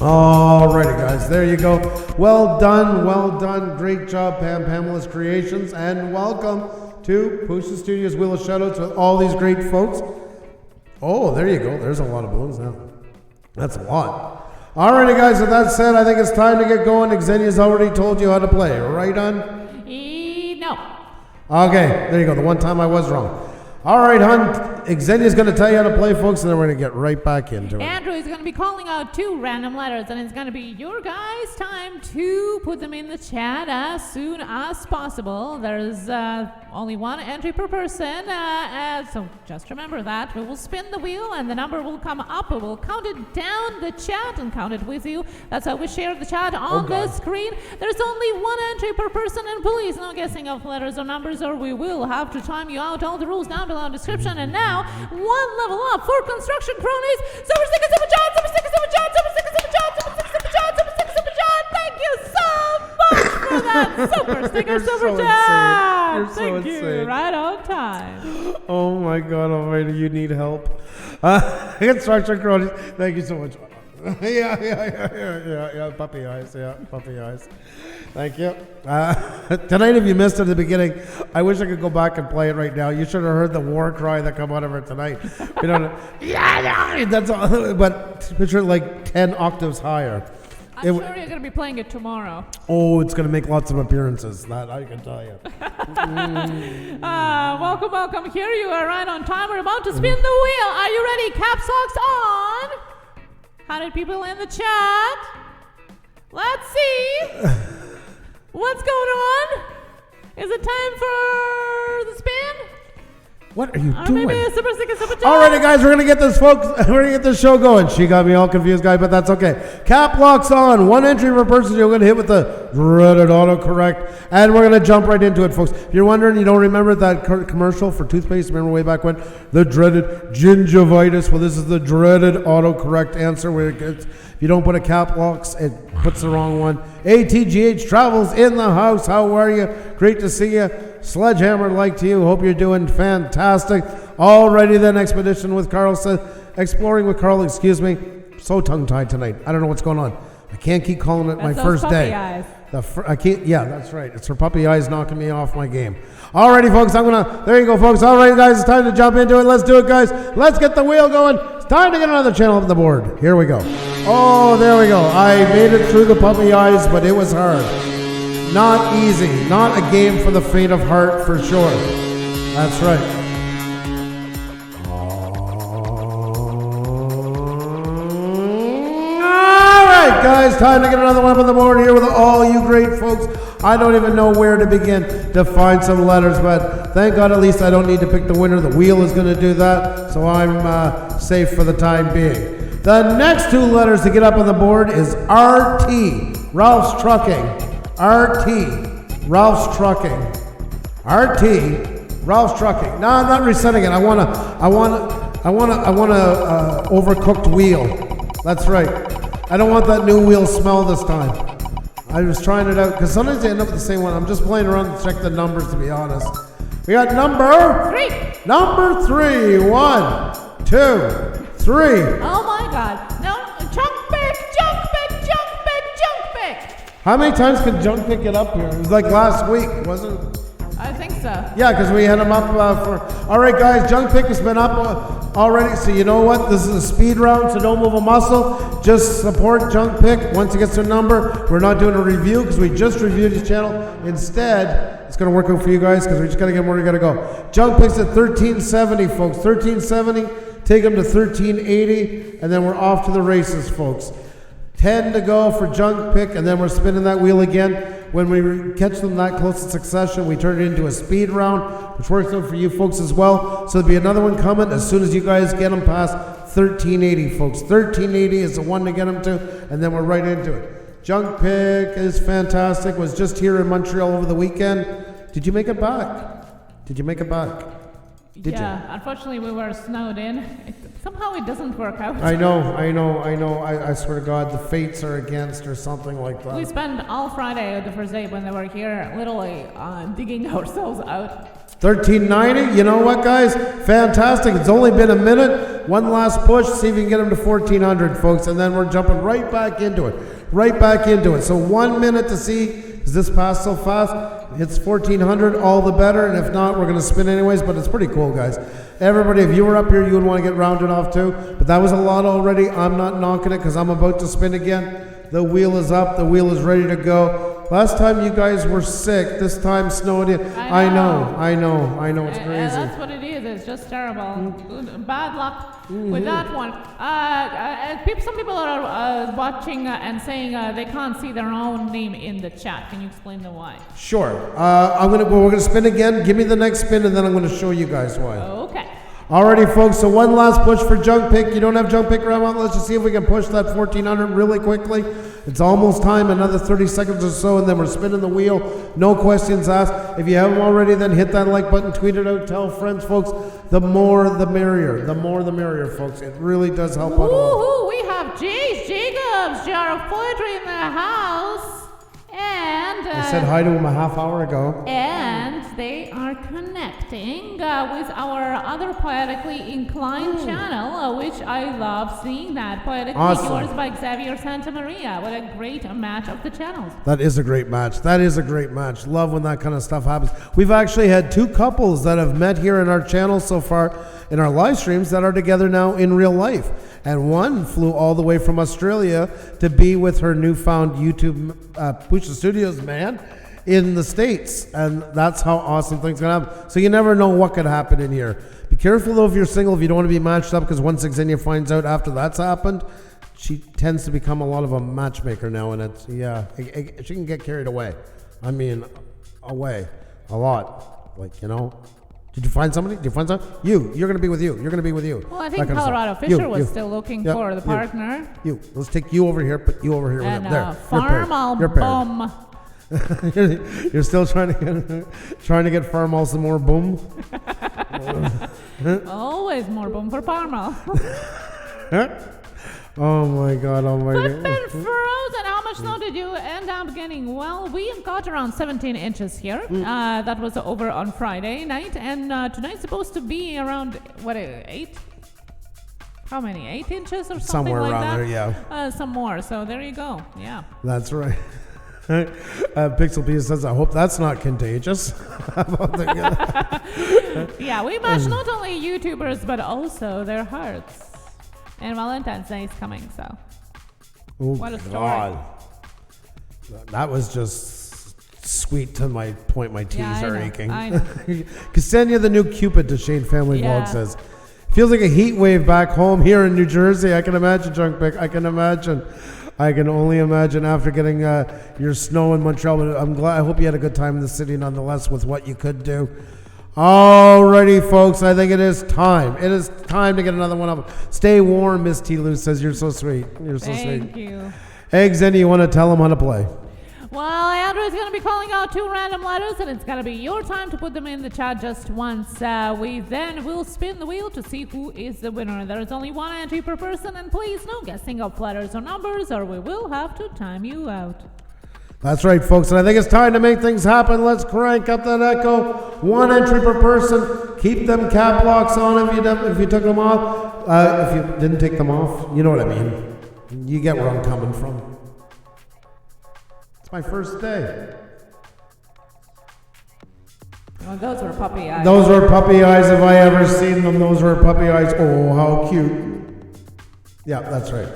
Alrighty, guys, there you go. Well done, well done. Great job, Pamela's Creations, and welcome to Pusa Studios Wheel of Shoutouts with all these great folks. Oh, there you go. There's a lot of balloons now. That's a lot. Alrighty, guys, with that said, I think it's time to get going. Xenia's already told you how to play, right on? No. Okay, there you go. The one time I was wrong. All right, hon. Xenia's going to tell you how to play, folks, and then we're going to get right back into it. Andrew is going to be calling out 2 random letters, and it's going to be your guys' time to put them in the chat as soon as possible. There's only 1 entry per person, so just remember that. We will spin the wheel, and the number will come up. We will count it down the chat and count it with you. That's how we share the chat on the screen. There's only 1 entry per person, and please, no guessing of letters or numbers, or we will have to time you out. All the rules down below in the description. And now, 1 level up for construction cronies. Super sticker, super John, super sticker, super John, super sticker, super John, super sticker, super John, super sticker, super John. Thank you so much for that super sticker, super John. Thank you. Right on time. Oh my God, Almighty, you need help. Construction cronies. Thank you so much. Yeah. Puppy eyes. Yeah, puppy eyes. Thank you. Tonight, if you missed it at the beginning, I wish I could go back and play it right now. You should have heard the war cry that come out of her tonight. You know, that's all, but picture it like 10 octaves higher. I'm sure you're going to be playing it tomorrow. Oh, it's going to make lots of appearances. That I can tell you. Welcome. Here you are, right on time. We're about to spin the wheel. Are you ready? Caps locks on. 100 people in the chat. Let's see. What's going on? Is it time for the spin? What are you doing? Maybe a super sticker, super chat. Alrighty, guys, we're gonna get this, folks. We're gonna get this show going. She got me all confused, guys, but that's okay. Cap locks on. 1 entry per person. You're gonna hit with the dreaded autocorrect, and we're gonna jump right into it, folks. If you're wondering, you don't remember that commercial for toothpaste? Remember way back when the dreaded gingivitis? Well, this is the dreaded autocorrect answer. Where it gets, if you don't put a cap locks, it puts the wrong one. ATGH Travels in the house. How are you? Great to see you. Sledgehammer like to you. Hope you're doing fantastic. Alrighty then, Expedition with Carl says, Exploring with Carl, excuse me. So tongue-tied tonight. I don't know what's going on. I can't keep calling it my first day. Eyes. I can't, yeah, that's right. It's her puppy eyes knocking me off my game. Alrighty, folks, there you go, folks. Alright, guys, it's time to jump into it. Let's do it, guys. Let's get the wheel going. It's time to get another channel up the board. Here we go. Oh, there we go. I made it through the puppy eyes, but it was hard. Not easy. Not a game for the faint of heart, for sure. That's right. Alright, guys, time to get another one up on the board here with all you great folks. I don't even know where to begin to find some letters, but thank God at least I don't need to pick the winner. The wheel is going to do that, so I'm safe for the time being. The next 2 letters to get up on the board is RT, Ralph's Trucking. RT, Ralph's Trucking. RT, Ralph's Trucking. No, I'm not resetting it. I want a overcooked wheel. That's right. I don't want that new wheel smell this time. I was trying it out because sometimes they end up with the same one. I'm just playing around to check the numbers, to be honest. We got number 3. Number 3. 1, 2, 3. Oh my God! No, junk pick. How many times can Junk pick it up here? It was like last week, wasn't it? I think so. Yeah, because we had him up for... All right, guys, Junk Pick has been up already, so you know what? This is a speed round, so don't move a muscle. Just support Junk Pick. Once he gets their number, we're not doing a review because we just reviewed his channel. Instead, it's going to work out for you guys because we just got to get where we got to go. Junk Pick's at 1370, folks. 1370, take him to 1380, and then we're off to the races, folks. 10 to go for Junk Pick, and then we're spinning that wheel again. When we catch them that close in succession, we turn it into a speed round, which works out for you folks as well. So there'll be another one coming as soon as you guys get them past 1380, folks. 1380 is the one to get them to, and then we're right into it. Junk Pick is fantastic. Was just here in Montreal over the weekend. Did you make it back? Did you make it back? Did you? Unfortunately we were snowed in. Somehow it doesn't work out. I know. I swear to God, the fates are against or something like that. We spent all Friday, the first day when they were here, literally digging ourselves out. 1390, you know what, guys? Fantastic. It's only been a minute. One last push, see if you can get them to 1400, folks, and then we're jumping right back into it. Right back into it. So 1 minute to see, is this pass so fast? It's 1400, all the better, and if not, we're going to spin anyways, but it's pretty cool, guys. Everybody, if you were up here, you would want to get rounded off too, but that was a lot already. I'm not knocking it because I'm about to spin again. The wheel is up, the wheel is ready to go. Last time you guys were sick, this time snowed in. I know, it's crazy. That's what it is, it's just terrible. Bad luck with that one. Some people are watching and saying they can't see their own name in the chat. Can you explain the why? Sure. We're gonna spin again. Give me the next spin, and then I'm gonna show you guys why. Okay. Alrighty, folks. So one last push for Junk Pick. You don't have Junk Pick around. Let's just see if we can push that 1400 really quickly. It's almost time. Another 30 seconds or so, and then we're spinning the wheel. No questions asked. If you haven't already, then hit that like button, tweet it out, tell friends, folks. The more the merrier. The more the merrier, folks. It really does help out a lot. Woohoo! We have Jace Jacobs, Jar of Poetry in the house. And I said hi to him a half hour ago. And they are connecting with our other poetically inclined channel, which I love seeing that. Poetically Yours by Xavier Santa Maria. What a great match of the channels. That is a great match. That is a great match. Love when that kind of stuff happens. We've actually had two couples that have met here in our channel so far in our live streams that are together now in real life. And one flew all the way from Australia to be with her newfound YouTube Pusa Studios man in the States. And that's how awesome things can happen. So you never know what could happen in here. Be careful though if you're single, if you don't want to be matched up, because once Xenia finds out after that's happened, she tends to become a lot of a matchmaker now, and it's, she can get carried away. I mean, away a lot. Like, you know. Did you find somebody? Did you find somebody? You're going to be with you. You're going to be with you. Well, I think Colorado Fisher was still looking for the partner. Let's take you over here, put you over here and with him. There. Farm bum. You're still trying to get Farmal some more boom? Always more boom for Parmal. Oh my God, Frozen, how much snow did you end up getting? Well, we got around 17 inches here. That was over on Friday night, and tonight's supposed to be around, 8? How many? 8 inches or something somewhere like around that? there, yeah. Some more, so there you go, yeah. That's right. Pixel Pizza says, I hope that's not contagious. Yeah, we match not only YouTubers, but also their hearts. And Valentine's Day is coming, so. Oh, what a story. God. That was just sweet to my point. My teeth are aching. I know. Ksenia, the new Cupid, to Shane Family Vlog says. Feels like a heat wave back home here in New Jersey. I can imagine, Junk Pick. I can imagine. I can only imagine after getting your snow in Montreal. But I'm glad. I hope you had a good time in the city nonetheless with what you could do. Alrighty, folks, I think it is time. It is time to get another one up. Stay warm, Miss T. Lou says. You're so sweet. You're so sweet. Thank you. Eggs, Zenny, you want to tell them how to play? Well, Andrew is going to be calling out 2 random letters, and it's going to be your time to put them in the chat just once. We then will spin the wheel to see who is the winner. There is only one entry per person, and please no guessing of letters or numbers, or we will have to time you out. That's right, folks, and I think it's time to make things happen. Let's crank up that echo. 1 entry per person. Keep them cap locks on if you took them off. If you didn't take them off, you know what I mean. You get where I'm coming from. My first day. Well, those were puppy eyes. Those were puppy eyes. Have I ever seen them? Those were puppy eyes. Oh, how cute. Yeah, that's right.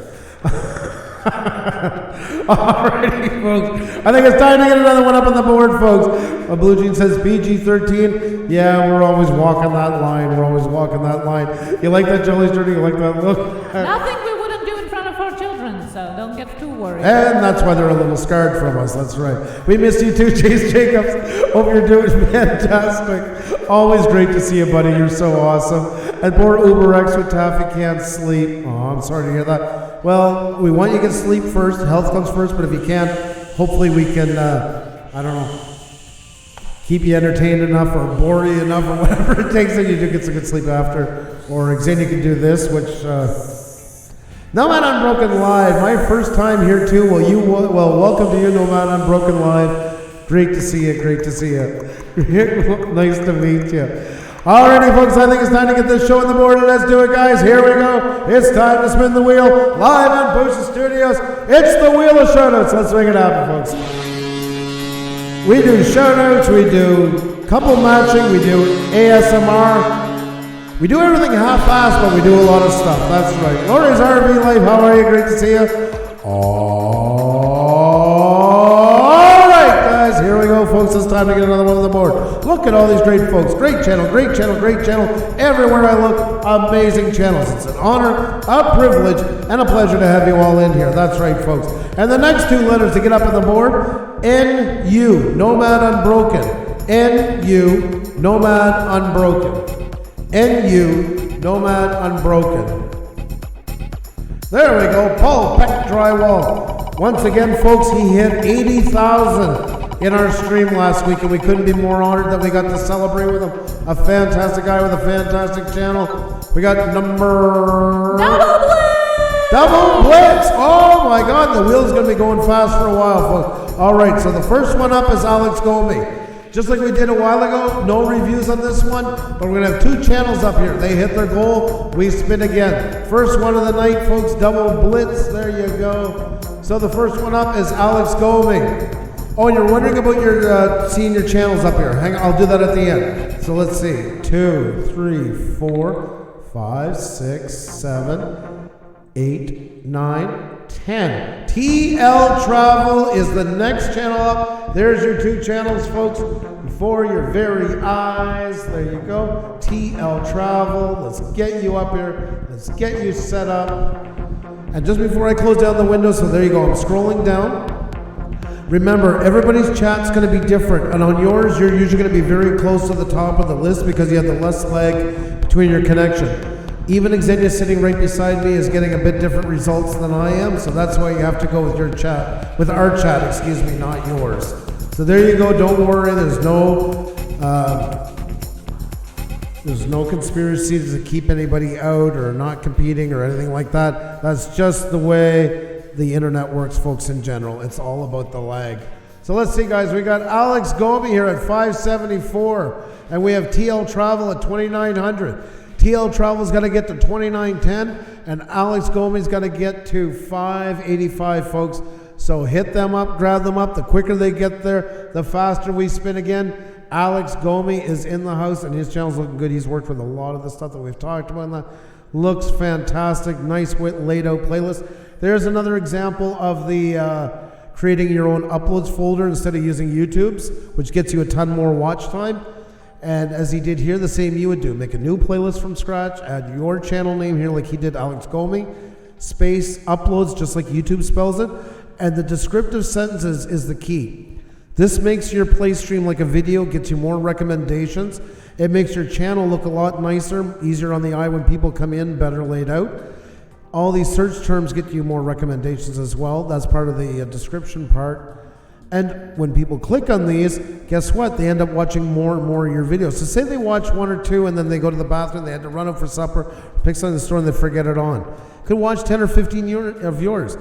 Alrighty, folks. I think it's time to get another one up on the board, folks. Blue Jean says PG-13. Yeah, we're always walking that line. We're always walking that line. You like that, Jolly's Journey? You like that look? Nothing we wouldn't do in front of our children, so don't get too worried. And that's why they're a little scarred from us. That's right. We missed you too, Chase Jacobs. Hope you're doing fantastic. Always great to see you, buddy. You're so awesome. And poor Uber X with Taffy can't sleep. Oh, I'm sorry to hear that. Well, we want you to get sleep first. Health comes first. But if you can't, hopefully we can, I don't know, keep you entertained enough or bore you enough or whatever it takes that you do get some good sleep after. Or Xavier can do this, which... Nomad Unbroken Live, my first time here too. Well, welcome to you, Nomad Unbroken Live. Great to see you, great to see you. Nice to meet you. Alrighty, folks, I think it's time to get this show on the board. Let's do it, guys. Here we go. It's time to spin the wheel live on Pusa Studios. It's the Wheel of Shoutouts. Let's make it happen, folks. We do shoutouts, we do couple matching, we do ASMR. We do everything half-assed, but we do a lot of stuff. That's right. Lori's RV Life, how are you? Great to see you. All right, guys. Here we go, folks. It's time to get another one on the board. Look at all these great folks. Great channel, great channel, great channel. Everywhere I look, amazing channels. It's an honor, a privilege, and a pleasure to have you all in here. That's right, folks. And the next two letters to get up on the board, N-U, Nomad Unbroken. N-U, Nomad Unbroken. N-U, Nomad Unbroken. There we go, Paul Peck Drywall. Once again, folks, he hit 80,000 in our stream last week, and we couldn't be more honored that we got to celebrate with him. A fantastic guy with a fantastic channel. We got number... Double Blitz! Double Blitz! Oh my God, the wheel's going to be going fast for a while, folks. All right, so the first one up is Alex Gomi. Just like we did a while ago, no reviews on this one, but we're going to have two channels up here. They hit their goal, we spin again. First one of the night, folks, Double Blitz. There you go. So the first one up is Alex Gomi. Oh, and you're wondering about your seeing your channels up here. Hang on, I'll do that at the end. So let's see. 2, 3, 4, 5, 6, 7, 8, 9, 10. TL Travel is the next channel up. There's your two channels, folks, before your very eyes. There you go. TL Travel. Let's get you up here. Let's get you set up. And just before I close down the window, so there you go. I'm scrolling down. Remember, everybody's chat's going to be different. And on yours, you're usually going to be very close to the top of the list because you have the less lag between your connection. Even Xenia sitting right beside me is getting a bit different results than I am, so that's why you have to go with your chat, with our chat, excuse me, not yours. So there you go, don't worry, there's no conspiracy to keep anybody out or not competing or anything like that. That's just the way the internet works, folks, in general. It's all about the lag. So let's see, guys, we got Alex Gomi here at 574, and we have TL Travel at 2,900. TL Travel's got to get to 2910, and Alex Gomi's got to get to 585, folks. So hit them up, grab them up. The quicker they get there, the faster we spin again. Alex Gomi is in the house, and his channel's looking good. He's worked with a lot of the stuff that we've talked about. And that looks fantastic. Nice, laid out playlist. There's another example of the creating your own uploads folder instead of using YouTube's, which gets you a ton more watch time. And as he did here, the same you would do. Make a new playlist from scratch, add your channel name here like he did, Alex Gomi, space, uploads, just like YouTube spells it. And the descriptive sentences is the key. This makes your play stream like a video, gets you more recommendations. It makes your channel look a lot nicer, easier on the eye when people come in, better laid out. All these search terms get you more recommendations as well. That's part of the description part. And when people click on these, guess what? They end up watching more and more of your videos. So say they watch one or two and then they go to the bathroom, they had to run out for supper, pick something in the store and they forget it on. Could watch 10 or 15 of yours.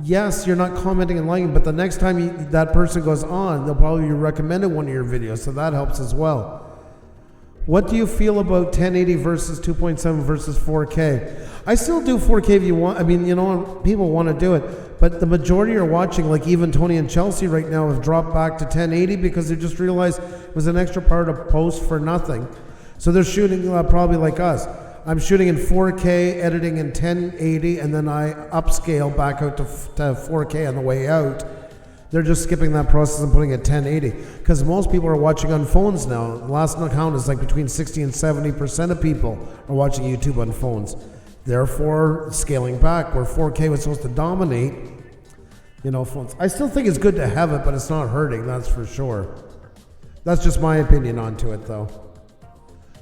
Yes, you're not commenting and liking, but the next time that person goes on, they'll probably recommend one of your videos, so that helps as well. What do you feel about 1080 versus 2.7 versus 4K? I still do 4K if you want. I mean, you know, people want to do it, but the majority are watching, like even Tony and Chelsea right now have dropped back to 1080 because they just realized it was an extra part of post for nothing. So they're shooting probably like us. I'm shooting in 4K, editing in 1080, and then I upscale back out to 4K on the way out. They're just skipping that process and putting it 1080 because most people are watching on phones now. The last count is like between 60 and 70% of people are watching YouTube on phones. Therefore, scaling back where 4K was supposed to dominate, you know, phones. I still think it's good to have it, but it's not hurting, that's for sure. That's just my opinion onto it, though.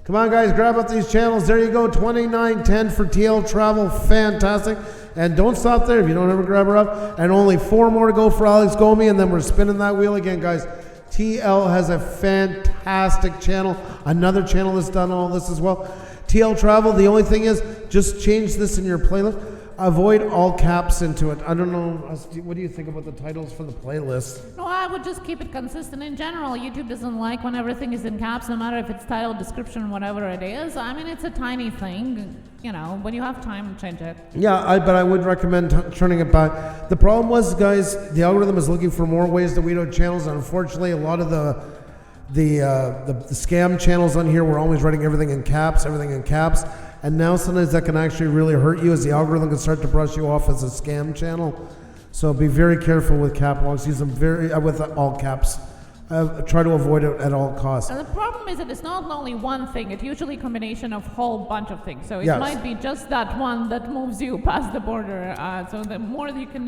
Come on, guys, grab up these channels. There you go, 2910 for TL Travel, fantastic. And don't stop there if you don't ever grab her up. And only 4 more to go for Alex Gomi, and then we're spinning that wheel again, guys. TL has a fantastic channel. Another channel that's done all this as well. TL Travel, the only thing is, just change this in your playlist. Avoid all caps into it. I don't know, what do you think about the titles for the playlist? No, I would just keep it consistent in general. YouTube doesn't like when everything is in caps, no matter if it's title, description, whatever it is. I mean, it's a tiny thing. You know, when you have time, change it. Yeah, but I would recommend turning it back. The problem was, guys, the algorithm is looking for more ways to weed out channels. And unfortunately, a lot of the scam channels on here were always writing everything in caps. And now sometimes that can actually really hurt you as the algorithm can start to brush you off as a scam channel. So be very careful with cap locks. Use them with all caps. Try to avoid it at all costs. And the problem is that it's not only one thing. It's usually a combination of a whole bunch of things. So it Yes. might be just that one that moves you past the border. So the more that you can,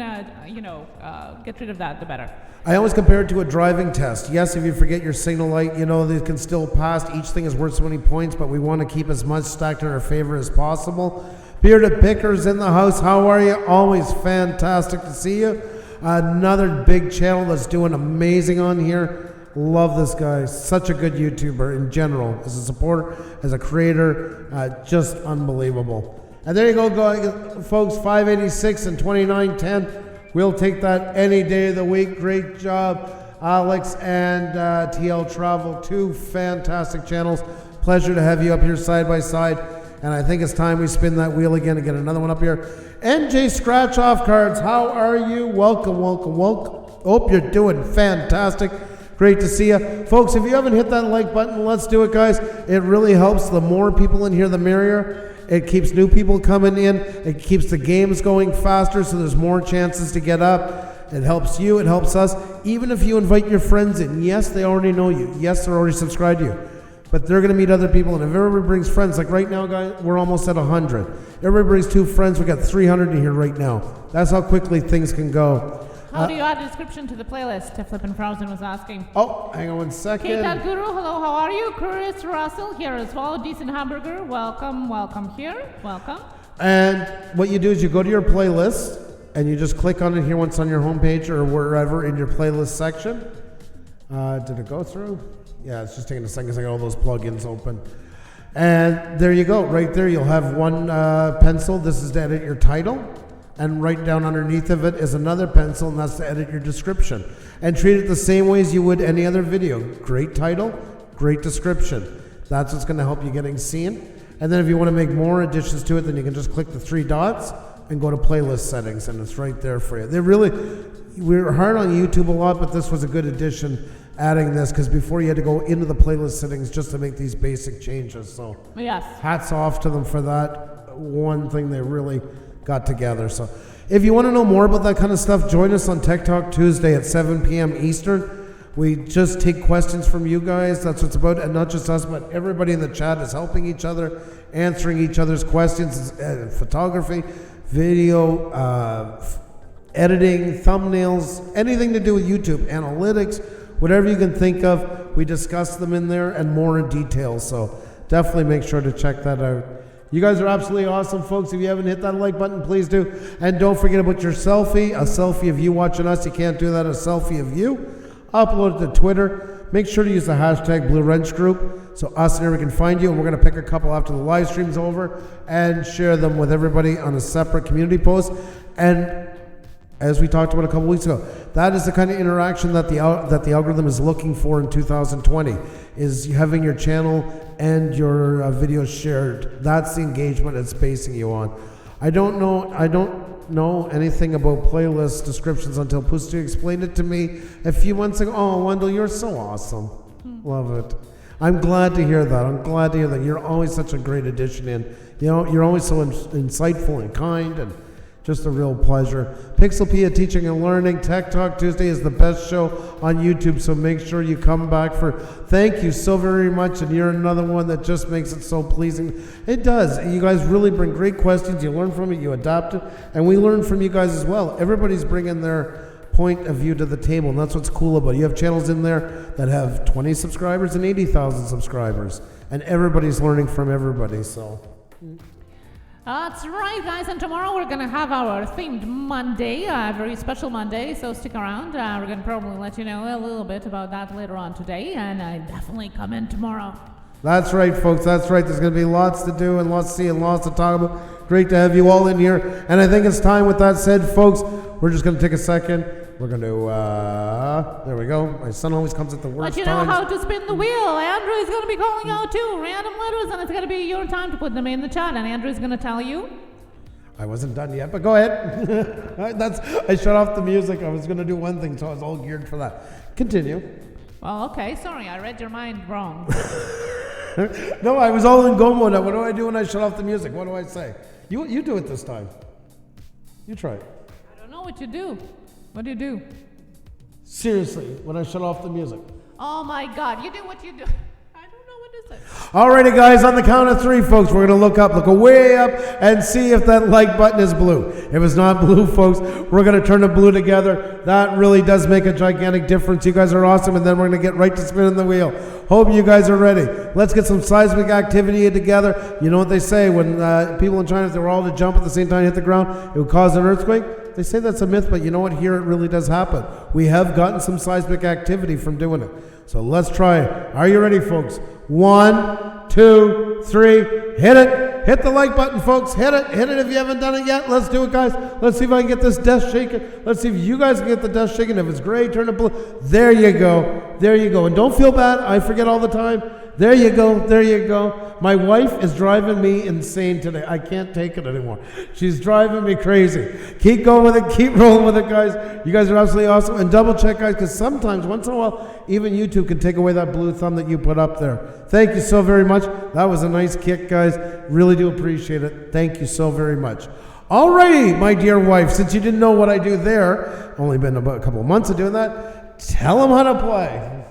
get rid of that, the better. I always compare it to a driving test. Yes, if you forget your signal light, you know, they can still pass. Each thing is worth so many points, but we want to keep as much stacked in our favor as possible. Bearded Pickers in the house. How are you? Always fantastic to see you. Another big channel that's doing amazing on here. Love this guy. Such a good YouTuber in general. As a supporter, as a creator, just unbelievable. And there you go, folks. 586 and 2910. We'll take that any day of the week. Great job, Alex and TL Travel. 2 fantastic channels. Pleasure to have you up here side by side. And I think it's time we spin that wheel again and get another one up here. NJ Scratch Off Cards, how are you? Welcome. Hope you're doing fantastic. Great to see you. Folks, if you haven't hit that like button, let's do it, guys. It really helps. The more people in here, the merrier. It keeps new people coming in. It keeps the games going faster, so there's more chances to get up. It helps you. It helps us. Even if you invite your friends in, yes, they already know you. Yes, they're already subscribed to you. But they're going to meet other people. And if everybody brings friends, like right now, guys, we're almost at 100. Everybody brings 2 friends. We got 300 in here right now. That's how quickly things can go. How do you add a description to the playlist? Flippin' Frozen was asking. Oh, hang on one second. K-Tat Guru, hello, how are you? Chris Russell here as well. Decent Hamburger, welcome here. Welcome. And what you do is you go to your playlist and you just click on it here once on your homepage or wherever in your playlist section. Did it go through? Yeah, it's just taking a second because I got all those plugins open. And there you go. Right there, you'll have one pencil. This is to edit your title. And right down underneath of it is another pencil, and that's to edit your description. And treat it the same way as you would any other video. Great title, great description. That's what's going to help you getting seen. And then if you want to make more additions to it, then you can just click the 3 dots and go to playlist settings, and it's right there for you. We're hard on YouTube a lot, but this was a good addition, adding this, because before you had to go into the playlist settings just to make these basic changes. So yes, hats off to them for that one thing they really got together. So if you want to know more about that kind of stuff, join us on Tech Talk Tuesday at 7 p.m. Eastern. We just take questions from you guys. That's what it's about. And not just us, but everybody in the chat is helping each other, answering each other's questions. Photography, video, editing, thumbnails, anything to do with YouTube, analytics, whatever you can think of. We discuss them in there and more in detail. So definitely make sure to check that out. You guys are absolutely awesome, folks. If you haven't hit that like button, please do. And don't forget about your selfie. A selfie of you watching us. You can't do that. A selfie of you. Upload it to Twitter. Make sure to use the hashtag Blue Wrench Group so us and everyone can find you. And we're going to pick a couple after the live stream's over and share them with everybody on a separate community post. And as we talked about a couple weeks ago, that is the kind of interaction that the algorithm is looking for in 2020, is having your channel and your videos shared. That's the engagement it's basing you on. I don't know anything about playlist descriptions until Pusa explained it to me a few months ago. Oh, Wendell, you're so awesome. Love it. I'm glad to hear that. I'm glad to hear that. You're always such a great addition in. You know, you're always so insightful and kind and just a real pleasure. Pixelpia Teaching and Learning, Tech Talk Tuesday is the best show on YouTube, so make sure you come back for. Thank you so very much, and you're another one that just makes it so pleasing. It does. You guys really bring great questions. You learn from it, you adapt it, and we learn from you guys as well. Everybody's bringing their point of view to the table, and that's what's cool about it. You have channels in there that have 20 subscribers and 80,000 subscribers, and everybody's learning from everybody, so... That's right, guys, and tomorrow we're going to have our themed Monday, a very special Monday, so stick around. We're going to probably let you know a little bit about that later on today, and definitely come in tomorrow. That's right, folks, that's right. There's going to be lots to do and lots to see and lots to talk about. Great to have you all in here, and I think it's time. With that said, folks, we're just going to take a second. We're going to, there we go. My son always comes at the worst But you know times. how to spin the wheel. Andrew is going to be calling out two random letters, and it's going to be your time to put them in the chat, and Andrew is going to tell you. I wasn't done yet, but go ahead. I shut off the music. I was going to do one thing, so I was all geared for that. Continue. Well, okay, sorry, I read your mind wrong. No, I was all in go mode. What do I do when I shut off the music? What do I say? You do it this time. You try it. I don't know what you do. What do you do? Seriously, when I shut off the music. Oh my God, you do what you do. I don't know what to say. Alrighty, guys, on the count of three, folks, we're going to look way up and see if that like button is blue. If it's not blue, folks, we're going to turn it blue together. That really does make a gigantic difference. You guys are awesome, and then we're going to get right to spinning the wheel. Hope you guys are ready. Let's get some seismic activity together. You know what they say, when people in China, if they were all to jump at the same time and hit the ground, it would cause an earthquake. They say that's a myth, but you know what? Here it really does happen. We have gotten some seismic activity from doing it. So let's try it. Are you ready, folks? 1, 2, 3, hit it. Hit the like button, folks. Hit it. Hit it if you haven't done it yet. Let's do it, guys. Let's see if I can get this desk shaking. Let's see if you guys can get the desk shaking. If it's gray, turn it blue. There you go. There you go. And don't feel bad. I forget all the time. There you go. There you go. My wife is driving me insane today. I can't take it anymore. She's driving me crazy. Keep going with it. Keep rolling with it, guys. You guys are absolutely awesome. And double check, guys, because sometimes, once in a while, even YouTube can take away that blue thumb that you put up there. Thank you so very much. That was a nice kick, guys. Really do appreciate it. Thank you so very much. Alrighty, my dear wife, since you didn't know what I do there, only been about a couple of months of doing that, tell them how to play.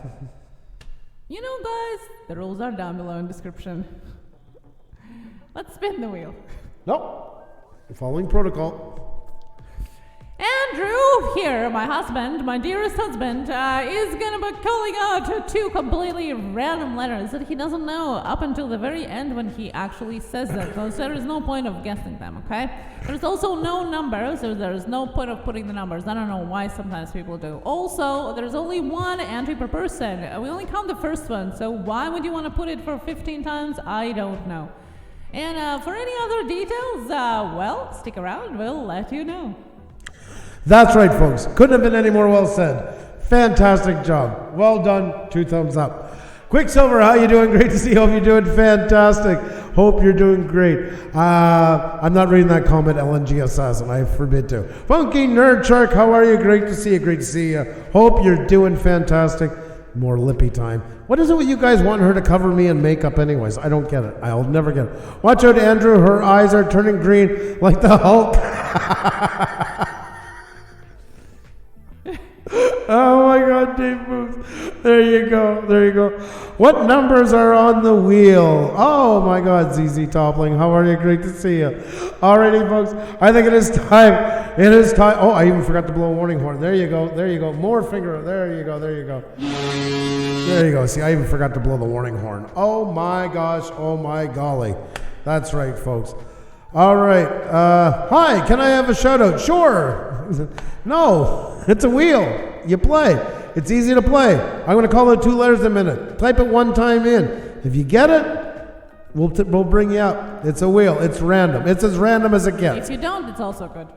You know, guys, the rules are down below in description. Let's spin the wheel. Nope. You're following protocol. Andrew here, my husband, my dearest husband, is going to be calling out two completely random letters that he doesn't know up until the very end when he actually says them. So there is no point of guessing them, okay? There's also no numbers, so there's no point of putting the numbers. I don't know why sometimes people do. Also, there's only one entry per person. We only count the first one, so why would you want to put it for 15 times? I don't know. And for any other details, well, stick around, we'll let you know. That's right, folks. Couldn't have been any more well said. Fantastic job. Well done. 2 thumbs up. Quicksilver, how you doing? Great to see you. Hope you're doing fantastic. Hope you're doing great. I'm not reading that comment, LNG Assassin. I forbid to. Funky Nerd Shark, how are you? Great to see you. Great to see you. Hope you're doing fantastic. More lippy time. What is it with you guys wanting her to cover me in makeup anyways? I don't get it. I'll never get it. Watch out, Andrew. Her eyes are turning green like the Hulk. Oh my God, Dave Booth. There you go. There you go. What numbers are on the wheel? Oh my God, ZZ Toppling. How are you? Great to see you. Alrighty, folks. I think it is time. It is time. Oh, I even forgot to blow a warning horn. There you go. There you go. More finger. There you go. There you go. There you go. See, I even forgot to blow the warning horn. Oh my gosh. Oh my golly. That's right, folks. All right. Hi, can I have a shout out? Sure. No, it's a wheel. You play. It's easy to play. I'm going to call out 2 letters a minute. Type it 1 time in. If you get it, we'll bring you up. It's a wheel. It's random. It's as random as it gets. If you don't, it's also good.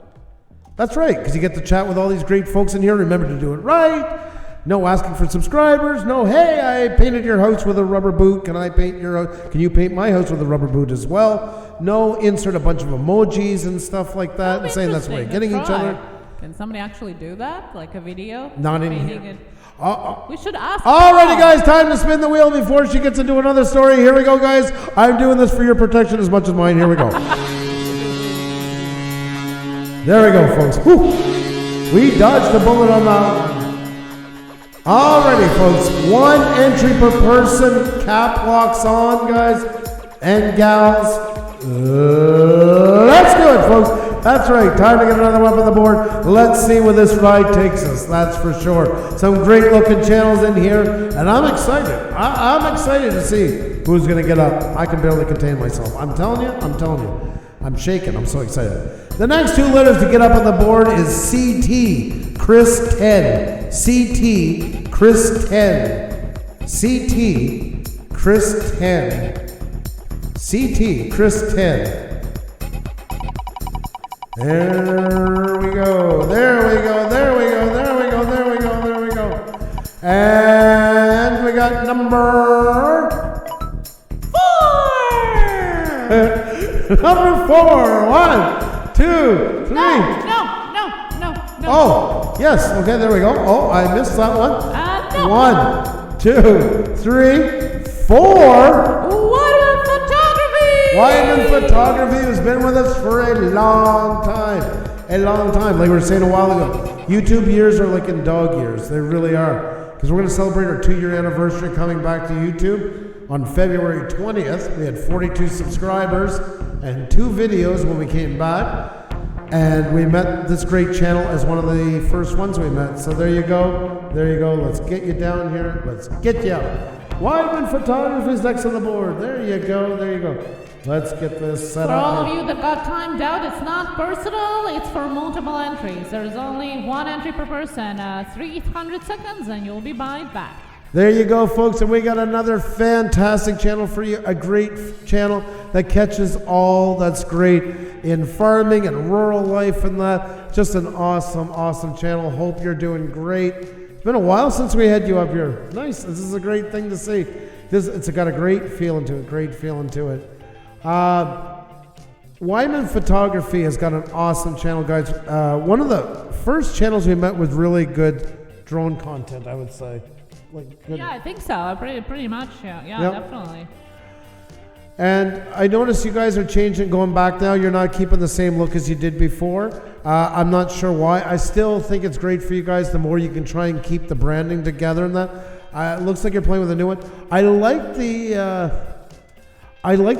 That's right, because you get to chat with all these great folks in here. Remember to do it right. No asking for subscribers. No, hey, I painted your house with a rubber boot. Can I paint your house? Can you paint my house with a rubber boot as well? No, insert a bunch of emojis and stuff like that. And saying that's the way of getting each other. Can somebody actually do that? Like a video? Not in here. We should ask. Alrighty, guys, time to spin the wheel before she gets into another story. Here we go, guys. I'm doing this for your protection as much as mine. Here we go. There we go, folks. Whew. We dodged the bullet on that one. Alrighty, folks, 1 entry per person, cap locks on, guys and gals. That's good, folks. That's right, time to get another one up on the board. Let's see where this ride takes us, that's for sure. Some great looking channels in here, and I'm excited. I'm excited to see who's gonna get up. I can barely contain myself. I'm telling you. I'm shaking, I'm so excited. The next 2 letters to get up on the board is CT, Chris 10. CT, Chris 10. CT, Chris 10. CT, Chris 10. There we go. And we got number 4. Number 4. 1, 2, 3. No. Oh, yes. Okay, there we go. Oh, I missed that one. No. 1, 2, 3, 4. Wyman Photography! Wyman Photography has been with us for a long time. Like we were saying a while ago. YouTube years are like in dog years. They really are. Because we're going to celebrate our 2-year anniversary coming back to YouTube. On February 20th, we had 42 subscribers and 2 videos when we came back. And we met this great channel as one of the first ones we met. So there you go. Let's get you down here. Let's get you up. Wyman Photography is next on the board. There you go. Let's get this set up. For all here. of you that got timed out, it's not personal, it's for multiple entries. There's only 1 entry per person, 300 seconds, and you'll be buying back. There you go, folks, and we got another fantastic channel for you, a great channel that catches all that's great in farming and rural life and that. Just an awesome channel. Hope you're doing great. It's been a while since we had you up here. Nice. This is a great thing to see. It's got a great feeling to it. Wyman Photography has got an awesome channel, guys. One of the first channels we met with really good drone content, I would say. Yeah, I think so. Pretty much. Yeah, yep. Definitely. And I noticed you guys are changing, going back now. You're not keeping the same look as you did before. I'm not sure why. I still think it's great for you guys. The more you can try and keep the branding together and that. It looks like you're playing with a new one. I like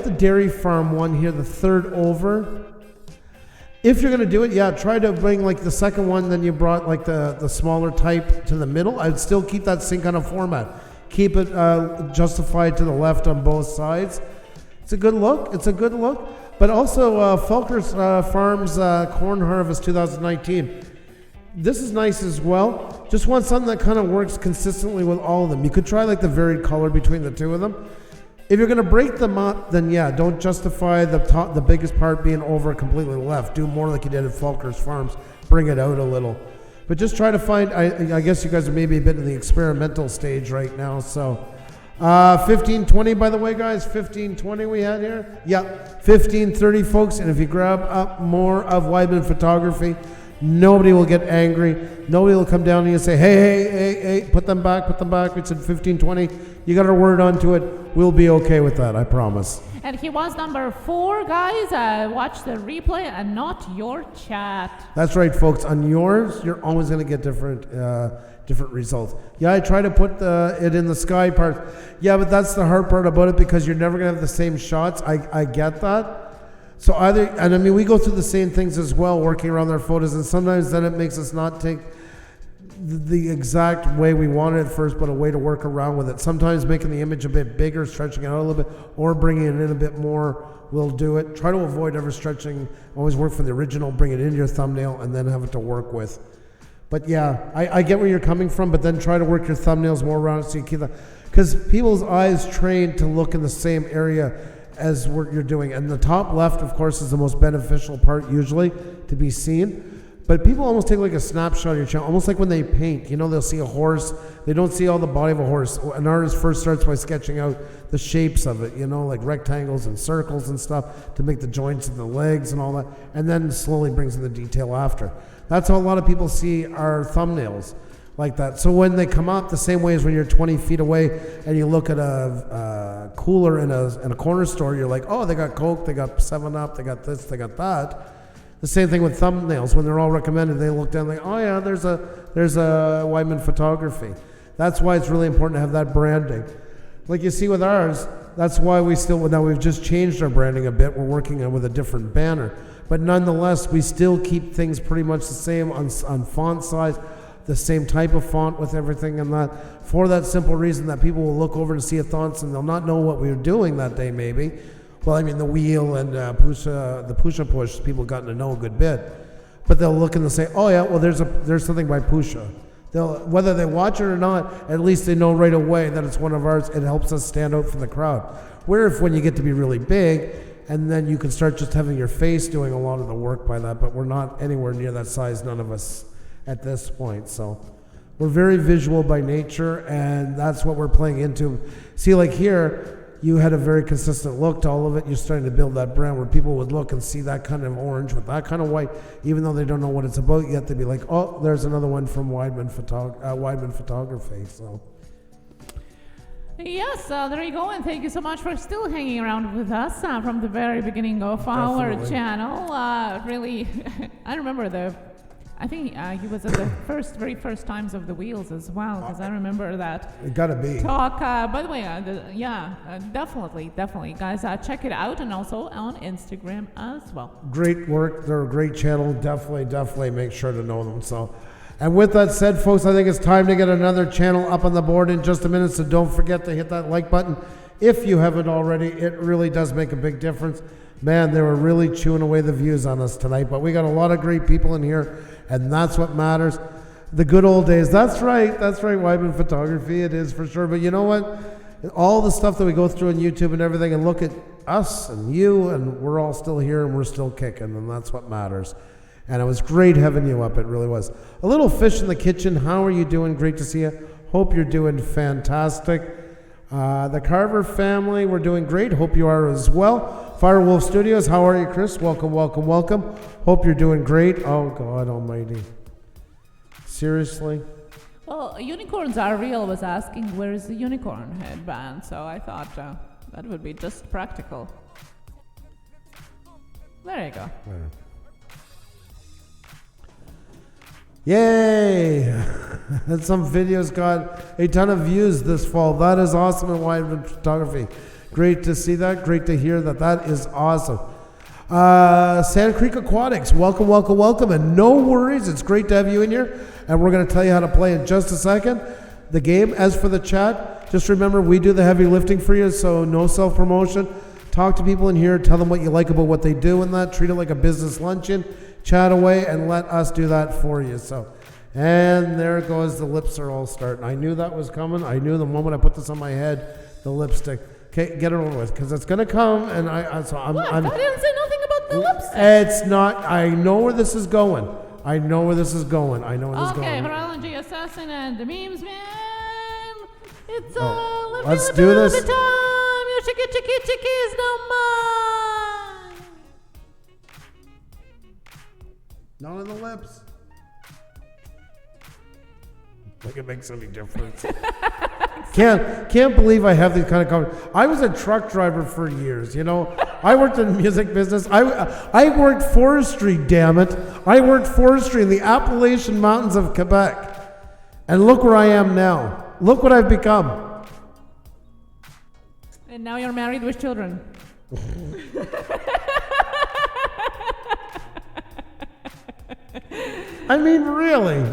the dairy farm one here, the third over. If you're going to do it, try to bring like the second one, then you brought like the smaller type to the middle. I'd still keep that same kind of format. Keep it justified to the left on both sides. It's a good look. But also Falker's Farms Corn Harvest 2019. This is nice as well. Just want something that kind of works consistently with all of them. You could try like the varied color between the 2 of them. If you're going to break them up, then don't justify the biggest part being over completely left. Do more like you did at Falker's Farms. Bring it out a little. But just try to find, I guess you guys are maybe a bit in the experimental stage right now. So 1520, by the way, guys. 1520 we had here. Yeah, 1530, folks. And if you grab up more of Wyman Photography, nobody will get angry. Nobody will come down to you and say, hey, put them back. We said 1520. You got our word onto it. We'll be okay with that, I promise. And he was number 4, guys. Watch the replay and not your chat. That's right, folks. On yours, you're always going to get different results. Yeah, I try to put it in the sky part. Yeah, but that's the hard part about it because you're never going to have the same shots. I get that. So we go through the same things as well, working around our photos, and sometimes then it makes us not take the exact way we want it at first, but a way to work around with it. Sometimes making the image a bit bigger, stretching it out a little bit, or bringing it in a bit more will do it. Try to avoid ever stretching. Always work for the original, bring it into your thumbnail, and then have it to work with. But yeah, I get where you're coming from, but then try to work your thumbnails more around it so you keep that. Because people's eyes train to look in the same area as what you're doing. And the top left, of course, is the most beneficial part usually to be seen. But people almost take like a snapshot of your channel, almost like when they paint. You know, they'll see a horse. They don't see all the body of a horse. An artist first starts by sketching out the shapes of it, you know, like rectangles and circles and stuff to make the joints of the legs and all that, and then slowly brings in the detail after. That's how a lot of people see our thumbnails like that. So when they come up, the same way as when you're 20 feet away and you look at a cooler in a corner store, you're like, oh, they got Coke, they got 7-Up, they got this, they got that. The same thing with thumbnails. When they're all recommended, they look down like, oh yeah, there's a Weidman Photography. That's why it's really important to have that branding. Like you see with ours, that's why now we've just changed our branding a bit. We're working with a different banner. But nonetheless, we still keep things pretty much the same on font size, the same type of font with everything and that, for that simple reason that people will look over to see a font and they'll not know what we were doing that day maybe. Well, I mean, the Wheel and Pusa, the Pusa push, people gotten to know a good bit. But they'll look and they'll say, oh yeah, well there's something by Pusa. Whether they watch it or not, at least they know right away that it's one of ours. It helps us stand out from the crowd. Where if when you get to be really big, and then you can start just having your face doing a lot of the work by that, but we're not anywhere near that size, none of us at this point. So we're very visual by nature, and that's what we're playing into. See, like here, you had a very consistent look to all of it. You're starting to build that brand where people would look and see that kind of orange with that kind of white, even though they don't know what it's about yet. They'd be like, oh, there's another one from Weidman Photography. So. Yes, there you go, and thank you so much for still hanging around with us from the very beginning of our channel. Really, I remember I think he was at the very first times of the Wheels as well, because I remember that. It gotta be. Talk, by the way, definitely, guys, check it out, and also on Instagram as well. Great work, they're a great channel, definitely make sure to know them. So, and with that said, folks, I think it's time to get another channel up on the board in just a minute, so don't forget to hit that like button if you haven't already. It really does make a big difference. Man, they were really chewing away the views on us tonight, but we got a lot of great people in here, and that's what matters. The good old days. That's right, Weidman Photography, it is for sure. But you know what? All the stuff that we go through on YouTube and everything, and look at us and you, and we're all still here and we're still kicking, and that's what matters. And it was great having you up, it really was. A little fish in the kitchen, how are you doing? Great to see you. Hope you're doing fantastic. The Carver family, we're doing great. Hope you are as well. Firewolf Studios, how are you, Chris? Welcome. Hope you're doing great. Oh, God almighty. Seriously? Well, Unicorns Are Real was asking where is the unicorn headband, so I thought that would be just practical. There you go. Yay! And some videos got a ton of views this fall. That is awesome in Weidman Photography. Great to see that. Great to hear that. That is awesome. Sand Creek Aquatics, welcome. And no worries, it's great to have you in here. And we're going to tell you how to play in just a second. The game, as for the chat, just remember we do the heavy lifting for you, so no self-promotion. Talk to people in here, tell them what you like about what they do and that. Treat it like a business luncheon. Chat away and let us do that for you. So, and there it goes. The lips are all starting. I knew that was coming. I knew the moment I put this on my head, the lipstick. Okay, get it over with, because it's gonna come. And I didn't say nothing about the lipstick. It's not. I know where this is going. Okay, Virology Assassin and the memes man. It's all let's do this. The time. Your chicky is no mine. Not on the lips. Like it makes any difference. Can't believe I have these kind of conversations. I was a truck driver for years, you know. I worked in the music business. I worked forestry, damn it. I worked forestry in the Appalachian Mountains of Quebec. And look where I am now. Look what I've become. And now you're married with children. I mean, really.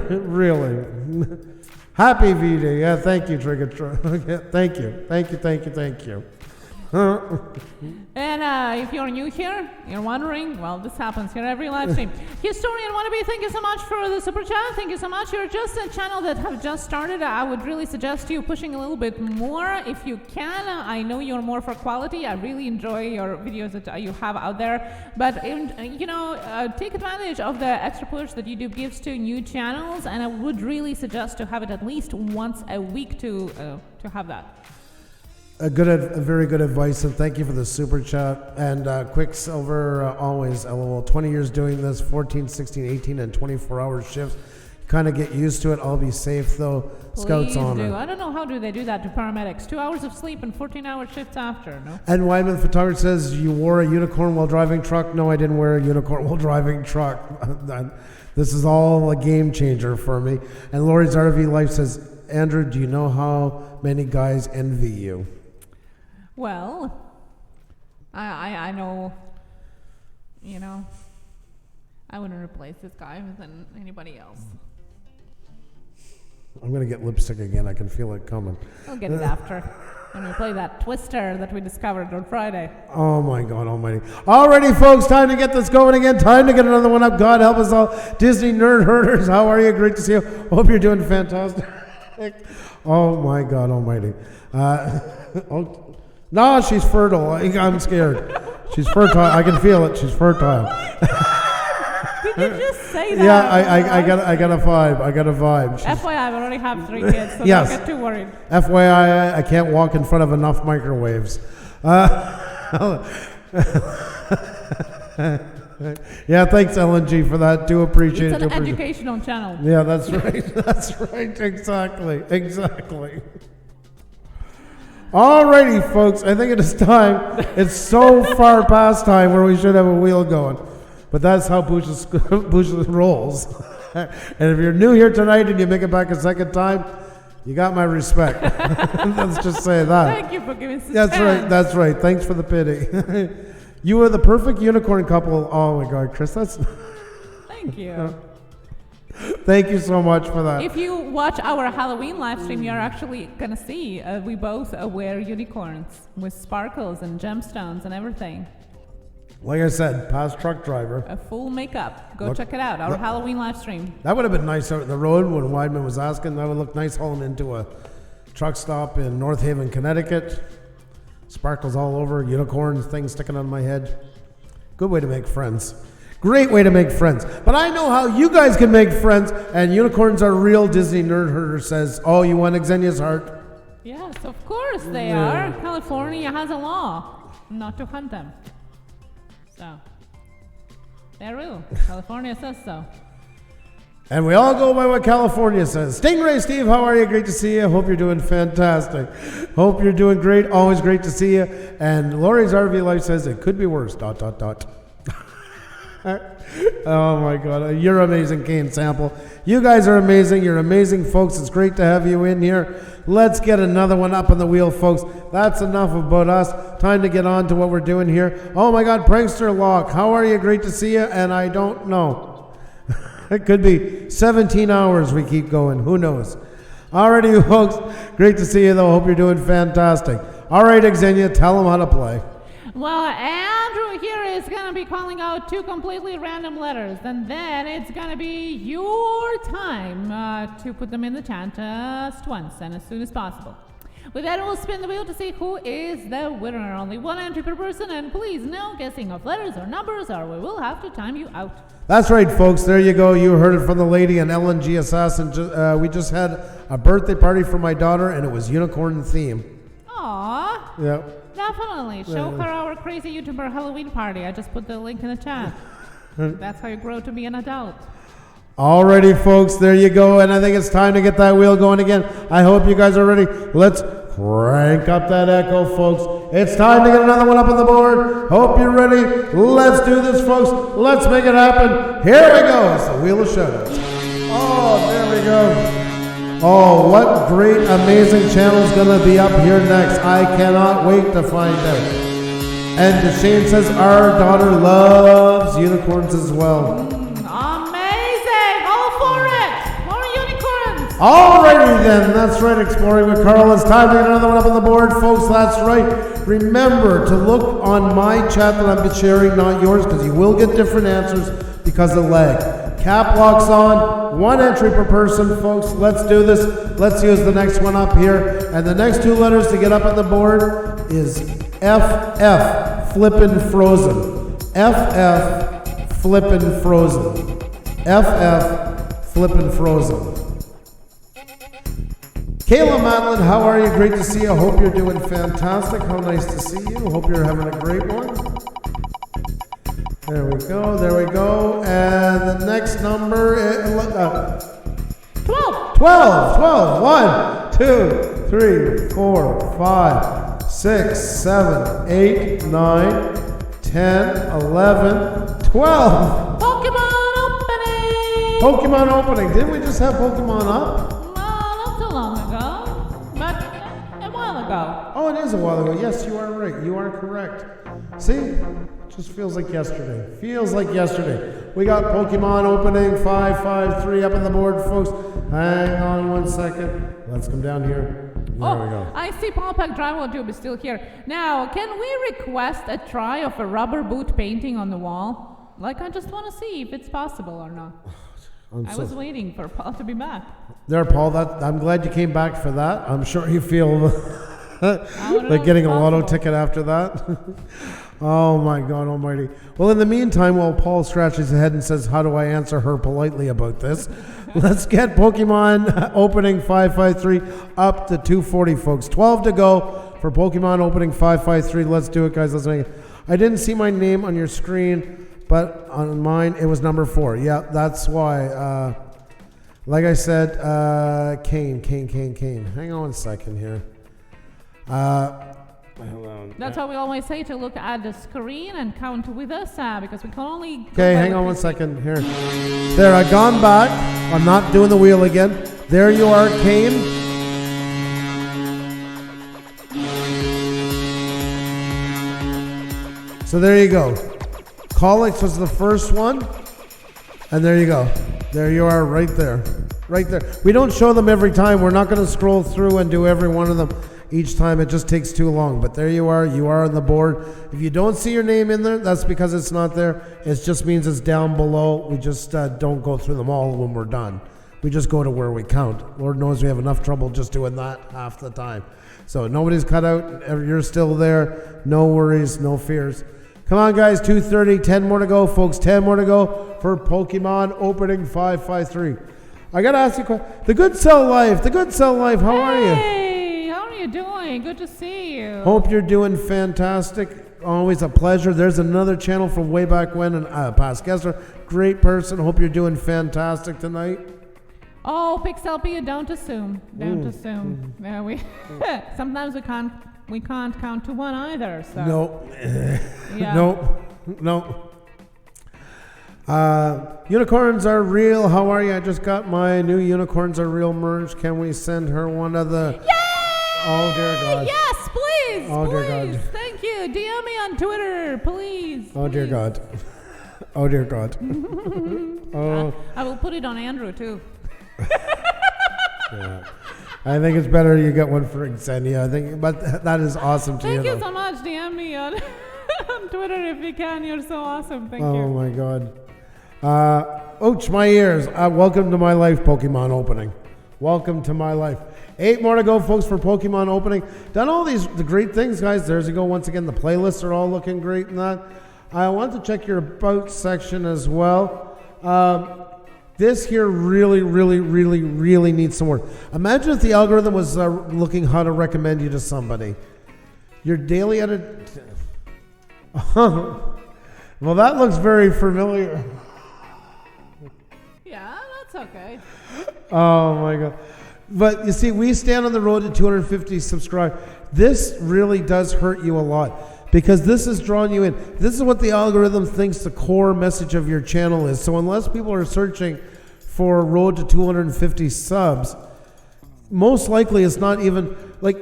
Really. Happy V-Day. Yeah, thank you, Trigger. Thank you. And if you're new here, you're wondering, well, this happens here every live stream. Historian Wannabe, thank you so much for the super chat. Thank you so much. You're just a channel that have just started. I would really suggest you pushing a little bit more if you can. I know you're more for quality. I really enjoy your videos that you have out there. But, take advantage of the extra push that YouTube gives to new channels. And I would really suggest to have it at least once a week to have that. A very good advice, and thank you for the super chat. And Quicksilver, always, LOL. 20 years doing this, 14, 16, 18, and 24-hour shifts. Kind of get used to it. I'll be safe, though. Scouts honor. I don't know how do they do that to paramedics. 2 hours of sleep and 14-hour shifts after, no? And Wyman Photographer says, you wore a unicorn while driving truck? No, I didn't wear a unicorn while driving truck. This is all a game changer for me. And Lori's RV Life says, Andrew, do you know how many guys envy you? Well, I know, I wouldn't replace this guy with anybody else. I'm going to get lipstick again. I can feel it coming. I'll get it after when we play that Twister that we discovered on Friday. Oh, my God almighty. Alrighty, folks, time to get this going again. Time to get another one up. God help us all. Disney Nerd Herders, how are you? Great to see you. Hope you're doing fantastic. Oh, my God almighty. No, she's fertile. I'm scared. She's fertile. I can feel it. She's fertile. Did you just say that? Yeah, I got a vibe. I got a vibe. FYI, I already have 3 kids, so yes. don't get too worried. FYI, I can't walk in front of enough microwaves. Yeah, thanks, LNG, for that. Do appreciate it. It's an educational channel. Yeah, that's right. That's right. Exactly. Alrighty, folks, I think it is time. It's so far past time where we should have a wheel going. But that's how Pusa rolls. And if you're new here tonight and you make it back a second time, you got my respect. Let's just say that. Thank you for giving us That's right. Thanks for the pity. You were the perfect unicorn couple. Oh, my God, Chris, that's... Thank you. Thank you so much for that. If you watch our Halloween live stream, you're actually going to see we both wear unicorns with sparkles and gemstones and everything. Like I said, past truck driver. A full makeup. Go check it out, our Halloween live stream. That would have been nice out in the road when Weidman was asking. That would look nice hauling into a truck stop in North Haven, Connecticut. Sparkles all over, unicorns, things sticking on my head. Good way to make friends. Great way to make friends. But I know how you guys can make friends, and unicorns are real. Disney Nerd Herder says, oh, you want Xenia's heart? Yes, of course they are. California has a law not to hunt them. So, they're real. California says so. And we all go by what California says. Stingray Steve, how are you? Great to see you. Hope you're doing fantastic. Hope you're doing great. Always great to see you. And Lori's RV Life says it could be worse. ... Oh my God, you're amazing, Kane Sample. You guys are amazing. You're amazing, folks. It's great to have you in here. Let's get another one up on the wheel, folks. That's enough about us. Time to get on to what we're doing here. Oh my God, Prankster Locke, how are you? Great to see you. And I don't know. It could be 17 hours we keep going. Who knows? Alrighty, folks. Great to see you, though. Hope you're doing fantastic. All right, Xenia, tell them how to play. Well, Andrew here is going to be calling out 2 completely random letters, and then it's going to be your time to put them in the chat just once and as soon as possible. With that, we'll spin the wheel to see who is the winner. Only 1 entry per person, and please no guessing of letters or numbers, or we will have to time you out. That's right, folks. There you go. You heard it from the lady and LNG Assassin. We just had a birthday party for my daughter, and it was unicorn theme. Aww. Yep. Definitely. Show her our crazy YouTuber Halloween party. I just put the link in the chat. That's how you grow to be an adult. Alrighty, folks. There you go. And I think it's time to get that wheel going again. I hope you guys are ready. Let's crank up that echo, folks. It's time to get another one up on the board. Hope you're ready. Let's do this, folks. Let's make it happen. Here we go. It's the Wheel of Shoutouts. Oh, there we go. Oh, what great, amazing channel is going to be up here next. I cannot wait to find out. And Shane says our daughter loves unicorns as well. Amazing! All for it! More unicorns! Alrighty then, that's right, Exploring with Carl. It's time to get another one up on the board, folks. That's right. remember to look on my chat that I'm sharing, not yours, because you will get different answers because of lag. Cap lock's on, 1 entry per person, folks. Let's do this. Let's use the next one up here. And the next 2 letters to get up on the board is FF, flippin' frozen. FF, flippin' frozen. FF, flippin' frozen. Kayla Madeline, how are you? Great to see you. Hope you're doing fantastic. How nice to see you. Hope you're having a great one. There we go. There we go. And the next number is 12. 12. 1, 2, 3, 4, 5, 6, 7, 8, 9, 10, 11, 12. Pokemon opening! Pokemon opening. Didn't we just have Pokemon up? Not too long ago, but a while ago. Oh, it is a while ago. Yes, you are right. You are correct. See? Just feels like yesterday. Feels like yesterday. We got Pokemon opening 553 up on the board, folks. Hang on 1 second. Let's come down here. There we go. I see Paul Pack Drywall Tube is still here. Now, can we request a try of a rubber boot painting on the wall? Like, I just want to see if it's possible or not. I was waiting for Paul to be back. There, Paul. I'm glad you came back for that. I'm sure you feel like getting a lotto ticket after that. Oh my God almighty. Well, in the meantime, while Paul scratches his head and says, how do I answer her politely about this? Let's get Pokemon opening 553 up to 240, folks. 12 to go for Pokemon opening 553. Let's do it, guys. Let's make it. I didn't see my name on your screen, but on mine, it was number 4. Yeah, that's why. Like I said, Kane. Hang on 1 second here. That's what we always say, to look at the screen and count with us, because we can only... Okay, hang on 1 second here. There, I've gone back. I'm not doing the wheel again. There you are, Kane. So there you go. Colix was the first one. And there you go. There you are, right there. Right there. We don't show them every time. We're not going to scroll through and do every one of them each time. It just takes too long. But there you are. You are on the board. If you don't see your name in there, that's because it's not there. It just means it's down below. We just don't go through them all when we're done. We just go to where we count. Lord knows we have enough trouble just doing that half the time. So nobody's cut out. You're still there. No worries, no fears. Come on, guys. 2:30. 10 more to go, folks. 10 more to go for Pokemon opening 553. I got to ask you a question. The Good Cell Life. The Good Cell Life. How are you? Hey, how are you doing? Good to see you. Hope you're doing fantastic. Always a pleasure. There's another channel from way back when, and past guesser. Great person. Hope you're doing fantastic tonight. Oh, Pixelpia, don't assume. Don't assume. Yeah, sometimes we can't count to 1 either. So. No. Yeah. No. Unicorns are real. How are you? I just got my new Unicorns are real merch. Can we send her one of the... Yay! Oh, dear God. Yes, please. Oh, dear please. God. Thank you. DM me on Twitter, please. Oh, dear God. Oh, dear God. Oh. I will put it on Andrew, too. Yeah. I think it's better you get one for Xenia. I think, but that is awesome to Thank you. you so much. DM me on, on Twitter if you can. You're so awesome. Thank you. Oh my God. Ouch, my ears. Welcome to my life, Pokemon opening. Welcome to my life. 8 more to go, folks, for Pokemon opening. Done all the great things, guys. There's you go. Once again, the playlists are all looking great and that. I want to check your about section as well. This here really needs some work. Imagine if the algorithm was looking how to recommend you to somebody. Your daily edit. Well, that looks very familiar. Yeah, that's okay. Oh my God. But you see, we stand on the road to 250 subscribers. This really does hurt you a lot because this is drawing you in. This is what the algorithm thinks the core message of your channel is. So unless people are searching for road to 250 subs, most likely it's not even like,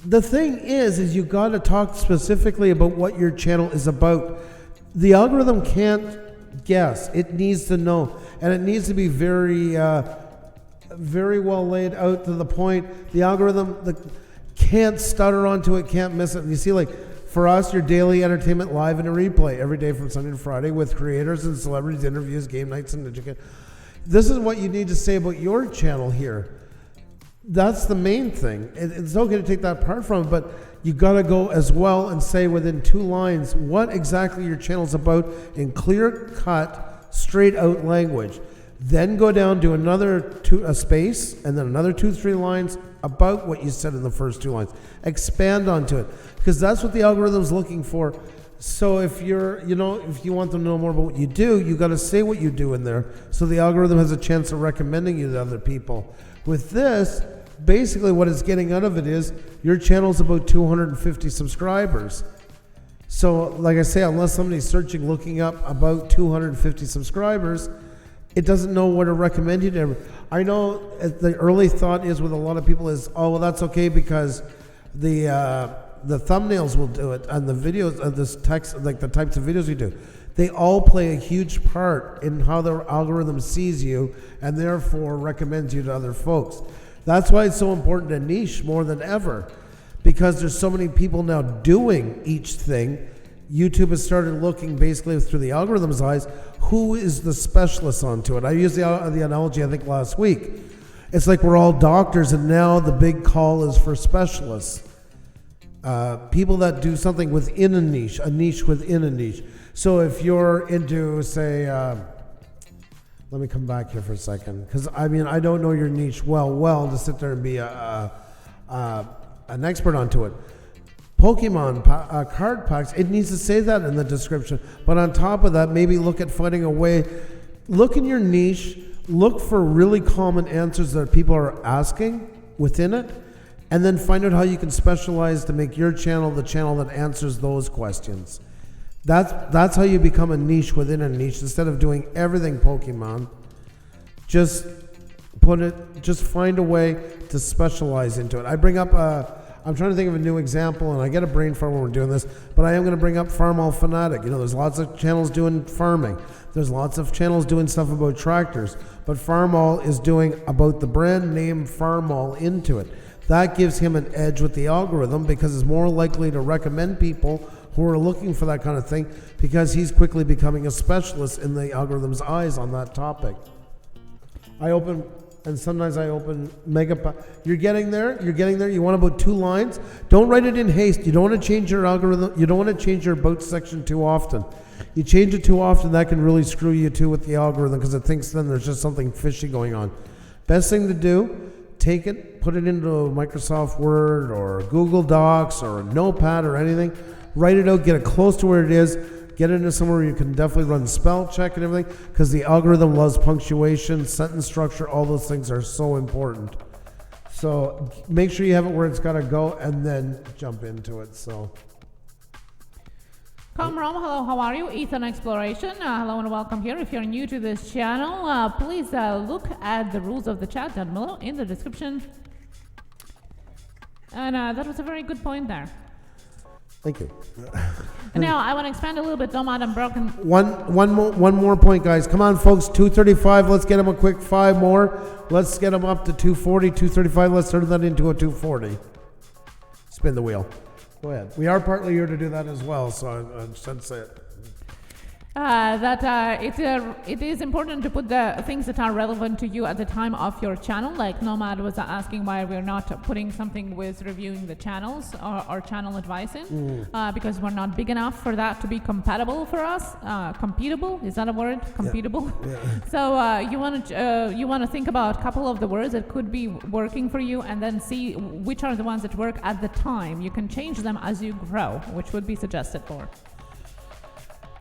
the thing is you got to talk specifically about what your channel is about. The algorithm can't guess. It needs to know, and it needs to be very well laid out to the point. The algorithm can't stutter onto it, can't miss it. And you see, like, for us, your daily entertainment live and a replay every day from Sunday to Friday with creators and celebrities, interviews, game nights, and education. This is what you need to say about your channel here. That's the main thing. It's okay to take that part from it, but you got to go as well and say within 2 lines what exactly your channel's about in clear-cut, straight-out language. Then go down to a space, and then another 2-3 lines about what you said in the first 2 lines. Expand onto it, because that's what the algorithm's looking for. So if if you want them to know more about what you do, you got to say what you do in there, so the algorithm has a chance of recommending you to other people. With this, basically what it's getting out of it is your channel's about 250 subscribers. So, like I say, unless somebody's searching, looking up about 250 subscribers, it doesn't know what to recommend you to. I know the early thought is with a lot of people is, oh, well, that's okay because the thumbnails will do it and the videos of this text, like the types of videos you do. They all play a huge part in how the algorithm sees you and therefore recommends you to other folks. That's why it's so important to niche more than ever, because there's so many people now doing each thing. YouTube has started looking basically through the algorithm's eyes, who is the specialist onto it. I used the analogy, I think, last week. It's like we're all doctors, and now the big call is for specialists. People that do something within a niche within a niche. So if you're into, say, let me come back here for a second, because I mean, I don't know your niche well to sit there and be an expert onto it. Pokemon card packs, it needs to say that in the description. But on top of that, maybe look at finding a way, look in your niche, look for really common answers that people are asking within it, and then find out how you can specialize to make your channel the channel that answers those questions. That's how you become a niche within a niche. Instead of doing everything Pokemon, just find a way to specialize into it. I bring up I'm trying to think of a new example, and I get a brain fart when we're doing this, but I am going to bring up Farm All Fanatic. There's lots of channels doing farming. There's lots of channels doing stuff about tractors, but Farm All is doing about the brand name Farm All into it. That gives him an edge with the algorithm because it's more likely to recommend people who are looking for that kind of thing, because he's quickly becoming a specialist in the algorithm's eyes on that topic. Sometimes I open mega. You're getting there. You want about 2 lines. Don't write it in haste. You don't want to change your algorithm. You don't want to change your about section too often. You change it too often, that can really screw you too with the algorithm, because it thinks then there's just something fishy going on. Best thing to do, take it, put it into Microsoft Word or Google Docs or a Notepad or anything. Write it out. Get it close to where it is. Get it into somewhere where you can definitely run spell check and everything, because the algorithm loves punctuation, sentence structure, all those things are so important. So make sure you have it where it's got to go and then jump into it. So. Comrom, hello, how are you? Ethan Exploration, hello and welcome here. If you're new to this channel, please look at the rules of the chat down below in the description. And that was a very good point there. Thank you. Now, I want to expand a little bit, Nomad and Broken. One more point, guys. Come on, folks, 235. Let's get them a quick 5 more. Let's get them up to 240, 235. Let's turn that into a 240. Spin the wheel. Go ahead. We are partly here to do that as well, so I should say it. It is important to put the things that are relevant to you at the time of your channel. Like Nomad was asking why we're not putting something with reviewing the channels or channel advice in, because we're not big enough for that to be compatible for us. Competable, is that a word? Competable. Yeah. So you want to think about a couple of the words that could be working for you, and then see which are the ones that work at the time. You can change them as you grow, which would be suggested for.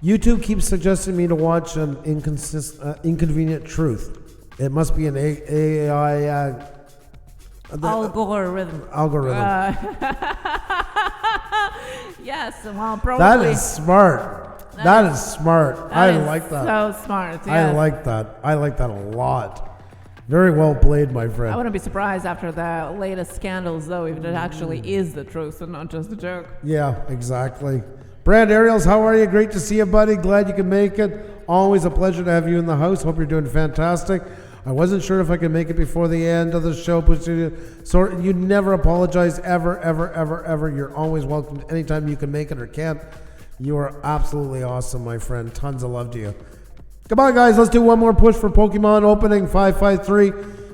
YouTube keeps suggesting me to watch an Inconvenient Truth. It must be an AI algorithm. Yes, well, probably. That is smart. That is smart. I like that. So smart. Yes. I like that. I like that a lot. Very well played, my friend. I wouldn't be surprised after the latest scandals, though, if it actually is the truth and not just a joke. Yeah, exactly. Brad Ariels, how are you? Great to see you, buddy. Glad you can make it. Always a pleasure to have you in the house. Hope you're doing fantastic. I wasn't sure if I could make it before the end of the show. So you never apologize, ever, ever, ever, ever. You're always welcome anytime you can make it or can't. You are absolutely awesome, my friend. Tons of love to you. Come on, guys. Let's do one more push for Pokemon opening 553.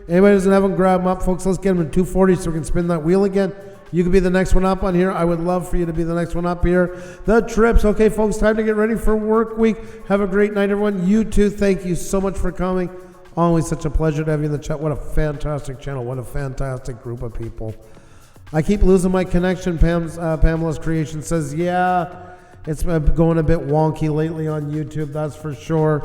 Anybody doesn't have them, grab them up, folks. Let's get them in 240 so we can spin that wheel again. You could be the next one up on here. I would love for you to be the next one up here. The trips. Okay, folks, time to get ready for work week. Have a great night, everyone. You too. Thank you so much for coming. Always such a pleasure to have you in the chat. What a fantastic channel. What a fantastic group of people. I keep losing my connection. Pamela's Creation says, yeah, it's going a bit wonky lately on YouTube, that's for sure.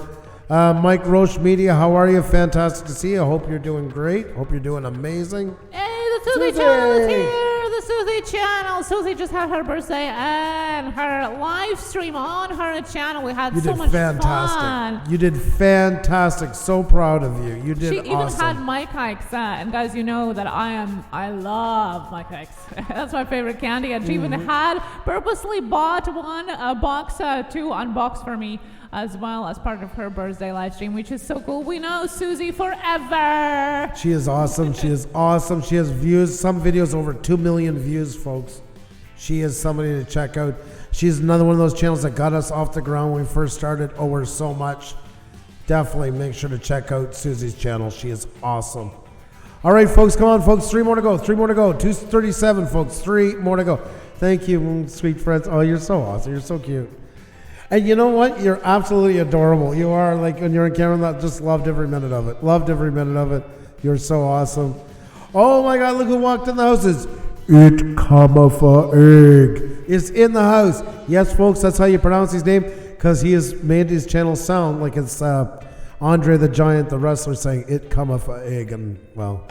Mike Roche Media, how are you? Fantastic to see you. I hope you're doing great. Hope you're doing amazing. Hey, the Susie channel is here. The Susie channel. Susie just had her birthday and her live stream on her channel. We had so much fun. You did fantastic. So proud of you. You did awesome. She even had Mike Hikes, and guys, you know that I love Mike Hikes. That's my favorite candy. And she even had purposely bought a box to unbox for me, as well as part of her birthday live stream, which is so cool. We know Susie forever. She is awesome. She is awesome. She has views, some videos over 2 million views, folks. She is somebody to check out. She's another one of those channels that got us off the ground when we first started. Oh, we're so much. Definitely make sure to check out Susie's channel. She is awesome. All right, folks, come on, folks. 3 more to go. 3 more to go. 2:37, folks. 3 more to go. Thank you, sweet friends. Oh, you're so awesome. You're so cute. And you know what? You're absolutely adorable. You are, like, when you're on camera, I just loved every minute of it. Loved every minute of it. You're so awesome. Oh my God, look who walked in the house. It cometh a egg. It's in the house. Yes, folks, that's how you pronounce his name, because he has made his channel sound like it's Andre the Giant, the wrestler, saying, it cometh a egg. And, well,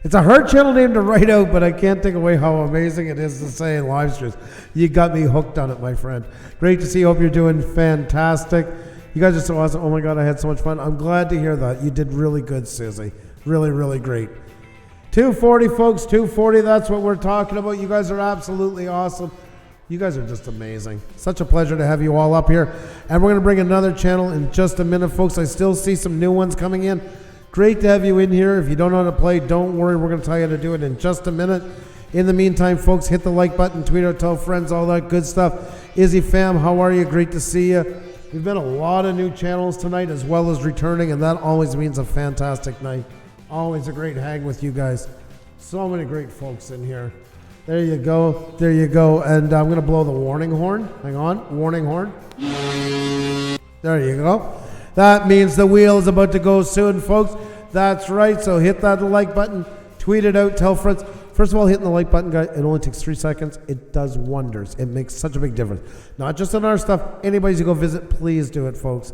it's a hard channel name to write out, but I can't take away how amazing it is to say in live streams. You got me hooked on it, my friend. Great to see you. Hope you're doing fantastic. You guys are so awesome. Oh my God, I had so much fun. I'm glad to hear that. You did really good, Susie. Really, really great. 240, folks. 240. That's what we're talking about. You guys are absolutely awesome. You guys are just amazing. Such a pleasure to have you all up here. And we're going to bring another channel in just a minute, folks. I still see some new ones coming in. Great to have you in here. If you don't know how to play, don't worry. We're going to tell you how to do it in just a minute. In the meantime, folks, hit the like button, tweet out, tell friends, all that good stuff. Izzy fam, how are you? Great to see you. We've been a lot of new channels tonight as well as returning, and that always means a fantastic night. Always a great hang with you guys. So many great folks in here. There you go. There you go. And I'm going to blow the warning horn. Hang on. Warning horn. There you go. That means the wheel is about to go soon, folks. That's right. So hit that like button, tweet it out, tell friends. First of all, hitting the like button, guys, it only takes 3 seconds. It does wonders. It makes such a big difference. Not just on our stuff. Anybody's to go visit, please do it, folks.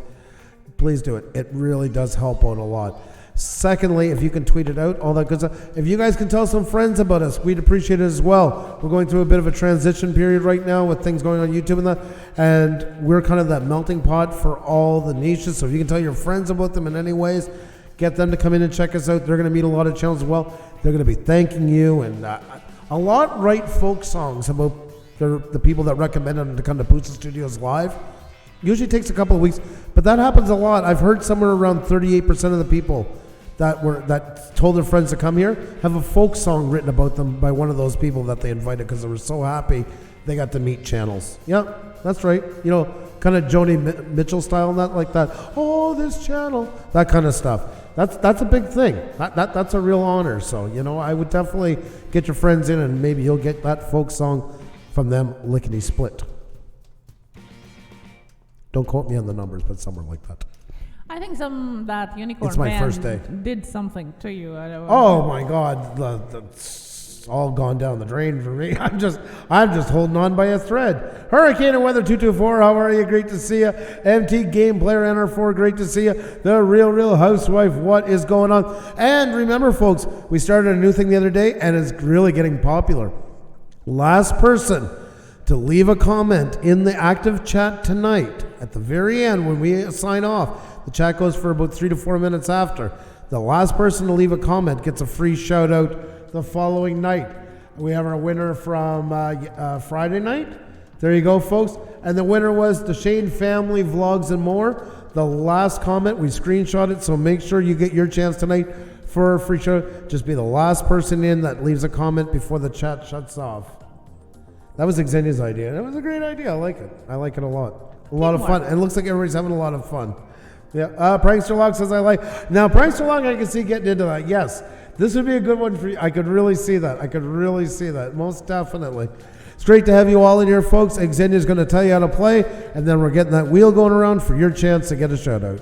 Please do it. It really does help out a lot. Secondly, if you can tweet it out, all that good stuff. If you guys can tell some friends about us, we'd appreciate it as well. We're going through a bit of a transition period right now with things going on YouTube and that, and we're kind of that melting pot for all the niches. So if you can tell your friends about them in any ways, get them to come in and check us out. They're going to meet a lot of channels as well. They're going to be thanking you, and a lot write folk songs about the people that recommended them to come to Pusa Studios live. Usually takes a couple of weeks, but that happens a lot. I've heard somewhere around 38% of the people that told their friends to come here have a folk song written about them by one of those people that they invited because they were so happy they got to meet channels. Yeah, that's right. You know, kind of Joni Mitchell style, not like that. Oh, this channel, that kind of stuff. That's a big thing. That's a real honor. So, you know, I would definitely get your friends in, and maybe you'll get that folk song from them lickety split. Don't quote me on the numbers, but somewhere like that. I think that unicorn it's my band first day. did something to you. Oh my God, it's all gone down the drain for me. I'm just holding on by a thread. Hurricane and Weather 224, how are you? Great to see you. MT Game Player NR4, great to see you. The Real Housewife, what is going on? And remember, folks, we started a new thing the other day, and it's really getting popular. Last person to leave a comment in the active chat tonight, at the very end when we sign off, the chat goes for about 3 to 4 minutes after. The last person to leave a comment gets a free shout out the following night. We have our winner from Friday night. There you go, folks. And the winner was the Shane Family Vlogs and More. The last comment, we screenshot it, so make sure you get your chance tonight for a free show. Just be the last person in that leaves a comment before the chat shuts off. That was Xenia's idea. That was a great idea. I like it. I like it a lot. A lot of fun. And it looks like everybody's having a lot of fun. Yeah. Prankster Log says I like. Now, Prankster Log, I can see getting into that. Yes. This would be a good one for you. I could really see that. I could really see that. Most definitely. It's great to have you all in here, folks. Xenia's going to tell you how to play, and then we're getting that wheel going around for your chance to get a shout out.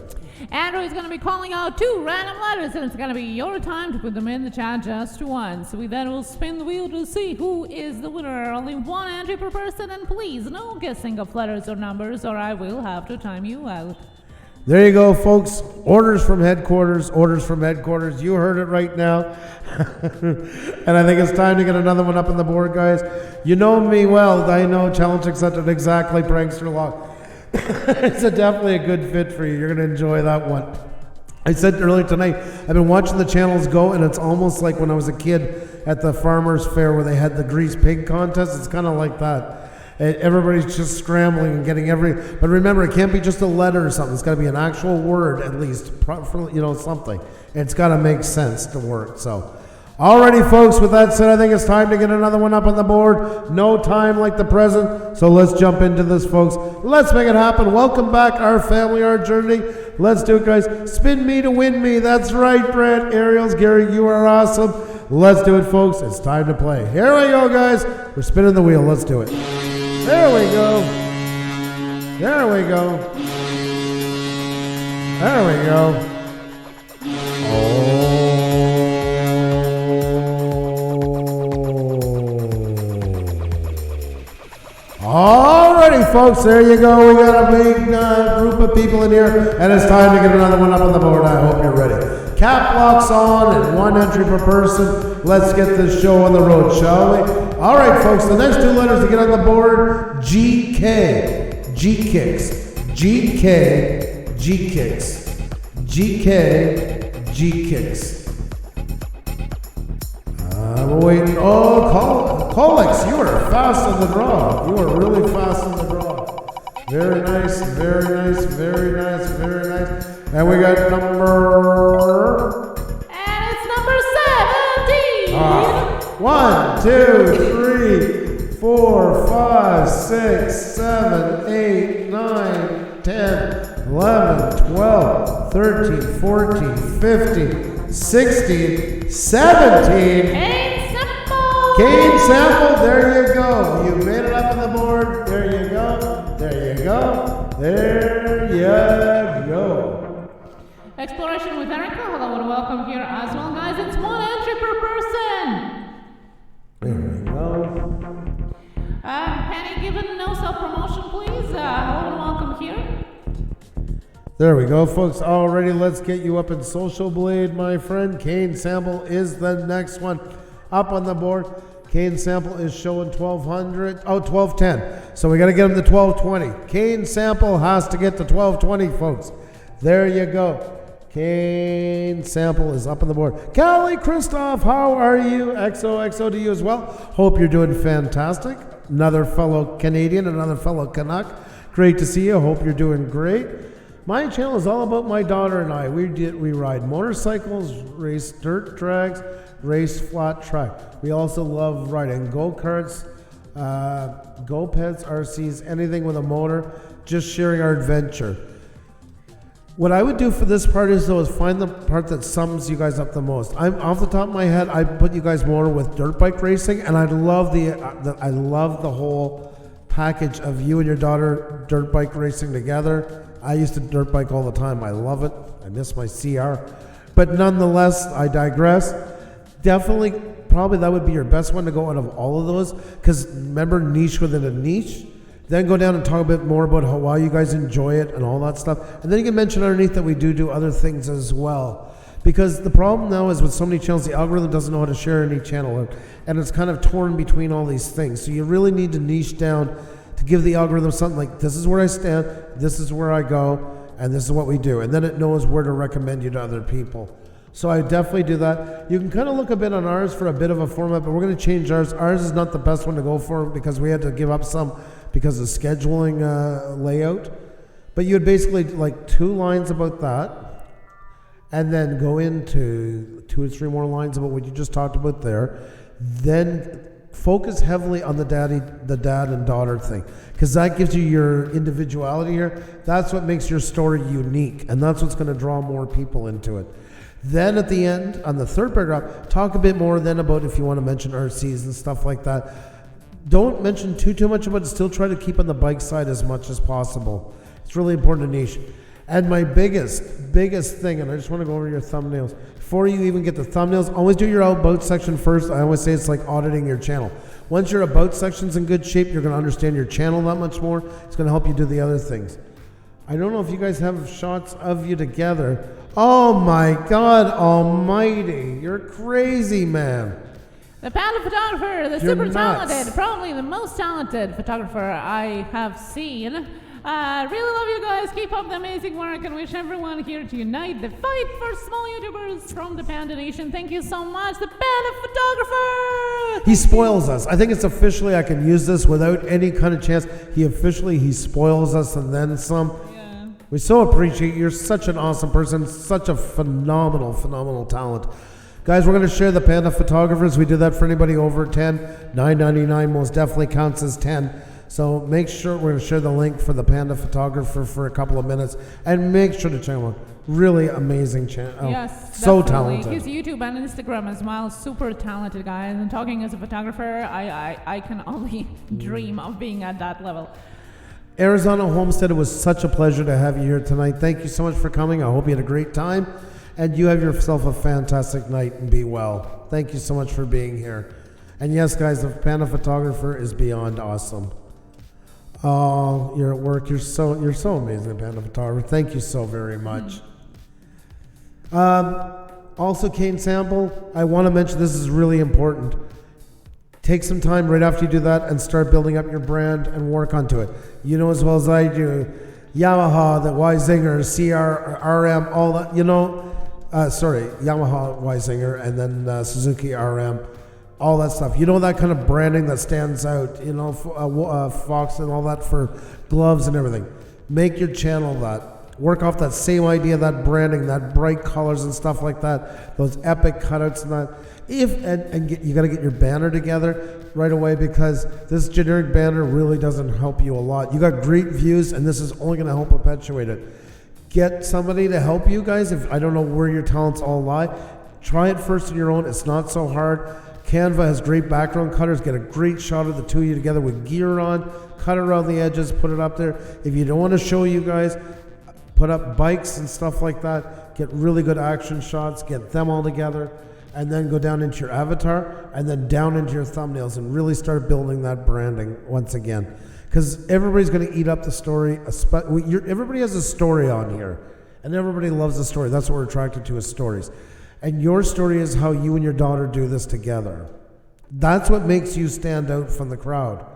Andrew is going to be calling out 2 random letters, and it's going to be your time to put them in the chat just once. We then will spin the wheel to see who is the winner. Only 1 entry per person, and please, no guessing of letters or numbers, or I will have to time you out. There you go, folks. Orders from headquarters. Orders from headquarters. You heard it right now. And I think it's time to get another one up on the board, guys. You know me well. I know challenge accepted exactly, Prankster Log. It's definitely a good fit for you. You're going to enjoy that one. I said earlier tonight, I've been watching the channels go, and it's almost like when I was a kid at the farmer's fair where they had the grease pig contest. It's kind of like that. Everybody's just scrambling and getting but remember, it can't be just a letter or something. It's got to be an actual word at least, something. It's got to make sense to work. So, alrighty, folks, with that said, I think it's time to get another one up on the board. No time like the present, so let's jump into this, folks. Let's make it happen. Welcome back, our family, our journey. Let's do it, guys. Spin me to win me. That's right, Brett, Ariels, Gary, you are awesome. Let's do it, folks. It's time to play. Here we go, guys. We're spinning the wheel. Let's do it. There we go. There we go. There we go. Alrighty, folks, there you go. We got a big group of people in here, and it's time to get another one up on the board. I hope you're ready. Cap locks on and 1 entry per person. Let's get this show on the road, shall we? All right, folks, the next 2 letters to get on the board, GK, G-Kicks, GK, G-Kicks, GK, G-Kicks. We're waiting. Oh, Colex, you are fast on the draw. You are really fast on the draw. Very nice, very nice, very nice, very nice. And we got number... And it's number 17! 1, 2, 3, 4, 5, 6, 7, 8, 9, 10, 11, 12, 13, 14, 15, 16, 17. Cane Sample, there you go. You made it up on the board. There you go. There you go. There you go. Exploration with Erica. Hello and welcome here as well, guys. It's 1 entry per person. There we go. Penny, given no self-promotion, please. Hello and welcome here. There we go, folks. Already, let's get you up in Social Blade, my friend. Cane Sample is the next one up on the board. Cane Sample is showing 1210. So we got to get him to 1220. Cane Sample has to get to 1220, folks. There you go. Cane Sample is up on the board. Callie Christoph, how are you? XOXO to you as well. Hope you're doing fantastic. Another fellow Canadian, another fellow Canuck. Great to see you. Hope you're doing great. My channel is all about my daughter and I. We ride motorcycles, race dirt tracks, race flat track. We also love riding go-karts, go-peds, RCs, anything with a motor, just sharing our adventure. What I would do for this part is find the part that sums you guys up the most. I'm off the top of my head, I put you guys more with dirt bike racing, and I love the whole package of you and your daughter dirt bike racing together. I used to dirt bike all the time. I love it. I miss my CR. But nonetheless, I digress. Definitely, probably that would be your best one to go out of all of those. Because remember, niche within a niche. Then go down and talk a bit more about why you guys enjoy it and all that stuff. And then you can mention underneath that we do other things as well. Because the problem now is with so many channels, the algorithm doesn't know how to share any channel. And it's kind of torn between all these things. So you really need to niche down to give the algorithm something like, this is where I stand, this is where I go, and this is what we do. And then it knows where to recommend you to other people. So I definitely do that. You can kind of look a bit on ours for a bit of a format, but we're going to change ours. Ours is not the best one to go for because we had to give up some because of scheduling layout. But you would basically like 2 lines about that, and then go into 2 or 3 more lines about what you just talked about there. Then focus heavily on the dad and daughter thing, because that gives you your individuality here. That's what makes your story unique, and that's what's going to draw more people into it. Then at the end, on the 3rd paragraph, talk a bit more then about if you want to mention RCs and stuff like that. Don't mention too much about it. Still try to keep on the bike side as much as possible. It's really important to niche. And my biggest thing, and I just want to go over your thumbnails. Before you even get the thumbnails, always do your about section first. I always say it's like auditing your channel. Once your about section's in good shape, you're going to understand your channel that much more. It's going to help you do the other things. I don't know if you guys have shots of you together. Oh my God almighty. You're crazy, man. The panda photographer, the You're super nuts. talented, probably the most talented photographer I have seen. Really love you guys. Keep up the amazing work and wish everyone here to unite the fight for small YouTubers from the Panda Nation. Thank you so much, the panda photographer. He spoils us. I think it's officially, I can use this without any kind of chance. He spoils us and then some. Yeah. We so appreciate you. You're such an awesome person, such a phenomenal talent. Guys, we're going to share the panda photographers. We do that for anybody over 10. $9.99 most definitely counts as 10. So make sure we're going to share the link for the panda photographer for a couple of minutes, and make sure to check him out. Really amazing channel. Yes, so definitely. talented. His YouTube and Instagram as well. Super talented guy. And talking as a photographer, I can only dream of being at that level. Arizona Homestead, it was such a pleasure to have you here tonight. Thank you so much for coming. I hope you had a great time. And you have yourself a fantastic night and be well. Thank you so much for being here. And yes, guys, the panda photographer is beyond awesome. Oh, you're at work. You're so amazing, panda photographer. Thank you so very much. Also, Kane Sample, I want to mention this is really important. Take some time right after you do that and start building up your brand and work onto it. You know as well as I do, Yamaha, the Y-Zinger, CRM, all that, Yamaha Y-Zinger, and then Suzuki RM, all that stuff. You know, that kind of branding that stands out, Fox and all that for gloves and everything. Make your channel that. Work off that same idea, that branding, that bright colors and stuff like that, those epic cutouts and that. You got to get your banner together right away, because this generic banner really doesn't help you a lot. You got great views, and this is only going to help perpetuate it. Get somebody to help you guys. If I don't know where your talents all lie, try it first on your own. It's not so hard. Canva has great background cutters. Get a great shot of the two of you together with gear on. Cut around the edges. Put it up there. If you don't want to show you guys, put up bikes and stuff like that. Get really good action shots. Get them all together. And then go down into your avatar and then down into your thumbnails and really start building that branding once again. Because everybody's going to eat up the story. Everybody has a story on here. And everybody loves the story. That's what we're attracted to, is stories. And your story is how you and your daughter do this together. That's what makes you stand out from the crowd.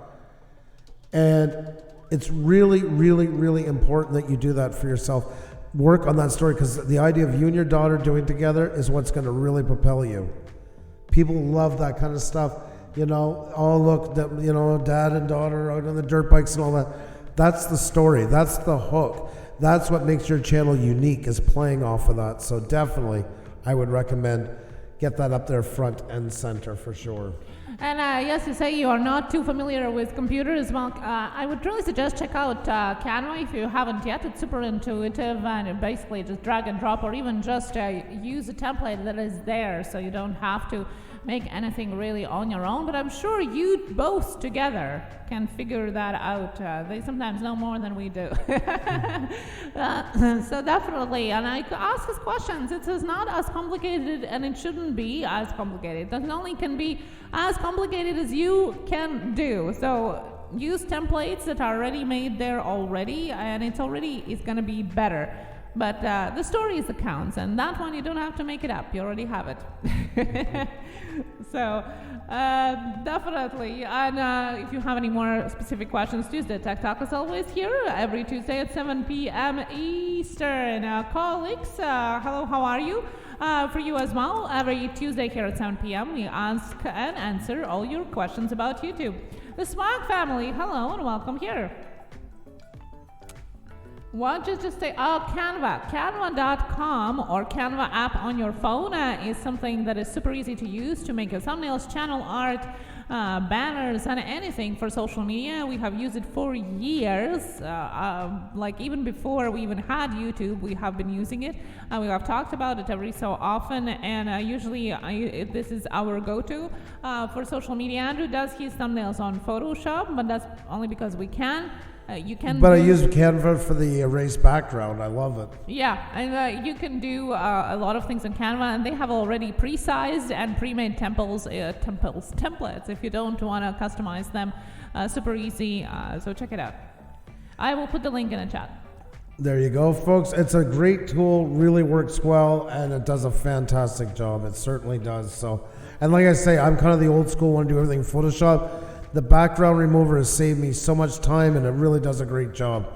And it's really, really, really important that you do that for yourself. Work on that story, because the idea of you and your daughter doing together is what's going to really propel you. People love that kind of stuff. Oh, look, dad and daughter out on the dirt bikes and all that. That's the story. That's the hook. That's what makes your channel unique, is playing off of that. So definitely, I would recommend get that up there front and center for sure. And yes, you say you are not too familiar with computers. Well, I would really suggest check out Canva if you haven't yet. It's super intuitive, and basically just drag and drop, or even just use a template that is there, so you don't have to make anything really on your own. But I'm sure you both together can figure that out. They sometimes know more than we do. So definitely, and I ask us questions. It is not as complicated, and it shouldn't be as complicated. That only can be as complicated as you can do. So use templates that are already made there already, and it's going to be better. But the story is the counts, and that one you don't have to make it up. You already have it. So definitely. And if you have any more specific questions, Tuesday Tech Talk is always here every Tuesday at 7 p.m. Eastern. Colleagues, hello, how are you? For you as well, every Tuesday here at 7 p.m. we ask and answer all your questions about YouTube. The Swag family, hello and welcome here. Why don't you just say, Canva. Canva.com or Canva app on your phone is something that is super easy to use to make your thumbnails, channel art, banners, and anything for social media. We have used it for years. Like even before we even had YouTube, we have been using it. We have talked about it every so often, and usually this is our go-to for social media. Andrew does his thumbnails on Photoshop, but that's only because we can. You can. But I use Canva for the erased background. I love it. Yeah, and you can do a lot of things on Canva, and they have already pre-sized and pre-made templates if you don't want to customize them. Super easy, so check it out. I will put the link in the chat. There you go, folks. It's a great tool, really works well, and it does a fantastic job. It certainly does. So, and like I say, I'm kind of the old school one, do everything Photoshop. The background remover has saved me so much time, and it really does a great job.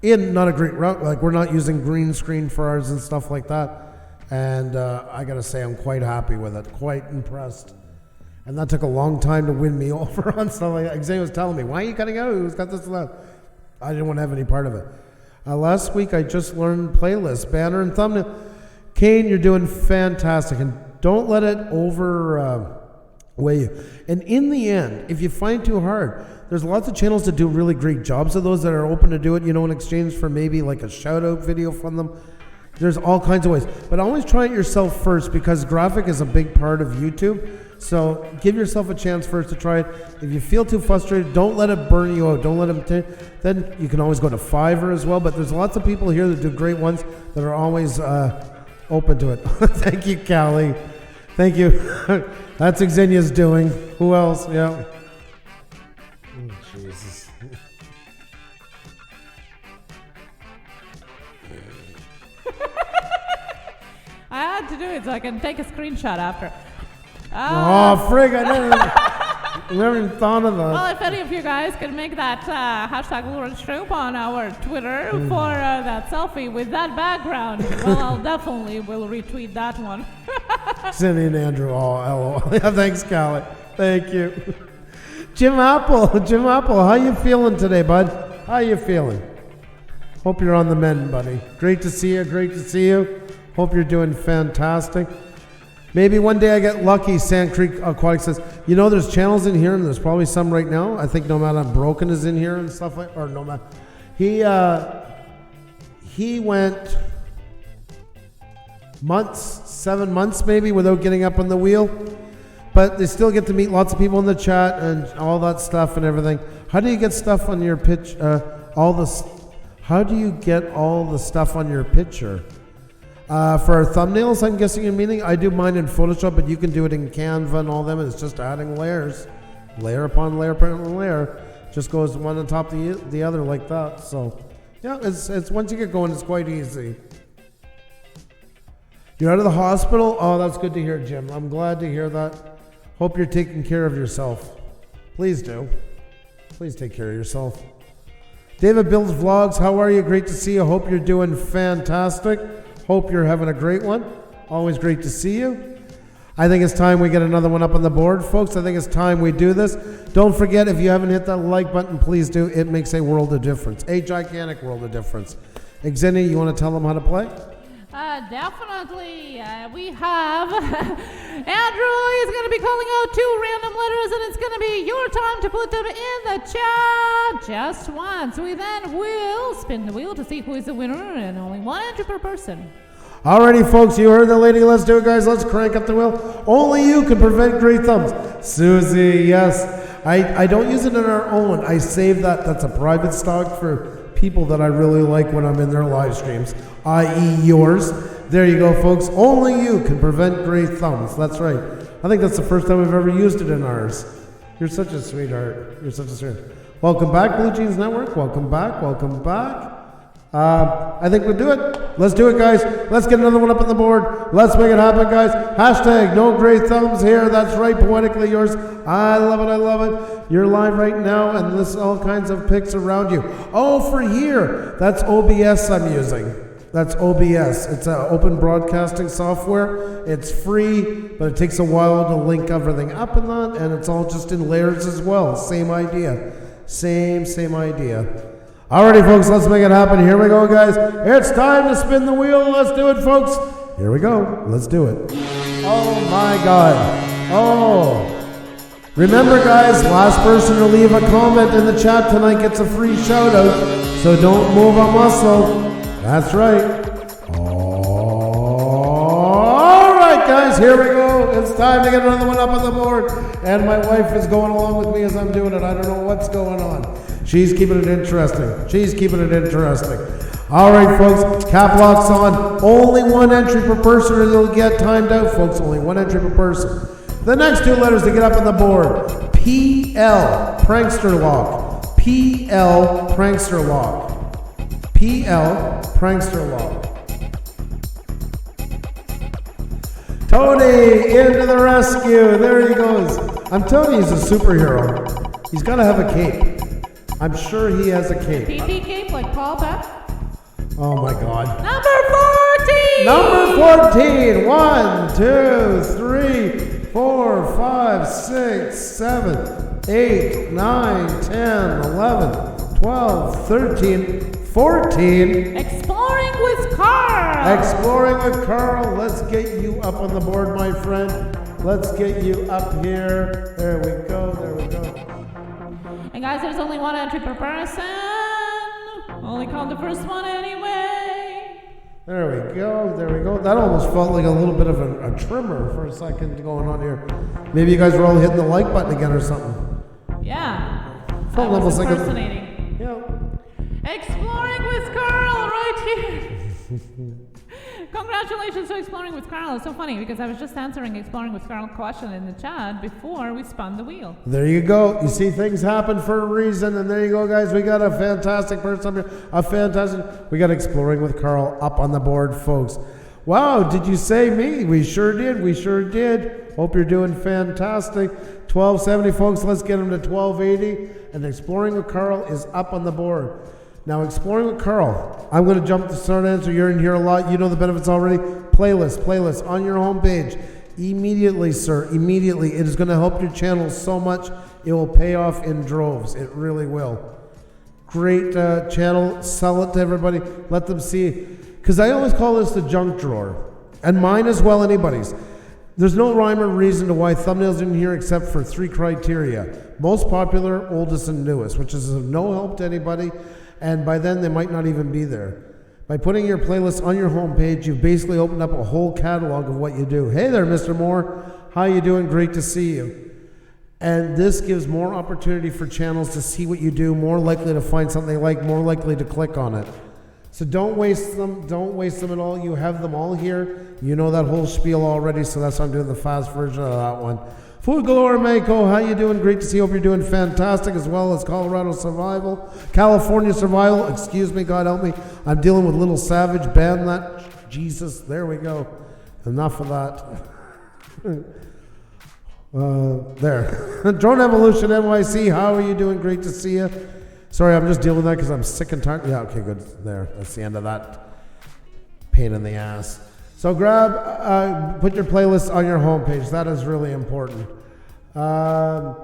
And not a great route, like we're not using green screen for ours and stuff like that. And I gotta say, I'm quite happy with it, quite impressed. And that took a long time to win me over on stuff like that. Xavier was telling me, why are you cutting out? Who's got this and that? I didn't want to have any part of it. Last week, I just learned playlist, banner, and thumbnail. Kane, you're doing fantastic, and don't let it weigh you. And in the end, if you find too hard, there's lots of channels that do really great jobs of those that are open to do it, in exchange for maybe like a shout out video from them. There's all kinds of ways. But always try it yourself first, because graphic is a big part of YouTube. So give yourself a chance first to try it. If you feel too frustrated, don't let it burn you out. Don't let them then you can always go to Fiverr as well. But there's lots of people here that do great ones that are always open to it. Thank you, Callie. Thank you. That's Xenia's doing. Who else? Yeah. Oh, Jesus. I had to do it so I can take a screenshot after. Oh, frig, I never even thought of that. Well, if any of you guys can make that hashtag Troop on our Twitter for that selfie with that background, well, I'll definitely will retweet that one. Cindy and Andrew, oh, LOL. Yeah, thanks, Callie. Thank you. Jim Apple, how you feeling today, bud? How you feeling? Hope you're on the mend, buddy. Great to see you. Hope you're doing fantastic. Maybe one day I get lucky. Sand Creek Aquatic says, there's channels in here, and there's probably some right now. I think Nomad Unbroken is in here and stuff like, or Nomad. He went 7 months maybe without getting up on the wheel, but they still get to meet lots of people in the chat and all that stuff and everything. How do you get stuff on your pitch? How do you get all the stuff on your picture? For our thumbnails, I'm guessing you're meaning. I do mine in Photoshop, but you can do it in Canva and all them. It's just adding layers, layer upon layer upon layer. Just goes one on top of the other like that. So, yeah, it's once you get going, it's quite easy. You're out of the hospital? Oh, that's good to hear, Jim. I'm glad to hear that. Hope you're taking care of yourself. Please do. Please take care of yourself. David Builds Vlogs, how are you? Great to see you. Hope you're doing fantastic. Hope you're having a great one. Always great to see you. I think it's time we get another one up on the board, folks. I think it's time we do this. Don't forget, if you haven't hit that like button, please do. It makes a world of difference. A gigantic world of difference. Xenia, you want to tell them how to play? Definitely. We have Andrew is going to be calling out 2 random letters, and it's going to be your time to put them in the chat just once. We then will spin the wheel to see who is the winner, and only one entry per person. Alrighty, folks, you heard the lady. Let's do it, guys. Let's crank up the wheel. Only you can prevent great thumbs. Susie, yes. I don't use it in our own. I save that. That's a private stock for people that I really like when I'm in their live streams, i.e. yours. There you go, folks. Only you can prevent great thumbs. That's right. I think that's the first time we've ever used it in ours. You're such a sweetheart. You're such a sweetheart. Welcome back, Blue Jeans Network. Welcome back. Welcome back. I think we'll do it. Let's do it, guys. Let's get another one up on the board. Let's make it happen, guys. Hashtag no great thumbs here. That's right, poetically yours. I love it. I love it. You're live right now, and there's all kinds of pics around you. Oh, for here. That's OBS I'm using. That's OBS. It's an open broadcasting software. It's free, but it takes a while to link everything up and that, and it's all just in layers as well. Same idea. Same idea. Alrighty, folks, let's make it happen. Here we go, guys. It's time to spin the wheel. Let's do it, folks. Here we go. Let's do it. Oh, my God. Oh. Remember, guys, last person to leave a comment in the chat tonight gets a free shout-out. So don't move a muscle. That's right. Alright, guys, here we go. It's time to get another one up on the board. And my wife is going along with me as I'm doing it. I don't know what's going on. She's keeping it interesting. All right, folks, cap lock's on. Only one entry per person or you'll get timed out, folks. Only one entry per person. The next two letters to get up on the board. PL, Prankster Lock. PL, Prankster Lock. PL, Prankster Lock. Tony, into the rescue. There he goes. I'm telling you, he's a superhero. He's got to have a cape. I'm sure he has a cape. PP cape like Paul Beck? Oh my God. Number 14! Number 14. 1, 2, 3, 4, 5, 6, 7, 8, 9, 10, 11, 12, 13, 14. Exploring with Carl. Exploring with Carl. Let's get you up on the board, my friend. Let's get you up here. There we go. And guys, there's only one entry per person. Only count the first one anyway. There we go. That almost felt like a little bit of a trimmer for a second going on here. Maybe you guys were all hitting the like button again or something. Yeah. Felt I was almost like impersonating. Yeah. Exploring with Carl right here. Congratulations to Exploring with Carl. It's so funny because I was just answering Exploring with Carl question in the chat before we spun the wheel. There you go. You see, things happen for a reason, and there you go, guys. We got a fantastic person here. We got Exploring with Carl up on the board, folks. Wow, did you say me? We sure did. Hope you're doing fantastic. 1270, folks. Let's get him to 1280. And Exploring with Carl is up on the board. Now, Exploring with Carl, I'm going to jump to start answer. You're in here a lot. You know the benefits already. Playlist on your homepage. Immediately, sir. Immediately. It is going to help your channel so much. It will pay off in droves. It really will. Great channel. Sell it to everybody. Let them see. Because I always call this the junk drawer. And mine as well, anybody's. There's no rhyme or reason to why thumbnails in here except for 3 criteria. Most popular, oldest, and newest, which is of no help to anybody. And by then, they might not even be there. By putting your playlist on your homepage, you've basically opened up a whole catalog of what you do. Hey there, Mr. Moore. How you doing? Great to see you. And this gives more opportunity for channels to see what you do, more likely to find something they like, more likely to click on it. So don't waste them. Don't waste them at all. You have them all here. You know that whole spiel already, so that's why I'm doing the fast version of that one. Food Galore Mako, how you doing? Great to see you. Hope you're doing fantastic, as well as California Survival. Excuse me, God help me. I'm dealing with Little Savage. Ban that. Jesus, there we go. Enough of that. There. Drone Evolution NYC, how are you doing? Great to see you. Sorry, I'm just dealing with that because I'm sick and tired. Yeah, okay, good. There. That's the end of that pain in the ass. So put your playlist on your homepage. That is really important. I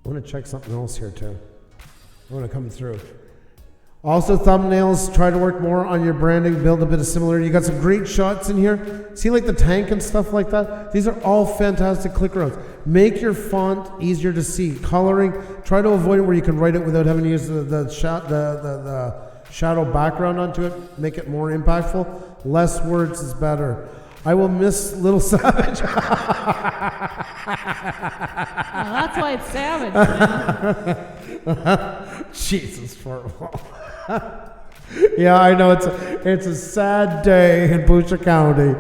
want to check something else here too. I want to come through. Also, thumbnails. Try to work more on your branding. Build a bit of similarity. You got some great shots in here. See, like the tank and stuff like that. These are all fantastic click routes. Make your font easier to see. Coloring. Try to avoid it where you can write it without having to use the shadow background onto it. Make it more impactful. Less words is better. I will miss Little Savage. That's why it's Savage, man. Jesus, yeah, I know it's a sad day in Pusa County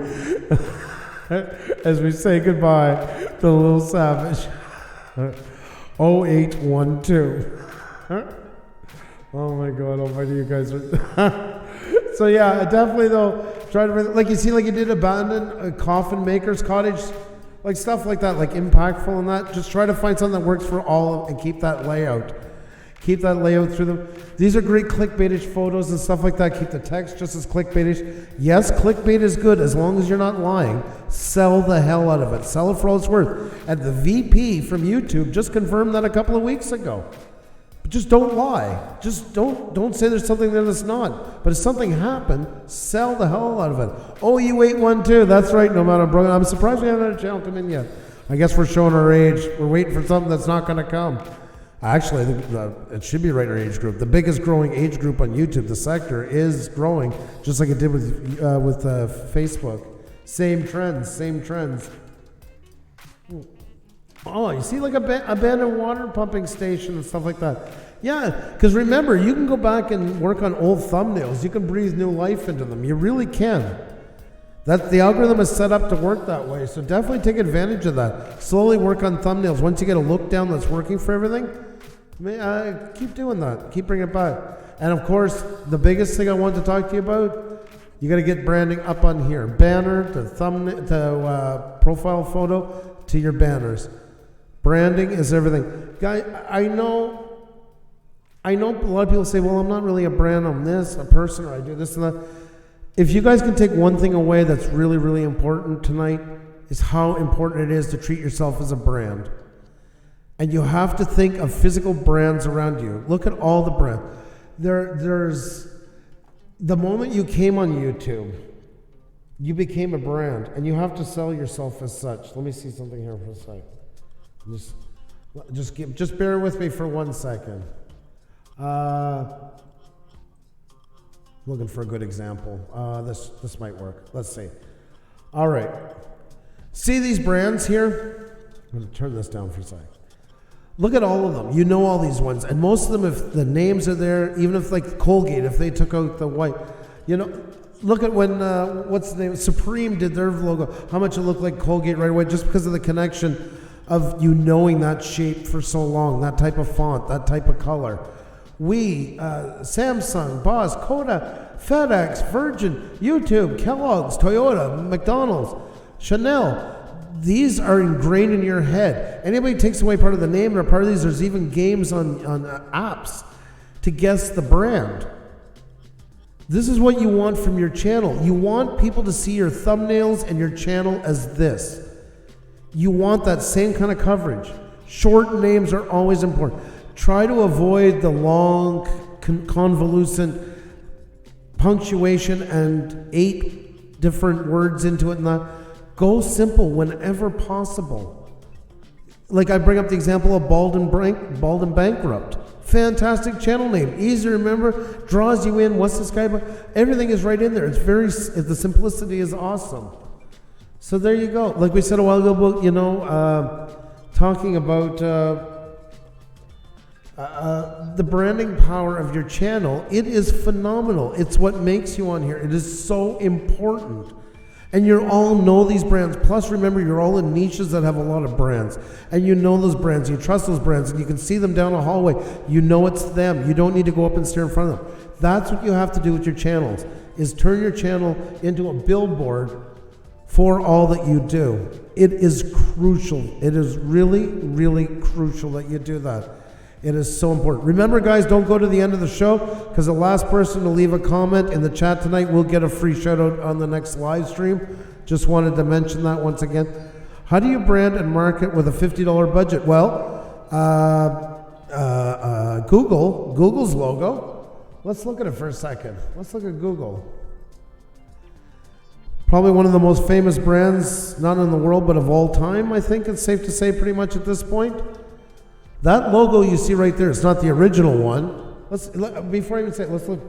as we say goodbye to Little Savage. 0812. Oh my God, almighty, you guys are. So yeah, definitely though, try to, like you see, like you did Abandon a Coffin Maker's Cottage, like stuff like that, like impactful and that. Just try to find something that works for all of, and keep that layout. Keep that layout through them. These are great clickbaitish photos and stuff like that. Keep the text just as clickbaitish. Yes, clickbait is good as long as you're not lying. Sell the hell out of it. Sell it for all it's worth. And the VP from YouTube just confirmed that a couple of weeks ago. But just don't lie. Just don't say there's something there that's not. But if something happened, sell the hell out of it. Oh, you ate one too. That's right. No matter, bro. I'm surprised we haven't had a channel come in yet. I guess we're showing our age. We're waiting for something that's not going to come. Actually, it should be right in our age group. The biggest growing age group on YouTube, the sector, is growing, just like it did with Facebook. Same trends. Oh, you see like abandoned water pumping station and stuff like that. Yeah, because remember, you can go back and work on old thumbnails. You can breathe new life into them. You really can. The algorithm is set up to work that way, so definitely take advantage of that. Slowly work on thumbnails. Once you get a look down that's working for everything, keep doing that. Keep bringing it back. And of course, the biggest thing I want to talk to you about, you got to get branding up on here. Banner to thumbnail to profile photo to your banners. Branding is everything. Guy, I know a lot of people say, well, I'm not really a brand, I'm this, a person, or I do this and that. If you guys can take one thing away that's really, really important tonight, is how important it is to treat yourself as a brand. And you have to think of physical brands around you. Look at all the brands. There's the moment you came on YouTube, you became a brand, and you have to sell yourself as such. Let me see something here for a second. Just bear with me for 1 second. Looking for a good example. This might work. Let's see. All right. See these brands here? I'm going to turn this down for a second. Look at all of them. You know all these ones. And most of them, if the names are there, even if like Colgate, if they took out the white, look at when, what's the name? Supreme did their logo. How much it looked like Colgate right away just because of the connection of you knowing that shape for so long, that type of font, that type of color. Samsung, Boss, Kodak, FedEx, Virgin, YouTube, Kellogg's, Toyota, McDonald's, Chanel. These are ingrained in your head. Anybody takes away part of the name or part of these, there's even games on apps to guess the brand. This is what you want from your channel. You want people to see your thumbnails and your channel as this. You want that same kind of coverage. Short names are always important. Try to avoid the long, convoluted punctuation and 8 different words into it and that. Go simple whenever possible. Like I bring up the example of Bald and Bankrupt. Fantastic channel name, easy to remember, draws you in. What's this guy about? Everything is right in there. The simplicity is awesome. So there you go. Like we said a while ago, talking about the branding power of your channel. It is phenomenal. It's what makes you on here. It is so important. And you all know these brands. Plus, remember, you're all in niches that have a lot of brands. And you know those brands. You trust those brands. And you can see them down a hallway. You know it's them. You don't need to go up and stare in front of them. That's what you have to do with your channels, is turn your channel into a billboard for all that you do. It is crucial. It is really, really crucial that you do that. It is so important. Remember, guys, don't go to the end of the show, because the last person to leave a comment in the chat tonight will get a free shout out on the next live stream. Just wanted to mention that once again. How do you brand and market with a $50 budget? Well, Google's logo. Let's look at it for a second. Let's look at Google. Probably one of the most famous brands, not in the world, but of all time, I think it's safe to say pretty much at this point. That logo you see right there, it's not the original one. Before I even say it, let's look.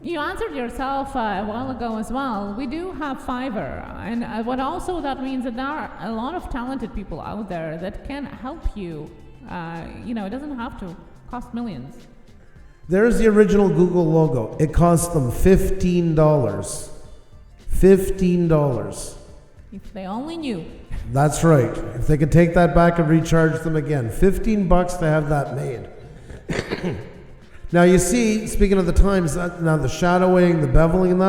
You answered yourself a while ago as well. We do have Fiverr, and what also that means that there are a lot of talented people out there that can help you. It doesn't have to cost millions. There's the original Google logo. It cost them $15. $15. If they only knew. That's right. If they could take that back and recharge them again. $15 to have that made. Now you see, speaking of the times, now the shadowing, the beveling and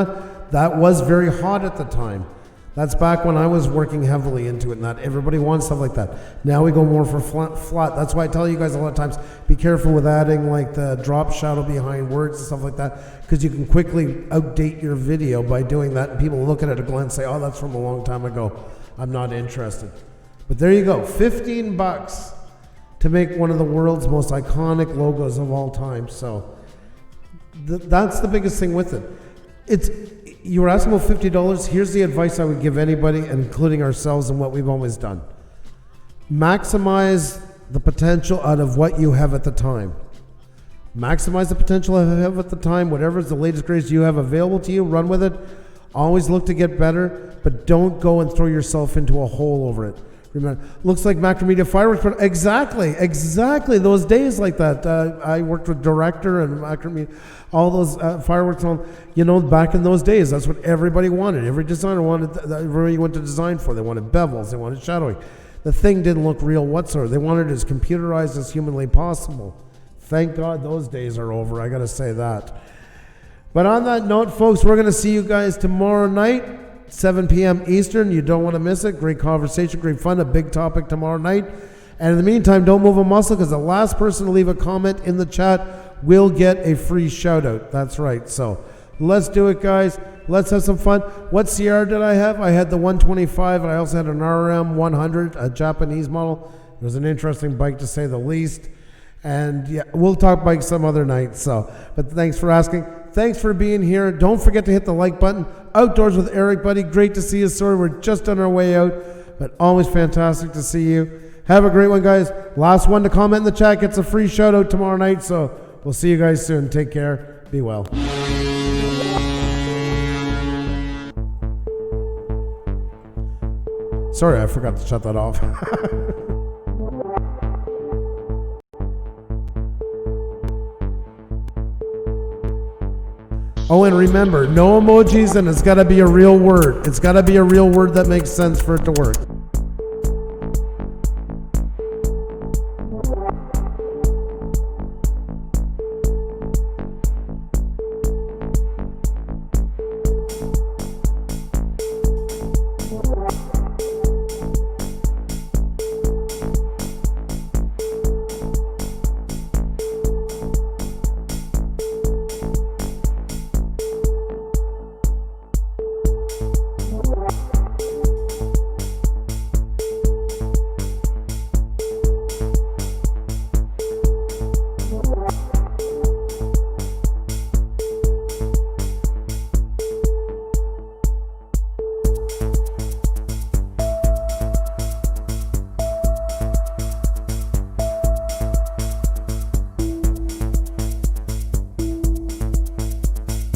that was very hot at the time. That's back when I was working heavily into it and that. Everybody wants stuff like that. Now we go more for flat. That's why I tell you guys a lot of times, be careful with adding like the drop shadow behind words and stuff like that, because you can quickly outdate your video by doing that, and people look at it at a glance and say, oh, that's from a long time ago. I'm not interested. But there you go, $15 to make one of the world's most iconic logos of all time. So that's the biggest thing with it. You were asking about $50. Here's the advice I would give anybody, including ourselves, and what we've always done. Maximize the potential out of what you have at the time. Maximize the potential you have at the time. Whatever is the latest, greatest you have available to you, run with it. Always look to get better, but don't go and throw yourself into a hole over it. Remember, looks like Macromedia fireworks, but exactly those days like that. I worked with Director and Macromedia, all those fireworks. Back in those days, that's what everybody wanted. Every designer wanted. Everybody went to design for. They wanted bevels. They wanted shadowing. The thing didn't look real whatsoever. They wanted it as computerized as humanly possible. Thank God those days are over. I got to say that. But on that note, folks, we're going to see you guys tomorrow night, 7 p.m. Eastern. You don't want to miss it. Great conversation, great fun, a big topic tomorrow night. And in the meantime, don't move a muscle, because the last person to leave a comment in the chat will get a free shout out. That's right. So let's do it, guys. Let's have some fun. What CR did I have? I had the 125. I also had an RM 100, a Japanese model. It was an interesting bike, to say the least. And yeah, we'll talk bikes some other night. But thanks for asking. Thanks for being here. Don't forget to hit the like button. Outdoors with Eric, buddy. Great to see you. Sorry, we're just on our way out, but always fantastic to see you. Have a great one, guys. Last one to comment in the chat gets a free shout out tomorrow night. So we'll see you guys soon. Take care. Be well. Sorry, I forgot to shut that off. Oh, and remember, no emojis, and it's got to be a real word. It's got to be a real word that makes sense for it to work.